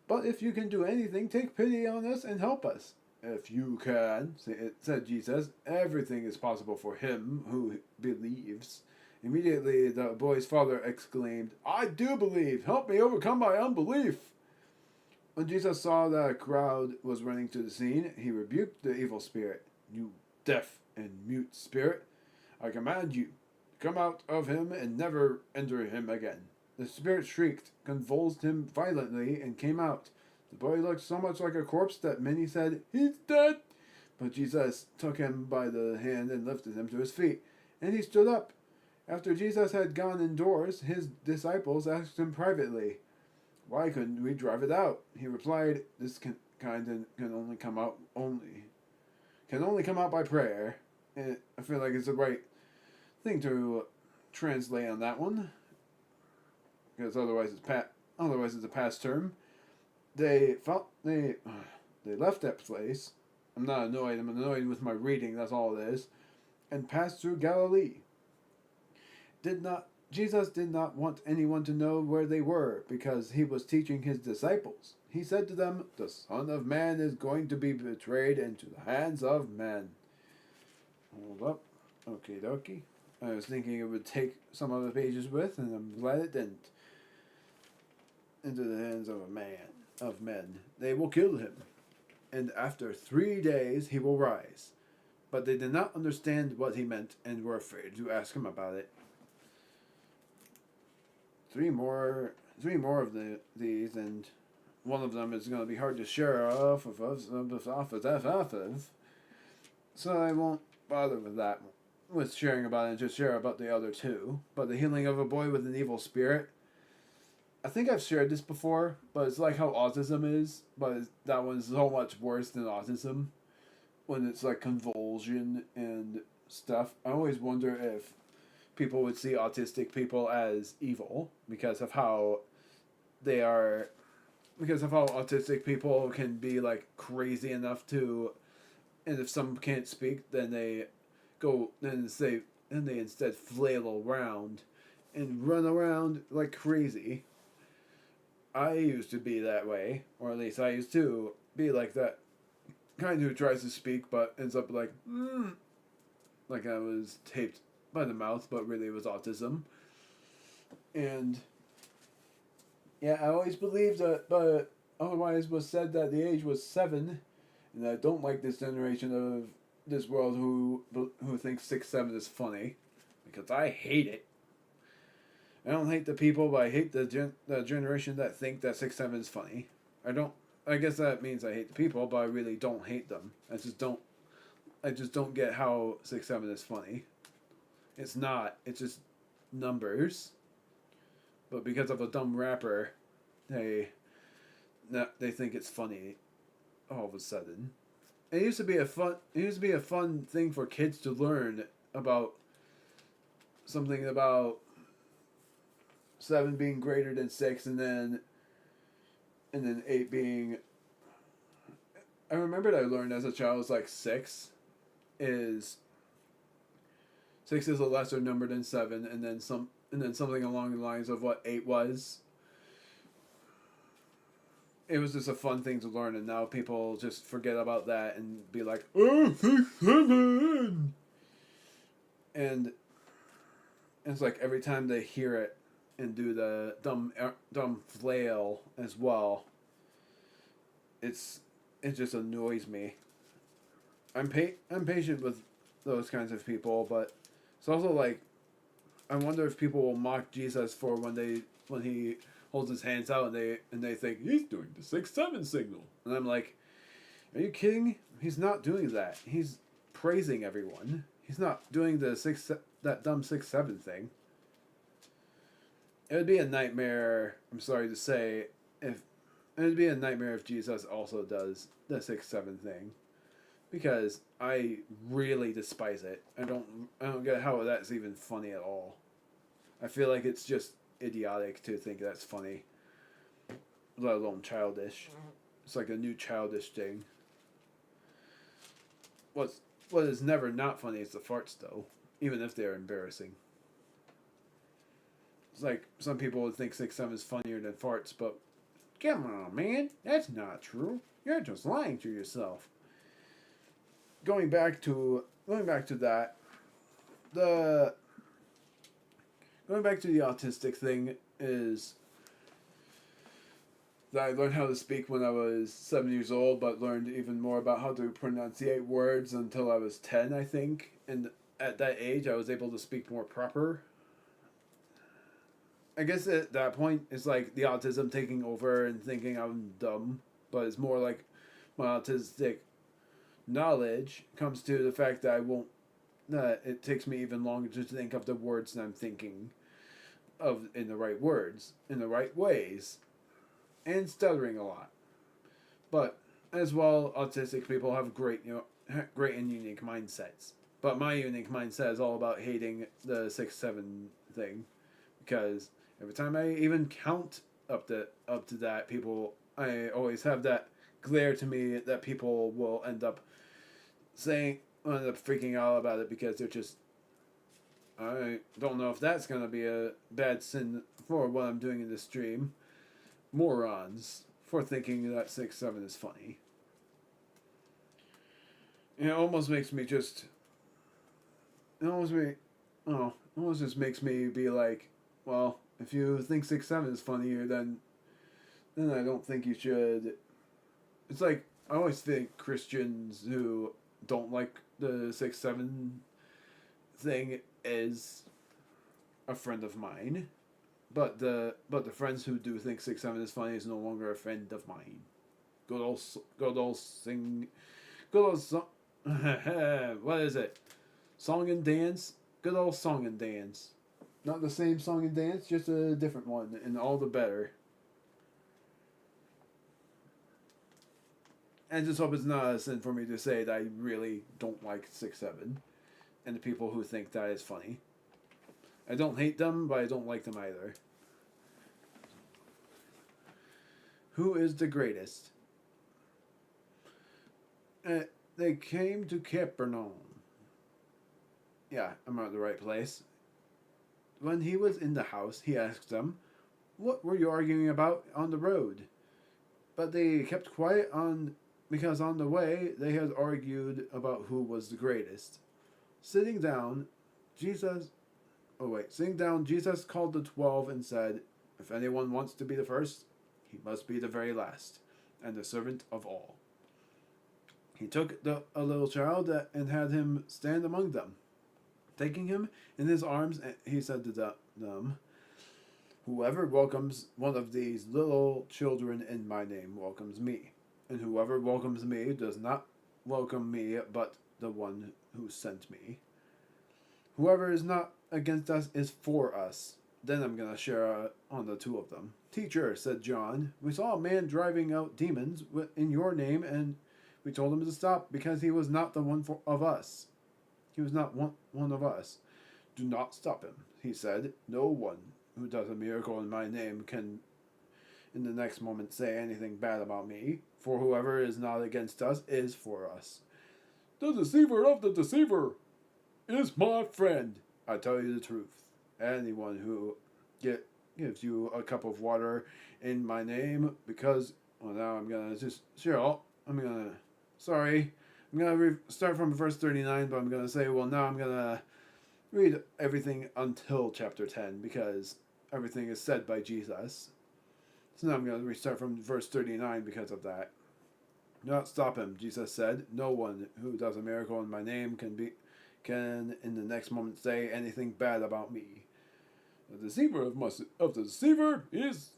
But if you can do anything, take pity on us and help us. If you can, said Jesus, everything is possible for him who believes. Immediately the boy's father exclaimed, I do believe! Help me overcome my unbelief! When Jesus saw the crowd was running to the scene, he rebuked the evil spirit. You deaf and mute spirit, I command you, come out of him and never enter him again. The spirit shrieked, convulsed him violently, and came out. The boy looked so much like a corpse that many said, He's dead! But Jesus took him by the hand and lifted him to his feet, and he stood up. After Jesus had gone indoors, his disciples asked him privately, Why couldn't we drive it out? He replied, This can only come out by prayer. And I feel like it's the right thing to translate on that one, because otherwise it's a past term. They left that place. I'm not annoyed. I'm annoyed with my reading. That's all it is. And passed through Galilee. Jesus did not want anyone to know where they were, because he was teaching his disciples. He said to them, The Son of Man is going to be betrayed into the hands of men. Hold up. Okie dokie. I was thinking it would take some other pages with, and I'm glad it didn't. Into the hands of men. They will kill him. And after 3 days he will rise. but they did not understand what he meant and were afraid to ask him about it. Three more of these, and one of them is going to be hard to share off of. So I won't bother with that, with sharing about it, and just share about the other two. But the healing of a boy with an evil spirit. I think I've shared this before, but it's like how autism is, but that one's so much worse than autism. When it's like convulsion and stuff. I always wonder if people would see autistic people as evil because of how they are, because of how autistic people can be like crazy enough to, and if some can't speak, then they instead flail around and run around like crazy. I used to be that way, or at least I used to be like that kind who tries to speak but ends up like I was taped by the mouth, but really it was autism. And yeah, I always believed that, but otherwise was said that the age was 7, and I don't like this generation of this world who thinks 6-7 is funny, because I hate it. I don't hate the people, but I hate the generation that think that 6-7 is funny. I guess that means I hate the people, but I really don't hate them. I just don't get how 6-7 is funny. It's not. It's just numbers. But because of a dumb rapper, they think it's funny all of a sudden. It used to be a fun thing for kids to learn about something about 7 being greater than 6, and then 8 being. I remembered I learned as a child was like 6 is a lesser number than 7, and then something along the lines of what 8 was. It was just a fun thing to learn, and now people just forget about that and be like, oh, 6-7! And it's like every time they hear it and do the dumb flail as well, it just annoys me. I'm patient with those kinds of people, but it's also like, I wonder if people will mock Jesus for when he holds his hands out and they think he's doing the 6-7 signal, and I'm like, are you kidding? He's not doing that. He's praising everyone. He's not doing that dumb 6-7 thing. It would be a nightmare. I'm sorry to say, it would be a nightmare if Jesus also does the 6-7 thing, because I really despise it. I don't get how that's even funny at all. I feel like it's just idiotic to think that's funny, let alone childish. It's like a new childish thing. What is never not funny is the farts, though, even if they're embarrassing. It's like some people would think 6-7 is funnier than farts, but come on, man, that's not true. You're just lying to yourself. Going back to that, going back to the autistic thing is that I learned how to speak when I was 7 years old, but learned even more about how to pronunciate words until I was 10, I think. And at that age, I was able to speak more proper. I guess at that point, it's like the autism taking over and thinking I'm dumb, but it's more like my autistic knowledge comes to the fact that it takes me even longer to think of the words that I'm thinking of in the right words, in the right ways, and stuttering a lot. But as well, autistic people have great and unique mindsets. But my unique mindset is all about hating the 6-7 thing, because every time I even count up to that, I always have that glare to me that people will end up freaking out about it, because they're just, I don't know if that's going to be a bad sin for what I'm doing in this stream. Morons for thinking that 6-7 is funny. And it almost makes me just, it almost just makes me be like, well, if you think 6-7 is funnier, then I don't think you should. It's like, I always think Christians who don't like the 6-7 thing is a friend of mine, but the friends who do think 6-7 is funny is no longer a friend of mine. Good old what is it? Song and dance. Good old song and dance. Not the same song and dance, just a different one, and all the better. And just hope it's not a sin for me to say that I really don't like 6-7, and the people who think that is funny. I don't hate them, but I don't like them either. Who is the greatest? They came to Capernaum. Yeah, I'm at the right place. When he was in the house, he asked them, "What were you arguing about on the road?" But they kept quiet because on the way they had argued about who was the greatest. Sitting down, Jesus called the 12 and said, "If anyone wants to be the first, he must be the very last, and the servant of all." He took a little child and had him stand among them. Taking him in his arms, he said to them, "Whoever welcomes one of these little children in my name welcomes me. And whoever welcomes me does not welcome me, but the one who sent me. Whoever is not against us is for us." Then I'm going to share on the two of them. "Teacher," said John, "we saw a man driving out demons in your name, and we told him to stop because he was not the one of us. He was not one of us." "Do not stop him," he said. "No one who does a miracle in my name can in the next moment say anything bad about me, for whoever is not against us is for us. The deceiver of the deceiver is my friend. I tell you the truth. Anyone who gives you a cup of water in my name, because, well, now I'm going to just, Cheryl, sorry, I'm going to start from verse 39, but I'm going to say, well, now I'm going to read everything until chapter 10, because everything is said by Jesus. So now I'm going to restart from verse 39 because of that. "Do not stop him," Jesus said. "No one who does a miracle in my name can in the next moment say anything bad about me. The deceiver of the deceiver is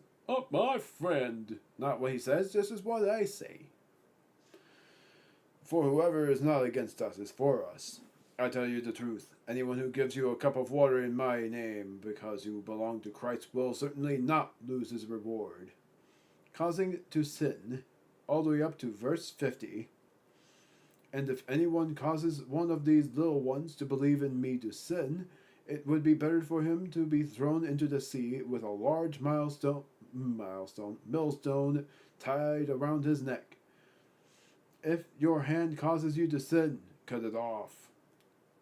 my friend." Not what he says, just as what I say. "For whoever is not against us is for us. I tell you the truth. Anyone who gives you a cup of water in my name because you belong to Christ will certainly not lose his reward." Causing to sin, all the way up to verse 50. "And if anyone causes one of these little ones to believe in me to sin, it would be better for him to be thrown into the sea with a large millstone tied around his neck. If your hand causes you to sin, cut it off.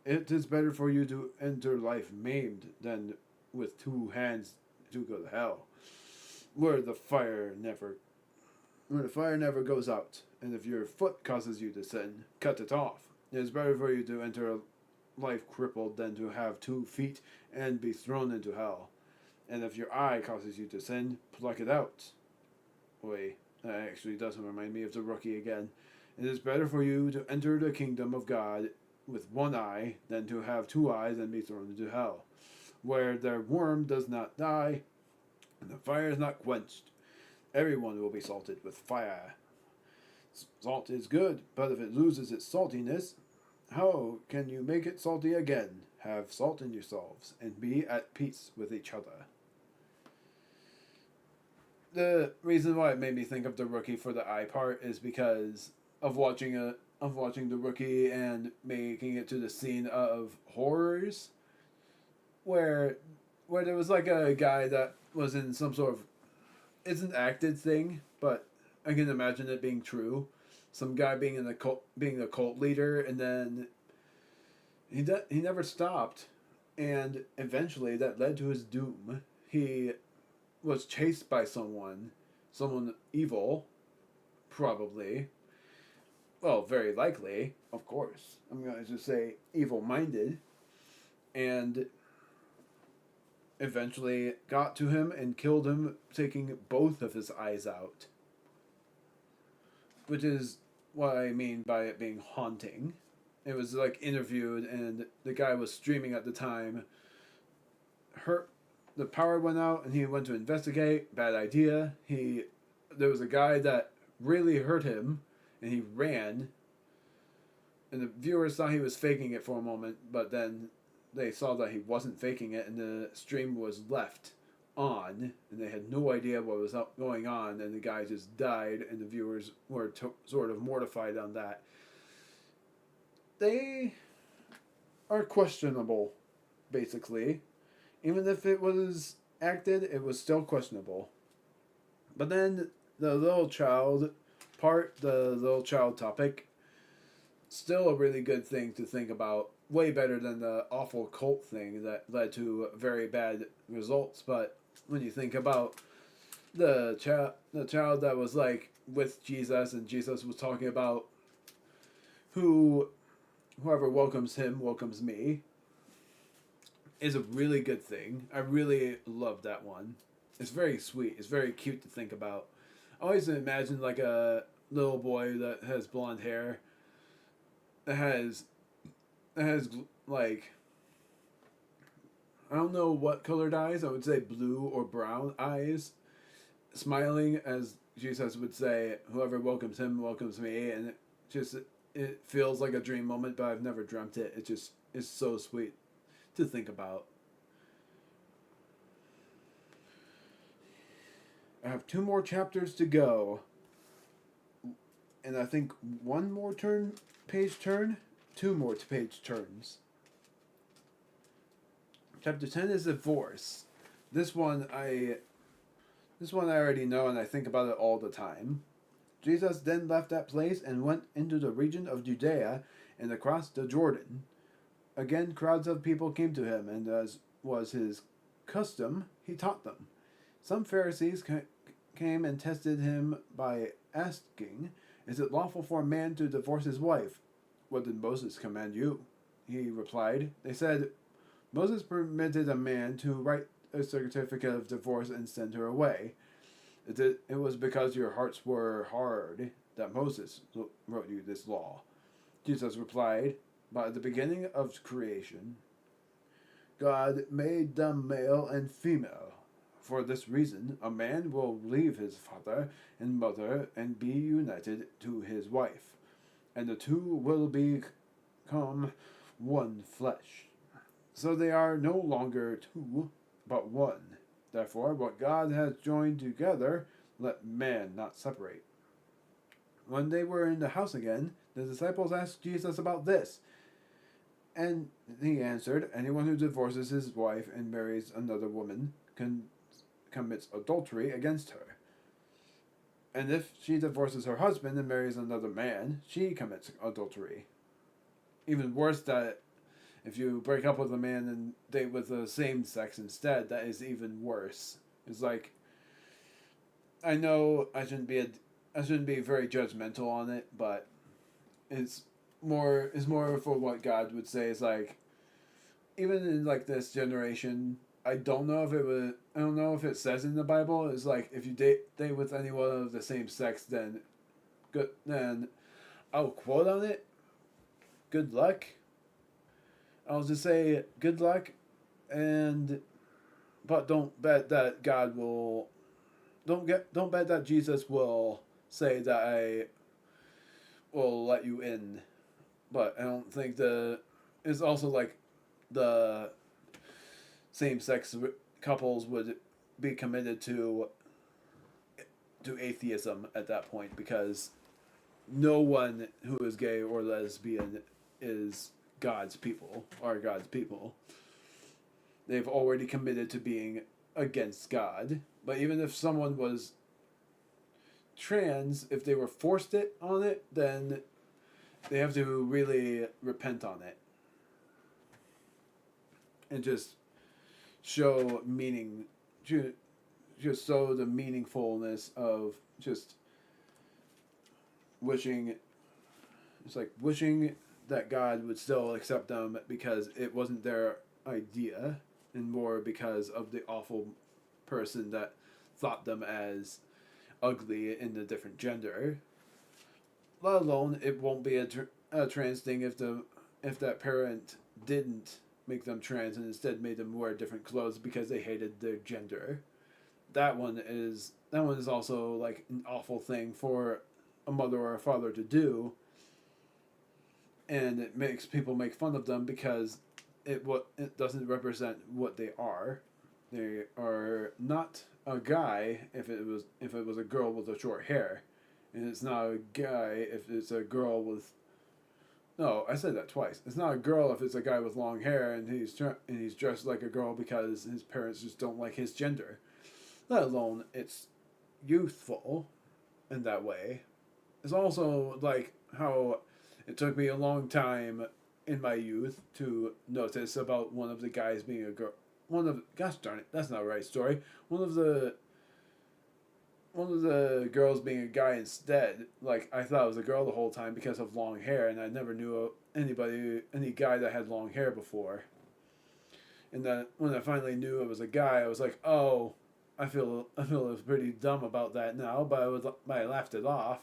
It is better for you to enter life maimed than with 2 hands to go to hell, where the fire never goes out. And if your foot causes you to sin, cut it off. It is better for you to enter life crippled than to have 2 feet and be thrown into hell. And if your eye causes you to sin, pluck it out." Wait, that actually doesn't remind me of the rookie again. "It is better for you to enter the kingdom of God with 1 eye than to have 2 eyes and be thrown into hell, where their worm does not die and the fire is not quenched. Everyone will be salted with fire. Salt is good, but if it loses its saltiness, how can you make it salty again? Have salt in yourselves, and be at peace with each other." The reason why it made me think of the rookie for the eye part is because of watching the rookie and making it to the scene of horrors, where there was like a guy that was in some sort of, it's an acted thing, but I can imagine it being true. Some guy being a cult leader, and then he never stopped, and eventually that led to his doom. He was chased by someone evil, probably. Well, very likely, of course. I'm going to just say evil-minded, and eventually got to him and killed him, taking both of his eyes out. Which is what I mean by it being haunting. it was like interviewed, and the guy was streaming at the time. The power went out, and he went to investigate. Bad idea. There was a guy that really hurt him, and he ran. And the viewers thought he was faking it for a moment, but then they saw that he wasn't faking it, and the stream was left on, and they had no idea what was going on, and the guy just died, and the viewers were sort of mortified on that. They are questionable, basically. Even if it was acted, it was still questionable. But then the little child topic, still a really good thing to think about. Way better than the awful cult thing that led to very bad results. But when you think about the child that was like with Jesus, and Jesus was talking about whoever welcomes him welcomes me, is a really good thing. I really love that one. It's very sweet. It's very cute to think about. I always imagine like a little boy that has blonde hair, that has like, I don't know what colored eyes. I would say blue or brown eyes, smiling as Jesus would say, "Whoever welcomes him welcomes me," and it feels like a dream moment, but I've never dreamt it. It just is so sweet to think about. I have 2 more chapters to go, and I think 1 more page turn, 2 more page turns. Chapter 10 is divorce. This one I already know, and I think about it all the time. Jesus then left that place and went into the region of Judea and across the Jordan. Again, crowds of people came to him, and as was his custom, he taught them. Some Pharisees came and tested him by asking, "Is it lawful for a man to divorce his wife? What did Moses command you?" He replied. They said, "Moses permitted a man to write a certificate of divorce and send her away. It was because your hearts were hard that Moses wrote you this law." Jesus replied, "By the beginning of creation, God made them male and female. For this reason, a man will leave his father and mother and be united to his wife, and the two will become one flesh. So they are no longer two, but one. Therefore, what God has joined together, let man not separate." When they were in the house again, the disciples asked Jesus about this. And he answered, "Anyone who divorces his wife and marries another woman commits adultery against her. And if she divorces her husband and marries another man, she commits adultery." Even worse, that if you break up with a man and date with the same sex instead, that is even worse. It's like, I know I shouldn't be very judgmental on it, but it's more for what God would say. Is like, even in like this generation, I don't know if it says in the Bible, is like, if you date with anyone of the same sex, then I'll quote on it, "Good luck." I'll just say good luck, but don't bet that don't bet that Jesus will say that I will let you in. But I don't think it's also like the same-sex couples would be committed to atheism at that point, because no one who is gay or lesbian is God's people. They've already committed to being against God. But even if someone was trans, if they were forced on it, then they have to really repent on it. And just show meaning, just show the meaningfulness of just wishing that God would still accept them, because it wasn't their idea, and more because of the awful person that thought them as ugly in a different gender. Let alone, it won't be a trans thing if the if that parent didn't make them trans and instead made them wear different clothes because they hated their gender. That one is also like an awful thing for a mother or a father to do, and it makes people make fun of them because it doesn't represent what they are. They are not a guy if it was a girl with a short hair, and it's not a guy if it's a girl with. No, I said that twice. It's not a girl if it's a guy with long hair and he's dressed like a girl because his parents just don't like his gender. Let alone it's youthful in that way. It's also like how it took me a long time in my youth to notice about one of the guys being a girl. Gosh darn it, that's not the right story. One of the girls being a guy instead. Like, I thought it was a girl the whole time because of long hair, and I never knew any guy that had long hair before. And then when I finally knew it was a guy, I was like, oh, I feel pretty dumb about that now, but I laughed it off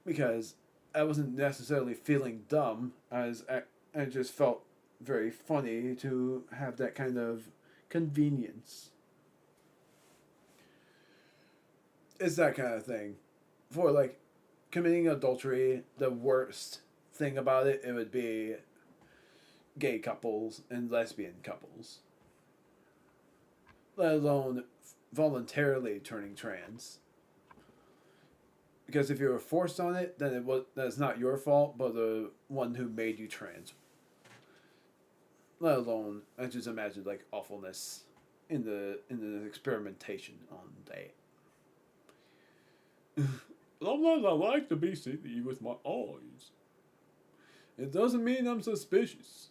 because I wasn't necessarily feeling dumb. I just felt very funny to have that kind of convenience. It's that kind of thing. For like committing adultery, the worst thing about it would be gay couples and lesbian couples. Let alone voluntarily turning trans. Because if you were forced on it, then that's not your fault, but the one who made you trans. Let alone, I just imagine like awfulness in the experimentation on that. Sometimes I like to be silly with my eyes. It doesn't mean I'm suspicious.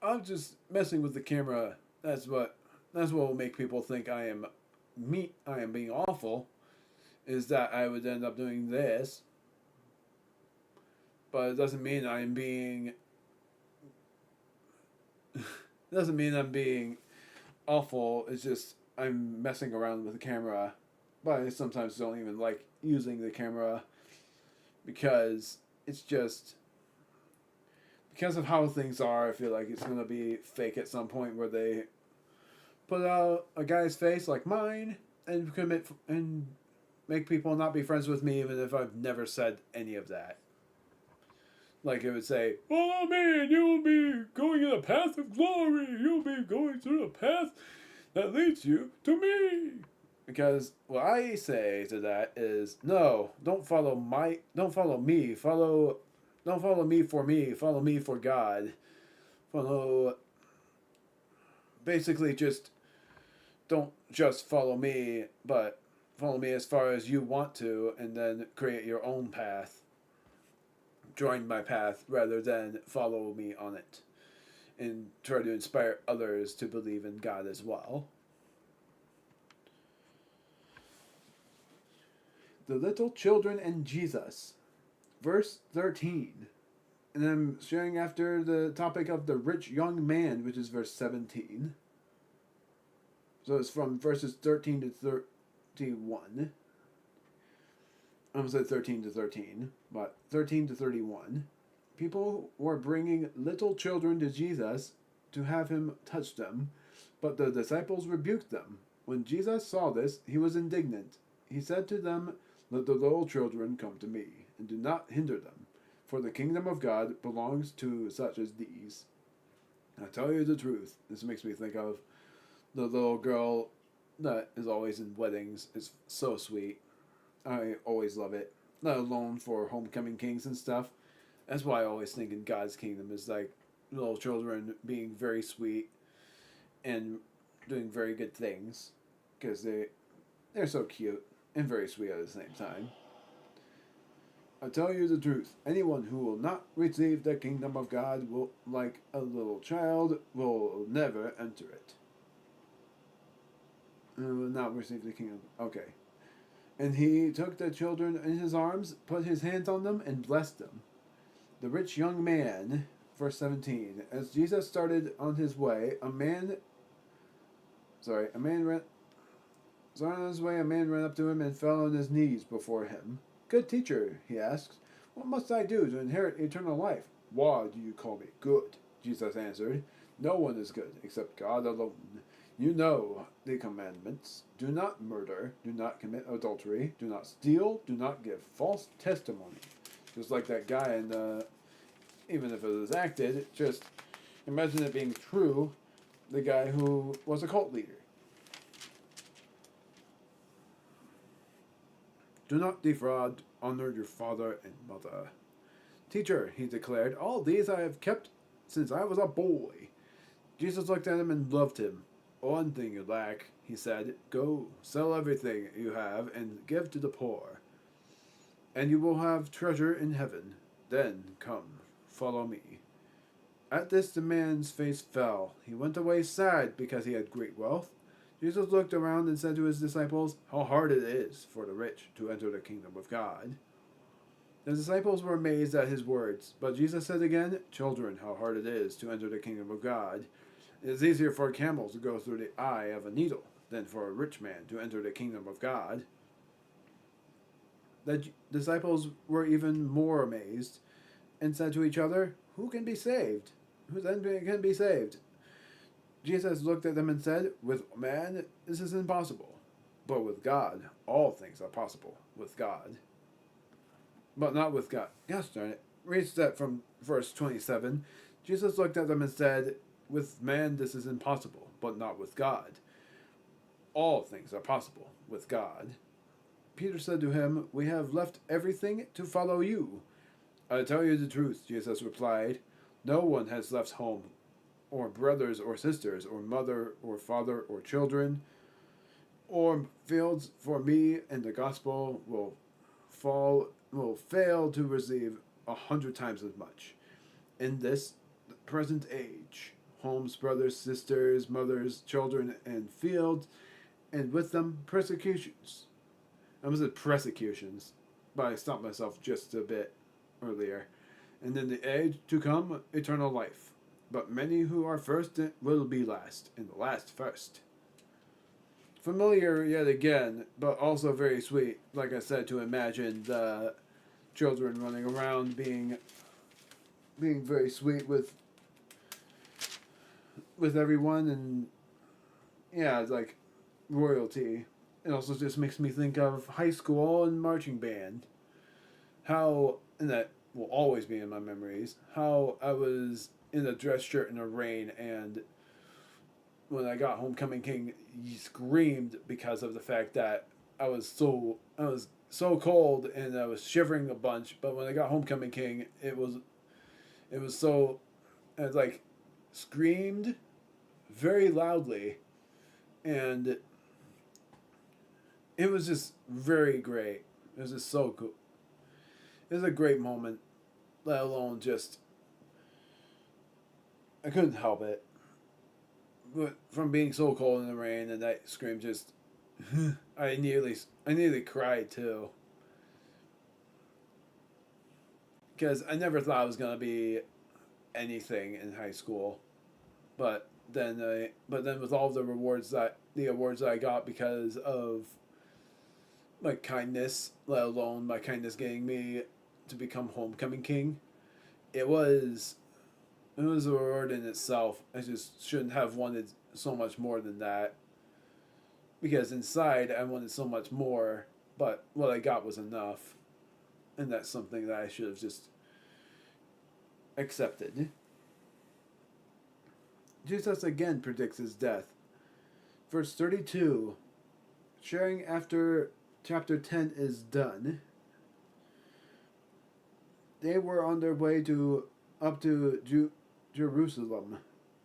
I'm just messing with the camera. That's what will make people think I am being awful. Is that I would end up doing this. But it doesn't mean I'm being. It doesn't mean I'm being awful. It's just I'm messing around with the camera. But I sometimes don't even like using the camera because it's just because of how things are. I feel like it's gonna be fake at some point where they put out a guy's face like mine and make people not be friends with me even if I've never said any of that. Like it would say, "Oh man, you'll be going in a path of glory. You'll be going through a path that leads you to me." Because what I say to that is, no, don't follow me, don't follow me for me, follow me for God. Basically just, don't just follow me, but follow me as far as you want to, and then create your own path. Join my path rather than follow me on it. And try to inspire others to believe in God as well. The little children and Jesus, verse 13. And I'm sharing after the topic of the rich young man, which is verse 17. So it's from verses 13 to 31. I almost said 13 to 13, but 13 to 31. People were bringing little children to Jesus to have him touch them, but the disciples rebuked them. When Jesus saw this, he was indignant. He said to them, "Let the little children come to me, and do not hinder them, for the kingdom of God belongs to such as these." I tell you the truth, this makes me think of the little girl that is always in weddings. It's so sweet. I always love it. Let alone for homecoming kings and stuff. That's why I always think in God's kingdom is like little children being very sweet and doing very good things. Because they're so cute. And very sweet at the same time. I tell you the truth, anyone who will not receive the kingdom of God will, like a little child, will never enter it. Will not receive the kingdom. Okay. And he took the children in his arms, put his hands on them, and blessed them. The rich young man, verse 17. As Jesus started on his way, a man ran up to him and fell on his knees before him. "Good teacher," he asked, "what must I do to inherit eternal life?" Why do you call me good? Jesus answered, No one is good except God alone. You know the commandments. Do not murder, do not commit adultery, do not steal, do not give false testimony. Just like that guy in even if it was acted, just imagine it being true, the guy who was a cult leader. Do not defraud, honor your father and mother. Teacher, he declared, all these I have kept since I was a boy. Jesus looked at him and loved him. One thing you lack, he said, go, sell everything you have and give to the poor, and you will have treasure in heaven. Then come, follow me. At this the man's face fell. He went away sad because he had great wealth. Jesus looked around and said to his disciples, how hard it is for the rich to enter the kingdom of God. The disciples were amazed at his words, but Jesus said again, children, how hard it is to enter the kingdom of God. It is easier for a camel to go through the eye of a needle than for a rich man to enter the kingdom of God. The disciples were even more amazed and said to each other, who can be saved? Who then can be saved? Jesus looked at them and said, with man this is impossible, but with God all things are possible with God. But not with God. Gosh darn it. Read that from verse 27. Jesus looked at them and said, with man this is impossible, but not with God. All things are possible with God. Peter said to him, we have left everything to follow you. I tell you the truth, Jesus replied. No one has left home, or brothers or sisters, or mother or father or children, or fields for me and the gospel will fail to receive 100 times as much. In this present age, homes, brothers, sisters, mothers, children, and fields, and with them persecutions. I almost said persecutions, but I stopped myself just a bit earlier. And in the age to come, eternal life. But many who are first will be last, and the last first. Familiar yet again, but also very sweet, like I said, to imagine the children running around being very sweet with everyone, and yeah, it's like royalty. It also just makes me think of high school and marching band. How, and that will always be in my memories, how I was in a dress shirt in the rain, and when I got Homecoming King, he screamed because of the fact that I was so cold and I was shivering a bunch. But when I got Homecoming King, it was so, I like screamed very loudly, and it was just very great. It was just so cool. It was a great moment, let alone just, I couldn't help it. But from being so cold in the rain, and that scream just, I nearly cried too. Because I never thought I was gonna be anything in high school, but then with all the awards that I got because of my kindness, let alone my kindness getting me to become Homecoming King, it was a reward in itself. I just shouldn't have wanted so much more than that, because inside I wanted so much more, but what I got was enough, and that's something that I should have just accepted. Jesus again predicts his death. Verse 32, sharing after chapter 10 is done. They were on their way up to Jerusalem,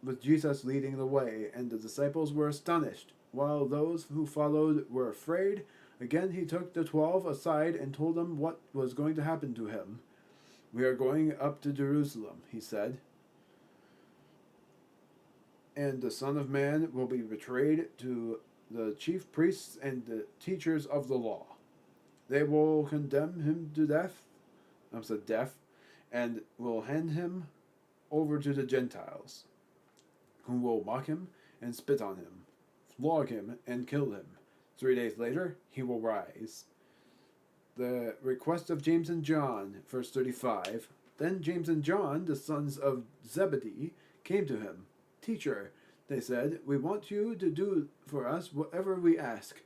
with Jesus leading the way, and the disciples were astonished, while those who followed were afraid. Again he took the 12 aside and told them what was going to happen to him. We are going up to Jerusalem, he said, and the Son of Man will be betrayed to the chief priests and the teachers of the law. They will condemn him to death, and will hand him over to the Gentiles, who will mock him and spit on him, flog him and kill him. 3 days later, he will rise. The request of James and John, verse 35. Then James and John, the sons of Zebedee, came to him. Teacher, they said, we want you to do for us whatever we ask.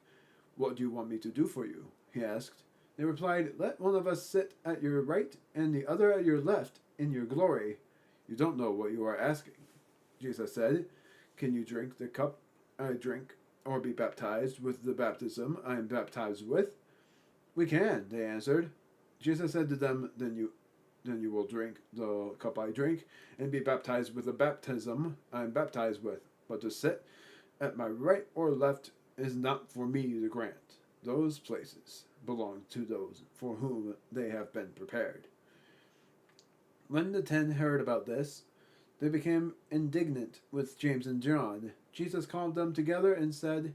What do you want me to do for you? He asked. They replied, let one of us sit at your right and the other at your left in your glory. You don't know what you are asking. Jesus said, can you drink the cup I drink, or be baptized with the baptism I am baptized with? We can, they answered. Jesus said to them, then you will drink the cup I drink, and be baptized with the baptism I am baptized with. But to sit at my right or left is not for me to grant. Those places belong to those for whom they have been prepared. When the 10 heard about this, they became indignant with James and John. Jesus called them together and said,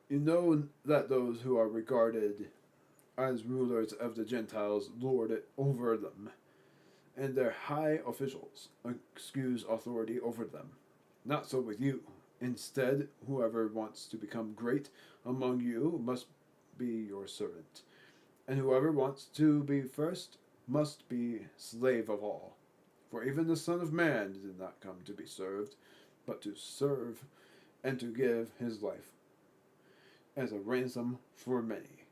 you know that those who are regarded as rulers of the Gentiles lord it over them, and their high officials excuse authority over them. Not so with you. Instead, whoever wants to become great among you must be your servant, and whoever wants to be first must be slave of all. For even the Son of Man did not come to be served, but to serve and to give his life as a ransom for many.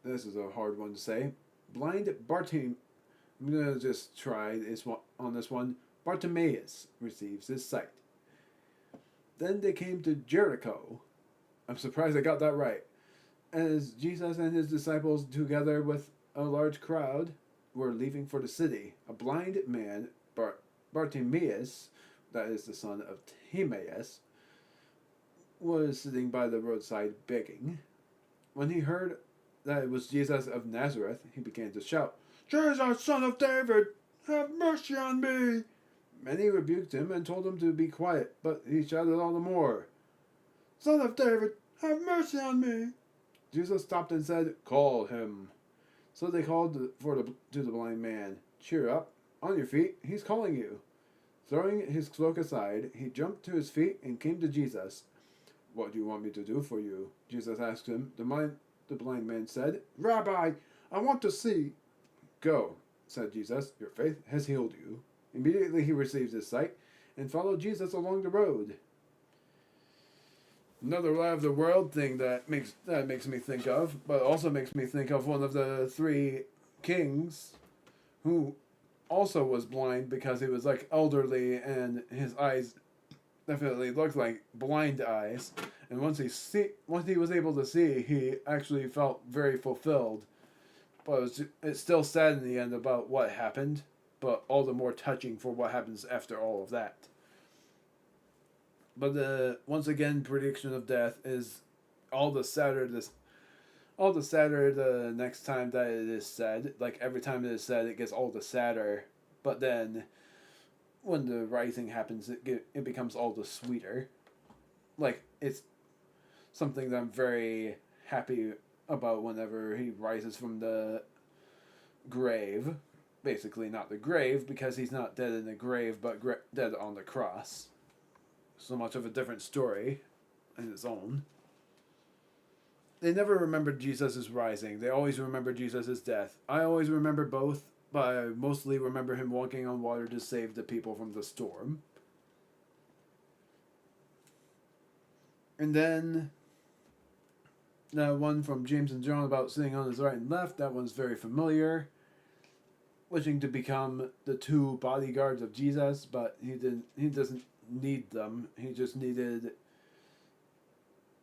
This is a hard one to say. Blind Bartimaeus, I'm going to just try on this one. Bartimaeus receives his sight. Then they came to Jericho. I'm surprised I got that right. As Jesus and his disciples, together with a large crowd, were leaving for the city, a blind man, Bartimaeus, that is the son of Timaeus, was sitting by the roadside begging. When he heard that it was Jesus of Nazareth, he began to shout, Jesus, son of David, have mercy on me! Many rebuked him and told him to be quiet, but he shouted all the more, Son of David, have mercy on me! Jesus stopped and said, call him. So they called to the blind man, cheer up, on your feet, he's calling you. Throwing his cloak aside, he jumped to his feet and came to Jesus. What do you want me to do for you? Jesus asked him. The blind man said, Rabbi, I want to see. Go, said Jesus, your faith has healed you. Immediately he received his sight and followed Jesus along the road. Another lie of the world thing that makes me think of, but also makes me think of one of the 3 kings who also was blind because he was like elderly and his eyes definitely looked like blind eyes. And once he was able to see, he actually felt very fulfilled. But it's still sad in the end about what happened, but all the more touching for what happens after all of that. But once again, prediction of death is all the sadder the next time that it is said. Like every time it is said, it gets all the sadder. But then, when the rising happens, it becomes all the sweeter. Like it's something that I'm very happy about whenever he rises from the grave. Basically, not the grave because he's not dead in the grave, but dead on the cross. So much of a different story in its own. They never remembered Jesus' rising. They always remember Jesus' death. I always remember both, but I mostly remember him walking on water to save the people from the storm. And then that one from James and John about sitting on his right and left, that one's very familiar. Wishing to become the 2 bodyguards of Jesus, but he doesn't need them. He just needed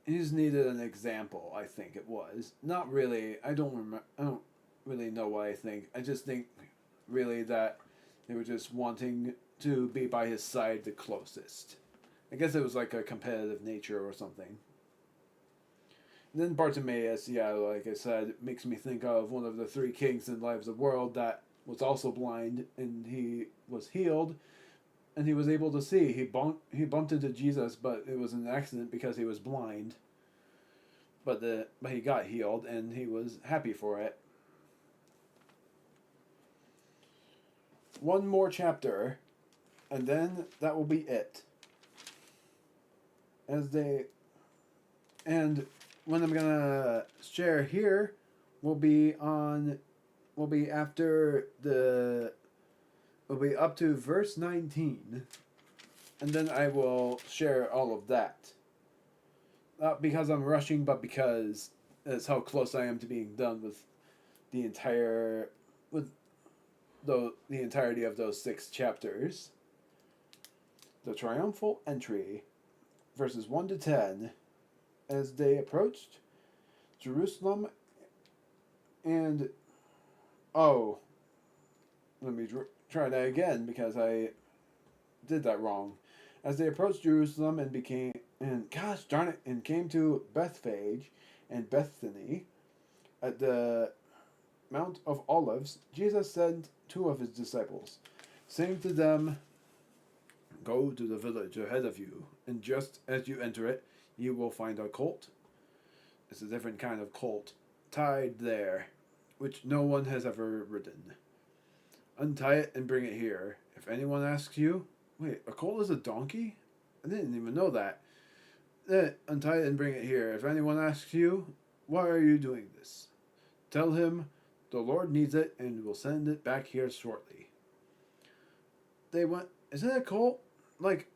an example, I think it was. Not really. I don't really know what I think. I just think really that they were just wanting to be by his side the closest. I guess it was like a competitive nature or something. And then Bartimaeus, yeah, like I said, makes me think of one of the 3 kings in Lives of the World that was also blind, and he was healed, and he was able to see. He bumped into Jesus, but it was an accident because he was blind. But he got healed, and he was happy for it. One more chapter, and then that will be it. And what I'm gonna share here will be on will be after the. Will be up to verse 19, and then I will share all of that. Not because I'm rushing, but because that's how close I am to being done with the entire with the entirety of those 6 chapters. The triumphal entry, verses 1 to 10, as they approached Jerusalem, and oh, let me try that again because I did that wrong. As they approached Jerusalem and gosh darn it, and came to Bethphage and Bethany at the Mount of Olives, Jesus sent 2 of his disciples, saying to them, "Go to the village ahead of you, and just as you enter it, you will find a colt." It's a different kind of colt, tied there, which no one has ever ridden. "Untie it and bring it here. If anyone asks you, 'Wait, a colt is a donkey? I didn't even know that.' Then untie it and bring it here. If anyone asks you, 'Why are you doing this?' Tell him, 'The Lord needs it and will send it back here shortly.'" They went, "Is it a colt? Like,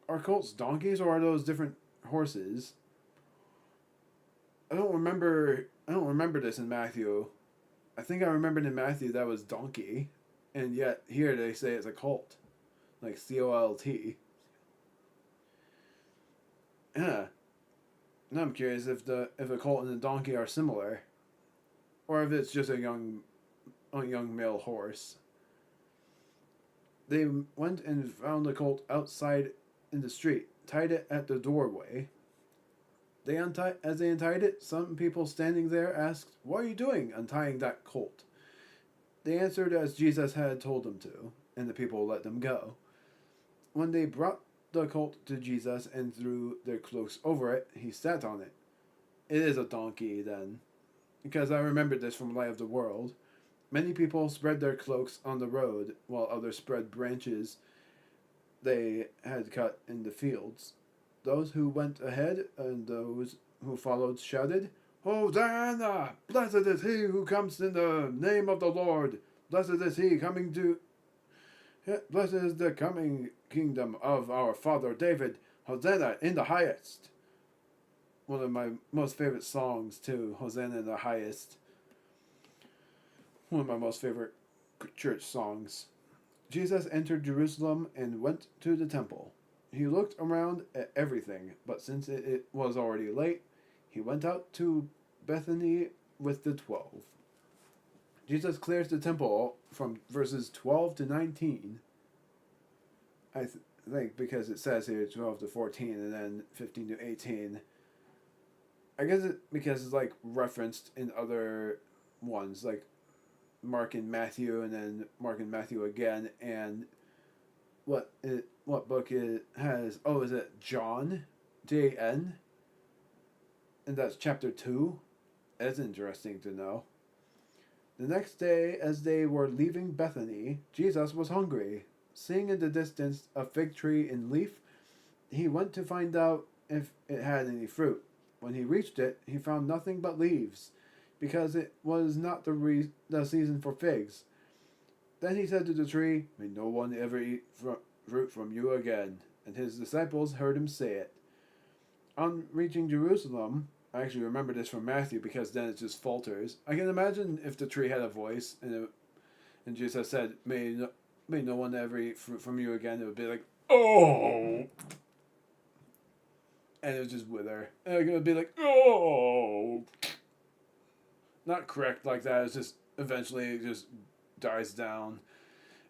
are colts donkeys or are those different horses?" I don't remember this in Matthew. I think I remembered in Matthew that was donkey, and yet here they say it's a colt, like COLT. Yeah. And I'm curious if a colt and a donkey are similar, or if it's just a young male horse. They went and found the colt outside in the street, tied it at the doorway. As they untied it, some people standing there asked, "What are you doing untying that colt?" They answered as Jesus had told them to, and the people let them go. When they brought the colt to Jesus and threw their cloaks over it, he sat on it. It is a donkey, then, because I remembered this from Light of the World. Many people spread their cloaks on the road, while others spread branches they had cut in the fields. Those who went ahead and those who followed shouted, "Hosanna! Blessed is he who comes in the name of the Lord! Blessed is the coming kingdom of our father David! Hosanna in the highest!" One of my most favorite songs, too, Hosanna in the highest. One of my most favorite church songs. Jesus entered Jerusalem and went to the temple. He looked around at everything, but since it was already late, he went out to Bethany with the 12. Jesus clears the temple from verses 12 to 19. I think because it says here 12 to 14 and then 15 to 18. I guess because it's like referenced in other ones, like Mark and Matthew, and then Mark and Matthew again, and what book it has? Oh, is it John? J-N? And that's chapter 2? That's interesting to know. The next day, as they were leaving Bethany, Jesus was hungry. Seeing in the distance a fig tree in leaf, he went to find out if it had any fruit. When he reached it, he found nothing but leaves, because it was not the season for figs. Then he said to the tree, "May no one ever eat fruit from you again." And his disciples heard him say it. On reaching Jerusalem, I actually remember this from Matthew because then it just falters. I can imagine if the tree had a voice and Jesus said, may no one ever eat fruit from you again, it would be like, "Oh!" And it would just wither. And it would be like, "Oh!" Not correct like that, it's just eventually it just dies down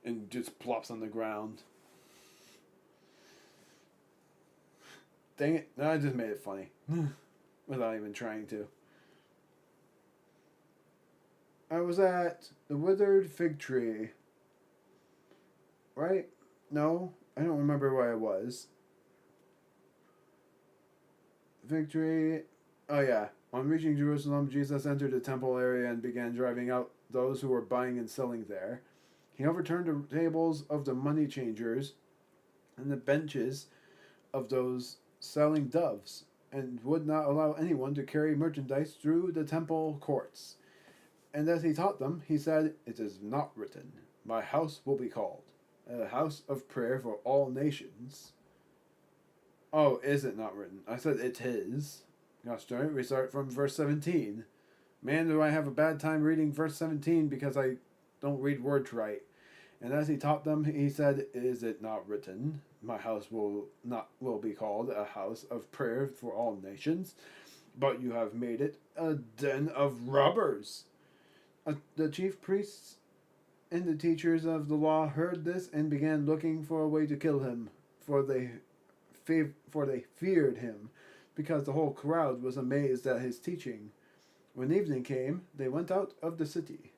and just plops on the ground. Dang it, no, I just made it funny. Without even trying to. I was at the withered fig tree. Right? No, I don't remember where I was. Fig tree. Oh yeah. On reaching Jerusalem, Jesus entered the temple area and began driving out those who were buying and selling there. He overturned the tables of the money changers and the benches of those selling doves, and would not allow anyone to carry merchandise through the temple courts. And as he taught them, he said, "It is not written, 'My house will be called a house of prayer for all nations.'" Oh, is it not written? I said it is. Gosh darn it, we start from verse 17. Man, do I have a bad time reading verse 17 because I don't read words right. And as he taught them, he said, "Is it not written, 'My house will be called a house of prayer for all nations'? But you have made it a den of robbers." The chief priests and the teachers of the law heard this and began looking for a way to kill him, for they feared him, because the whole crowd was amazed at his teaching. When evening came, they went out of the city.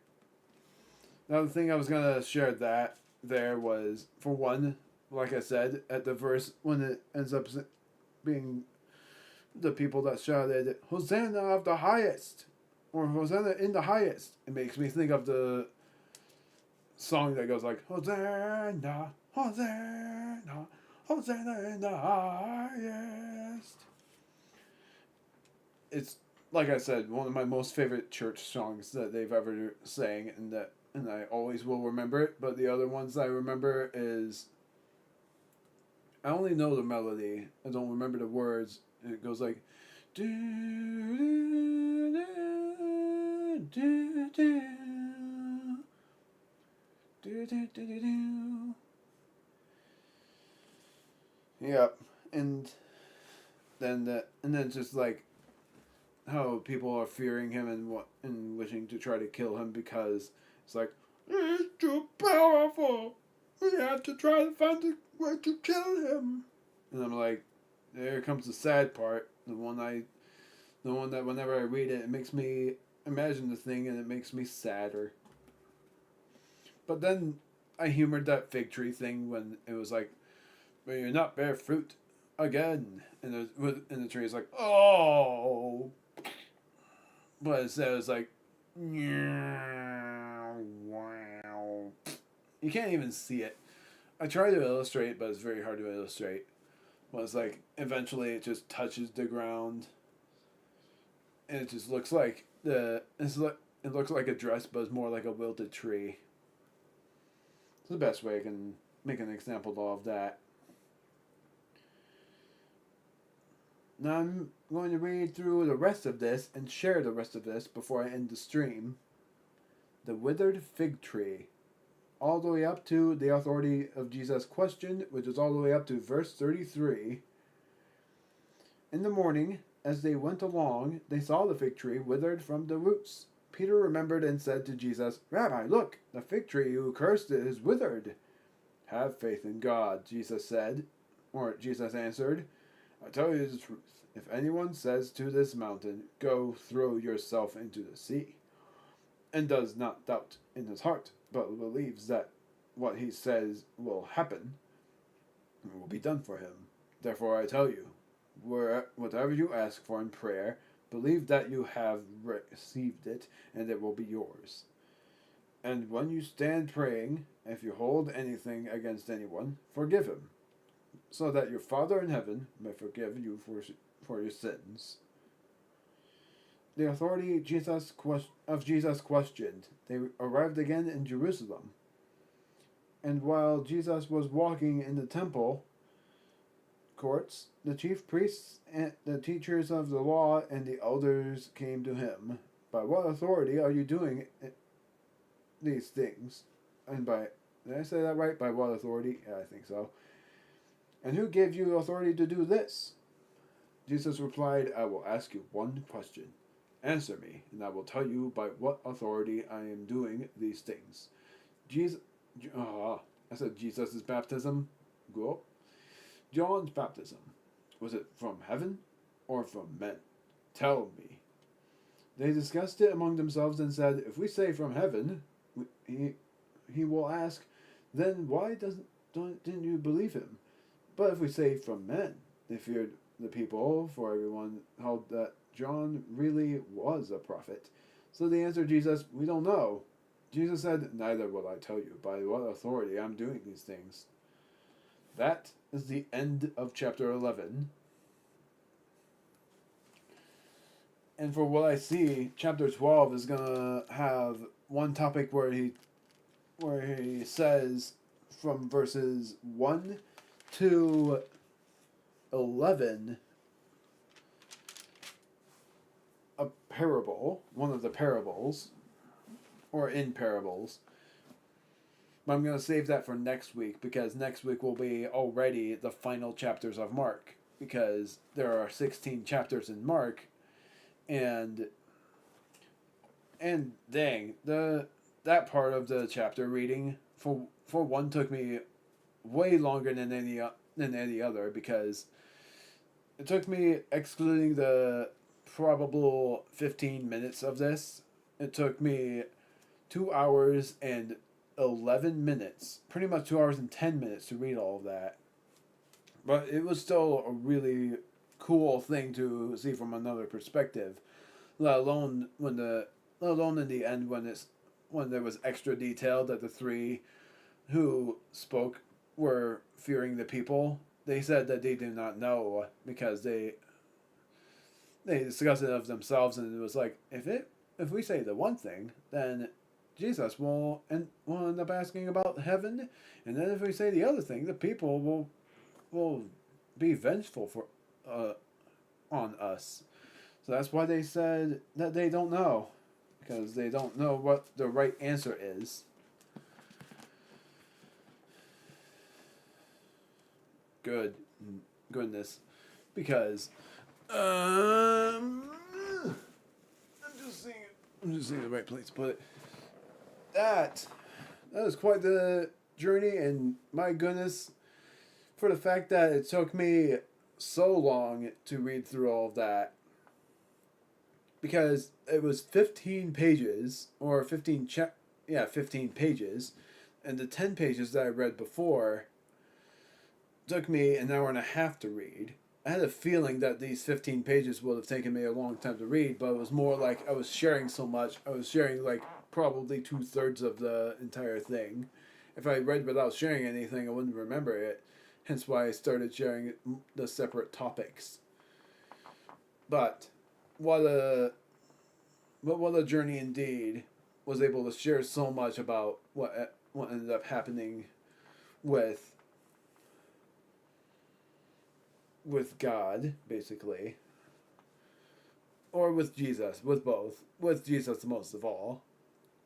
Now, the thing I was going to share that there was, for one, like I said, at the verse when it ends up being the people that shouted, "Hosanna of the highest," or "Hosanna in the highest." It makes me think of the song that goes like, "Hosanna, Hosanna, Hosanna in the highest." It's, like I said, one of my most favorite church songs that they've ever sang, and I always will remember it. But the other ones I remember is, I only know the melody. I don't remember the words. It goes like, do do do do do do do do. Yep, and then it's just like how people are fearing him and wishing to try to kill him because it's like, "He's too powerful. We have to try to find a way to kill him." And I'm like, there comes the sad part. The one that whenever I read it, it makes me imagine the thing and it makes me sadder. But then I humored that fig tree thing when it was like, "But you're not bear fruit again," and the tree is like, "Oh." But instead it was like, wow. You can't even see it. I try to illustrate, but it's very hard to illustrate. But it's like, eventually it just touches the ground. And it just looks like it looks like a dress, but it's more like a wilted tree. It's the best way I can make an example of that. Now I'm going to read through the rest of this and share the rest of this before I end the stream. The withered fig tree. All the way up to the authority of Jesus' question, which is all the way up to verse 33. In the morning, as they went along, they saw the fig tree withered from the roots. Peter remembered and said to Jesus, "Rabbi, look, the fig tree you cursed is withered." "Have faith in God," Jesus said, or Jesus answered. "I tell you the truth. If anyone says to this mountain, 'Go throw yourself into the sea,' and does not doubt in his heart, but believes that what he says will happen, it will be done for him. Therefore I tell you, whatever you ask for in prayer, believe that you have received it, and it will be yours. And when you stand praying, if you hold anything against anyone, forgive him, so that your Father in heaven may forgive you for your sins." The authority of Jesus questioned. They arrived again in Jerusalem. And while Jesus was walking in the temple courts, the chief priests and the teachers of the law and the elders came to him. "By what authority are you doing these things?" And did I say that right? By what authority? Yeah, I think so. "And who gave you authority to do this?" Jesus replied, "I will ask you one question. Answer me, and I will tell you by what authority I am doing these things." I said Jesus' baptism. Go. John's baptism. Was it from heaven or from men? Tell me. They discussed it among themselves and said, "If we say from heaven, he will ask, 'Then why didn't you believe him?' But if we say from men," they feared the people, for everyone held that John really was a prophet. So they answered Jesus, "We don't know." Jesus said, "Neither will I tell you by what authority I'm doing these things." That is the end of chapter 11. And for what I see, chapter 12 is gonna have one topic where he says from verses 1 to 11 a parable, one of the parables, or in parables. But I'm going to save that for next week because next week will be already the final chapters of Mark because there are 16 chapters in Mark and dang, that part of the chapter reading for one took me way longer than any other because it took me, excluding the probable 15 minutes of this, it took me 2 hours and 11 minutes, pretty much 2 hours and 10 minutes to read all of that. But it was still a really cool thing to see from another perspective, let alone in the end when there was extra detail that the three who spoke were fearing the people. They said that they did not know because they discussed it of themselves, and it was like if we say the one thing, then Jesus will end up asking about heaven, and then if we say the other thing, the people will be vengeful for on us. So that's why they said that they don't know, because they don't know what the right answer is. Goodness, because I'm just seeing the right place to put it. That was quite the journey, and my goodness, for the fact that it took me so long to read through all of that, because it was 15 pages, or 15 pages, and the 10 pages that I read before took me an hour and a half to read. I had a feeling that these 15 pages would have taken me a long time to read, but it was more like I was sharing so much. I was sharing like probably 2/3 of the entire thing. If I read without sharing anything, I wouldn't remember it. Hence why I started sharing the separate topics. But what a journey indeed. Was able to share so much about what ended up happening with God, basically. Or with Jesus, with both. With Jesus most of all.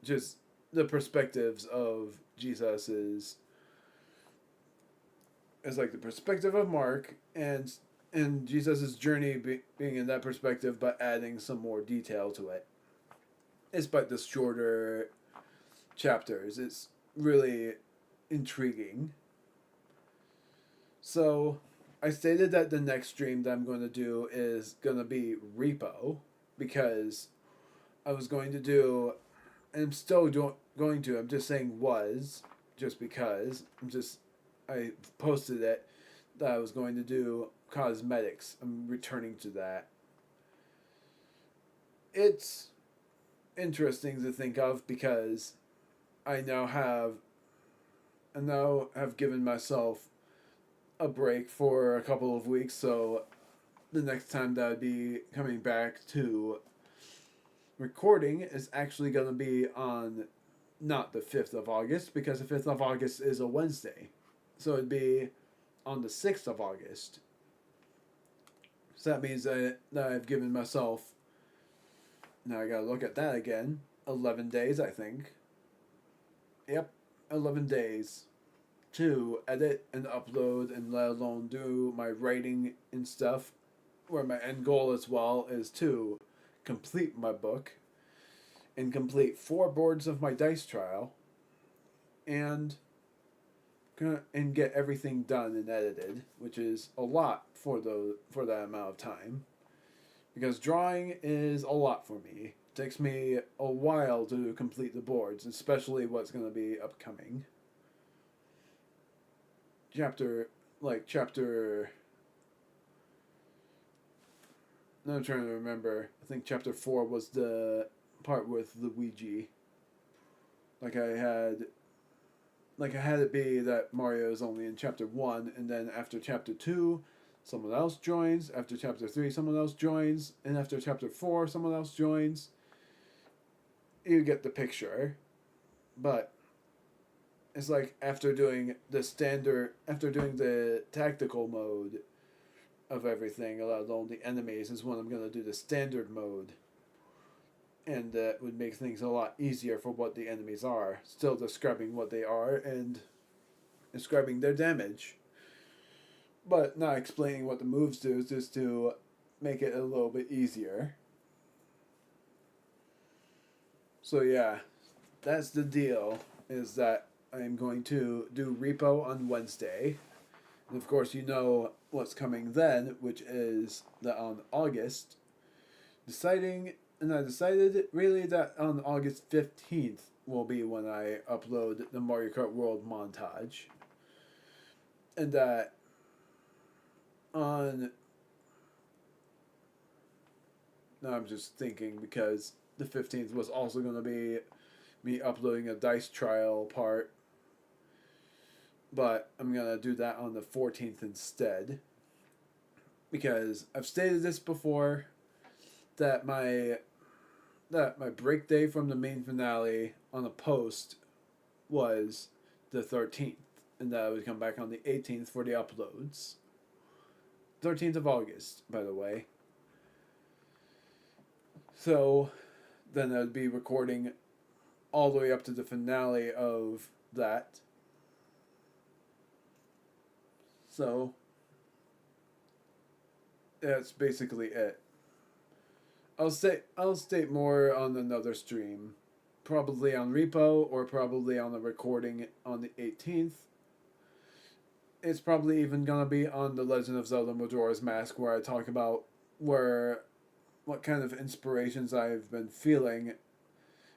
Just the perspectives of Jesus is like the perspective of Mark and Jesus' journey being in that perspective, but adding some more detail to it. Despite the shorter chapters, it's really intriguing. So I stated that the next stream that I'm going to do is going to be Repo, because I was going to do, and I'm still going to, I'm just saying was, just because, I posted it, that I was going to do cosmetics. I'm returning to that. It's interesting to think of because I now have given myself a break for a couple of weeks, so the next time that I'd be coming back to recording is actually going to be on not the 5th of August, because the 5th of August is a Wednesday. So it'd be on the 6th of August. So that means that I've given myself, now I gotta look at that again, 11 days, I think. Yep, 11 days to edit and upload, and let alone do my writing and stuff, where my end goal as well is to complete my book and complete 4 boards of my dice trial and get everything done and edited, which is a lot for that amount of time, because drawing is a lot for me. It takes me a while to complete the boards, especially what's going to be upcoming. Chapter now I'm trying to remember. I think chapter 4 was the part with Luigi. Like I had it be that Mario is only in chapter 1, and then after chapter 2, someone else joins. After chapter 3, someone else joins. And after chapter 4, someone else joins. You get the picture. But it's like after doing the tactical mode of everything, a lot of the enemies, is when I'm going to do the standard mode. And that would make things a lot easier for what the enemies are. Still describing what they are and describing their damage. But not explaining what the moves do, just to make it a little bit easier. So yeah, that's the deal, is that I'm going to do Repo on Wednesday. And of course you know what's coming then, which is that on August, I decided really that on August 15th will be when I upload the Mario Kart World montage. And that on... Now I'm just thinking, because the 15th was also going to be me uploading a dice trial part. But I'm going to do that on the 14th instead. Because I've stated this before, that my break day from the main finale on a post was the 13th. And that I would come back on the 18th for the uploads. 13th of August, by the way. So, then I would be recording all the way up to the finale of that. So, that's basically it. I'll state more on another stream. Probably on Repo, or probably on the recording on the 18th. It's probably even gonna be on The Legend of Zelda Majora's Mask, where I talk about what kind of inspirations I've been feeling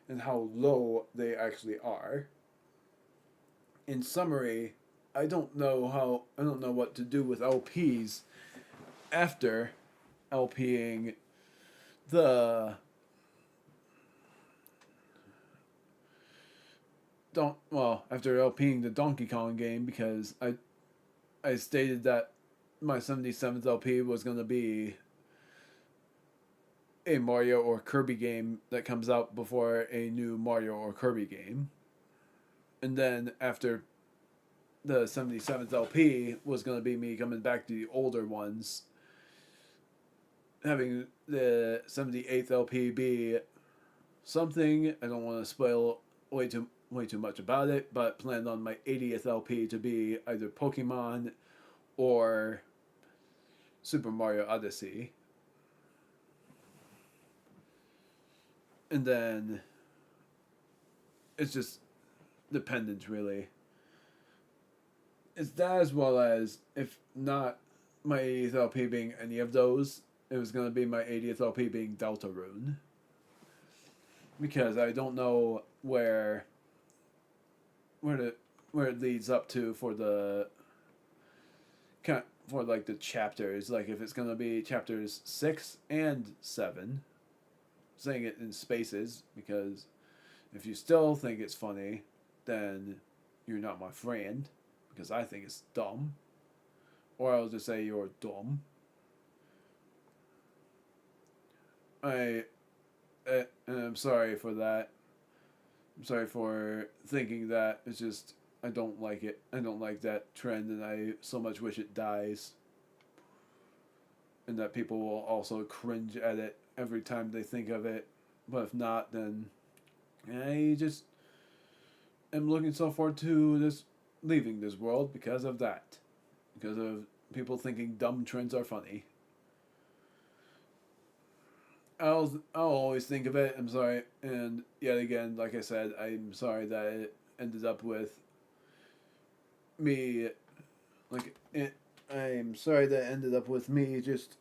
and how low they actually are. In summary, I don't know what to do with LPs after LPing after LPing the Donkey Kong game, because I stated that my 77th LP was going to be a Mario or Kirby game that comes out before a new Mario or Kirby game. And then after the 77th LP was going to be me coming back to the older ones, having the 78th LP be something. I don't want to spoil way too much about it, but planned on my 80th LP to be either Pokemon or Super Mario Odyssey. And then it's just dependent, really. It's that, as well as, if not my 80th LP being any of those, it was going to be my 80th LP being Deltarune. Because I don't know where it leads up to for the chapters, like if it's going to be chapters 6 and 7. Saying it in spaces, because if you still think it's funny, then you're not my friend, because I think it's dumb. Or I'll just say you're dumb. And I'm sorry for that. I'm sorry for thinking that. It's just, I don't like it. I don't like that trend, and I so much wish it dies. And that people will also cringe at it every time they think of it. But if not, then I just am looking so forward to leaving this world because of that. Because of people thinking dumb trends are funny. I'll always think of it. I'm sorry. And yet again, like I said, I'm sorry that it ended up with me, I'm sorry that it ended up with me just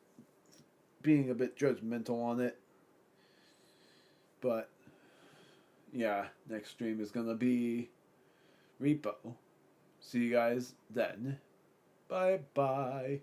being a bit judgmental on it. But yeah, next stream is gonna be Repo. See you guys then. Bye bye.